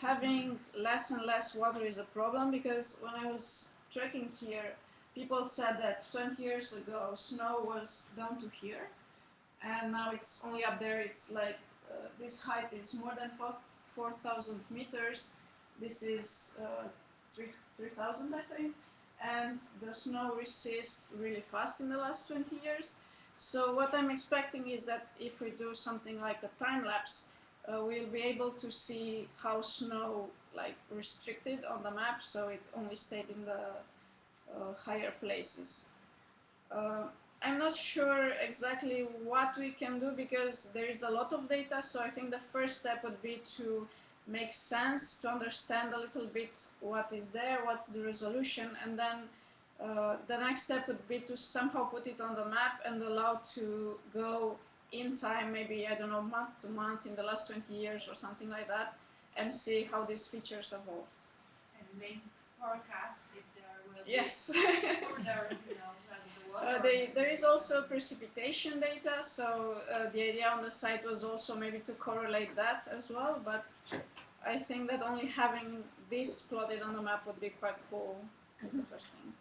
having less and less water is a problem, because when I was trekking here, people said that 20 years ago snow was down to here, and now it's only up there. It's like this height is more than 4,000 meters. This is 3,000, I think, and the snow recedes really fast in the last 20 years. So what I'm expecting is that if we do something like a time lapse, we'll be able to see how snow restricted on the map, so it only stayed in the higher places. I'm not sure exactly what we can do because there is a lot of data, so I think the first step would be to make sense, to understand a little bit what is there, what's the resolution, and then the next step would be to somehow put it on the map and allow to go in time, maybe, I don't know, month to month in the last 20 years or something like that, and see how these features evolved. And make forecast if there will Yes. be further, the water. There is also precipitation data, so the idea on the site was also maybe to correlate that as well, but I think that only having this plotted on the map would be quite cool as the first thing.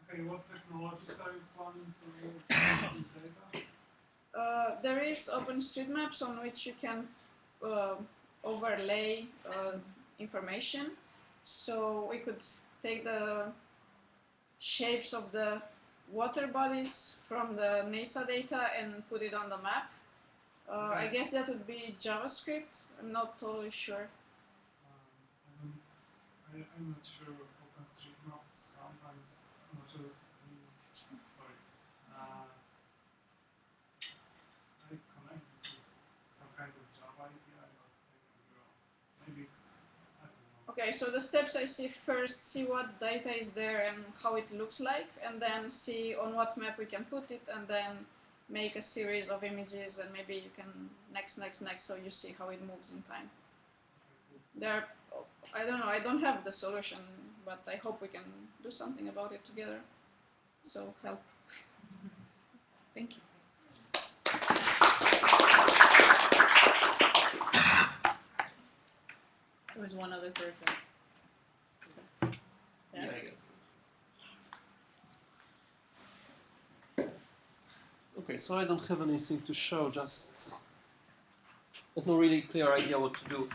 Okay, what technologies are you planning to use this data? There is OpenStreetMaps on which you can overlay information. So we could take the shapes of the water bodies from the NASA data and put it on the map. I guess that would be JavaScript. I'm not totally sure. I'm not sure. OpenStreetMaps sometimes. I'm not sure. Sorry. I connect this with some kind of Java API, but maybe it's. I don't know. Okay, so the steps I see first, see what data is there and how it looks like, and then see on what map we can put it, and then make a series of images, and maybe you can next, so you see how it moves in time. There, I don't know, I don't have the solution, but I hope we can do something about it together. So help. Thank you. There was one other person. Yeah, I guess. Okay, so I don't have anything to show, just no really clear idea what to do.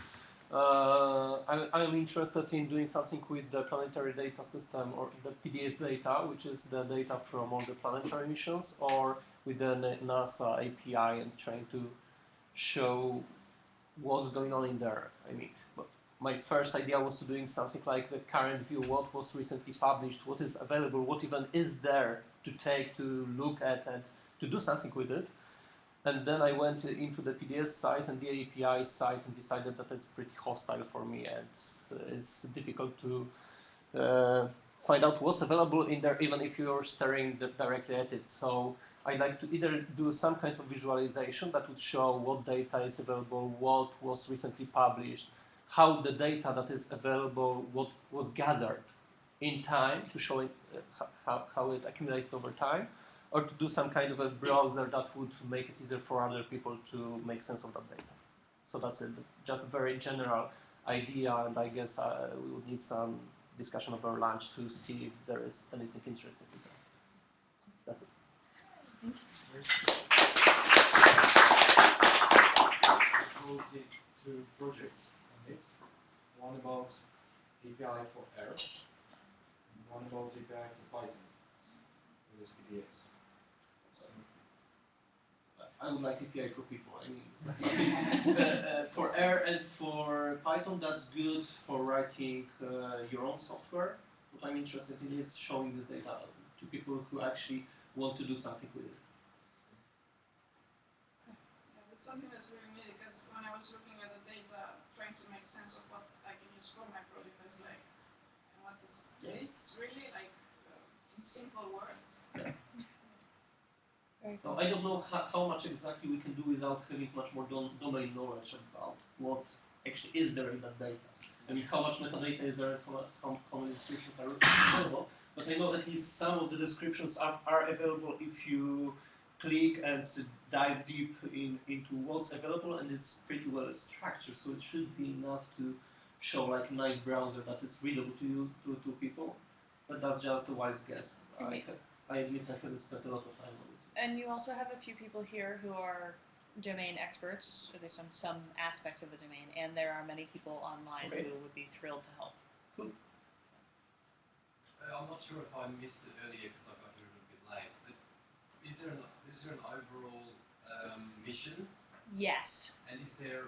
I'm interested in doing something with the planetary data system, or the PDS data, which is the data from all the planetary missions, or with the NASA API and trying to show what's going on in there. I mean, my first idea was to doing something like the current view, what was recently published, what is available, what even is there to take, to look at, and to do something with it. And then I went into the PDS site and the API site and decided that it's pretty hostile for me, and it's difficult to find out what's available in there, even if you're staring directly at it. So I like to either do some kind of visualization that would show what data is available, what was recently published, how the data that is available, what was gathered in time to show it, how it accumulated over time, or to do some kind of a browser that would make it easier for other people to make sense of that data. So that's it, just a very general idea, and I guess we would need some discussion over lunch to see if there is anything interesting in there. That's it. Two projects on it. One about API for R, and one about API for Python with this PDS. I would like API for people. I mean, it's like something for R and for Python, that's good for writing your own software. What I'm interested in is showing this data to people who actually want to do something with it. Yeah, it's something that's very neat because when I was looking at the data, trying to make sense of what I can use for my project, I was like, what is this really? Like, in simple words. Yeah. Now, I don't know how much exactly we can do without having much more domain knowledge about what actually is there in that data. I mean, how much metadata is there, how many descriptions are available, but I know at least some of the descriptions are available if you click and dive deep into what's available, and it's pretty well structured, so it should be enough to show like a nice browser that is readable to people, but that's just a wild guess. I admit I haven't spent a lot of time on it. And you also have a few people here who are domain experts, or there's some aspects of the domain, and there are many people online who would be thrilled to help. Cool. I'm not sure if I missed it earlier because I got here a little bit late, but is there an overall mission? Yes. And is there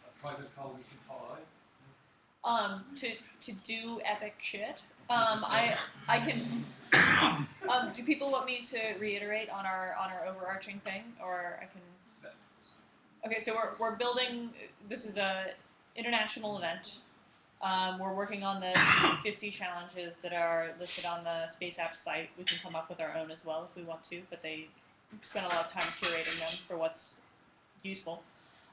a protocol we should follow? To do epic shit. I can. Do people want me to reiterate on our overarching thing, or I can? Okay, so we're building. This is a international event. We're working on the 50 challenges that are listed on the Space Apps site. We can come up with our own as well if we want to, but they spend a lot of time curating them for what's useful.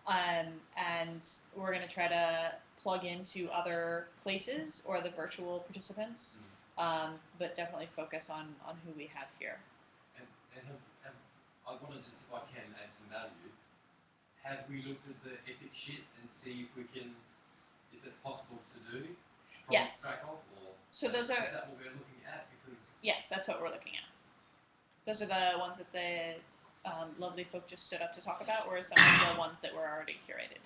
And we're going to try to plug into other places or the virtual participants, but definitely focus on who we have here. And I want to just, if I can, add some value. Have we looked at the epic shit and see if it's possible to do from Yes. Krakow? Or So those are. Is that what we're looking at? Because Yes, that's what we're looking at. Those are the ones that the lovely folk just stood up to talk about, or some of the ones that were already curated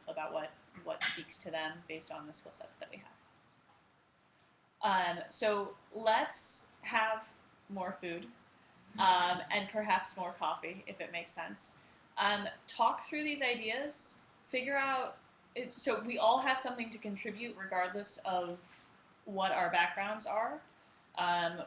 about what speaks to them based on the skill set that we have. So let's have more food and perhaps more coffee, if it makes sense. Talk through these ideas, figure out, so we all have something to contribute regardless of what our backgrounds are.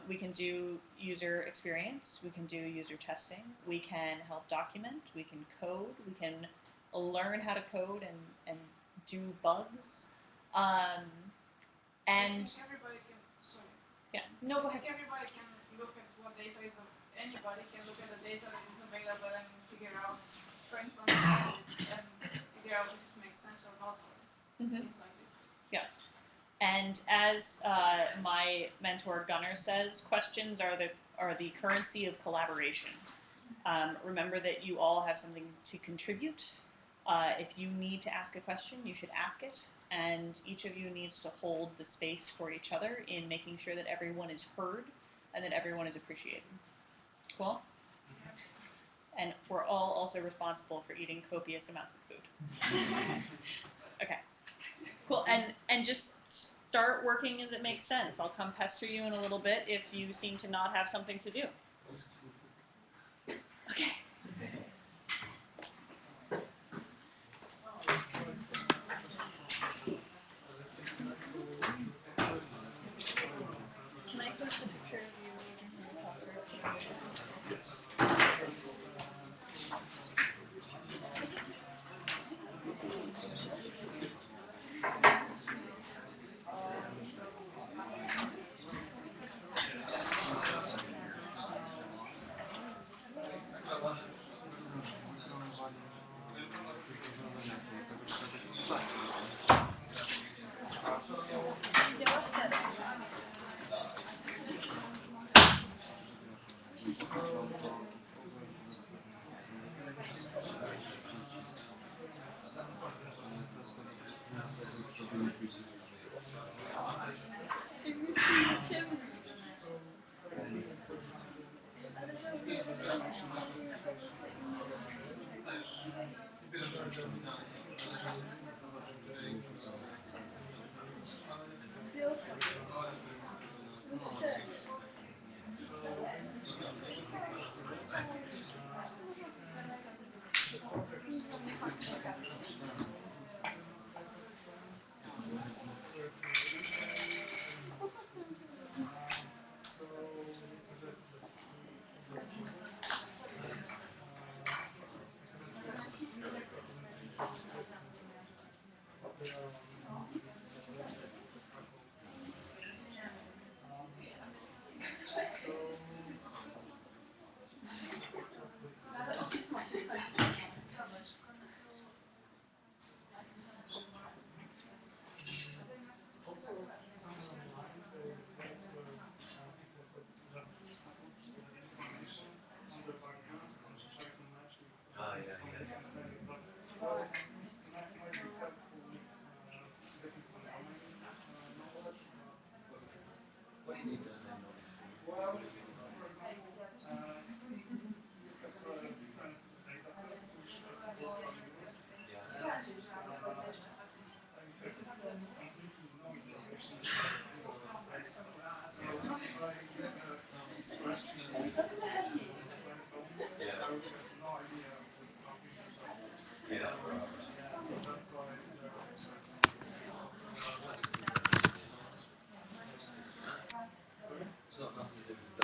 We can do user experience, we can do user testing, we can help document, we can code, we can learn how to code and do bugs. I think everybody can, sorry. Yeah, no, go ahead. I think everybody can look at what data is, anybody can look at the data that is available and figure out, train from it and figure out if it makes sense or not, or things like this. Yeah. And as my mentor Gunnar says, questions are the currency of collaboration. Remember that you all have something to contribute. If you need to ask a question, you should ask it, and each of you needs to hold the space for each other in making sure that everyone is heard and that everyone is appreciated. Cool? And we're all also responsible for eating copious amounts of food. Okay. Cool. And just start working as it makes sense. I'll come pester you in a little bit if you seem to not have something to do. Okay. Can I post a picture of you in the cover? Yes. Also, somewhere online there's a place where people could just put information on the backgrounds and try to match with campaigns. But it's not might be helpful getting some domain knowledge. Well, for example, you have different data sets which are supposed to be used. Completely no information about the size. So if I get a spreadsheet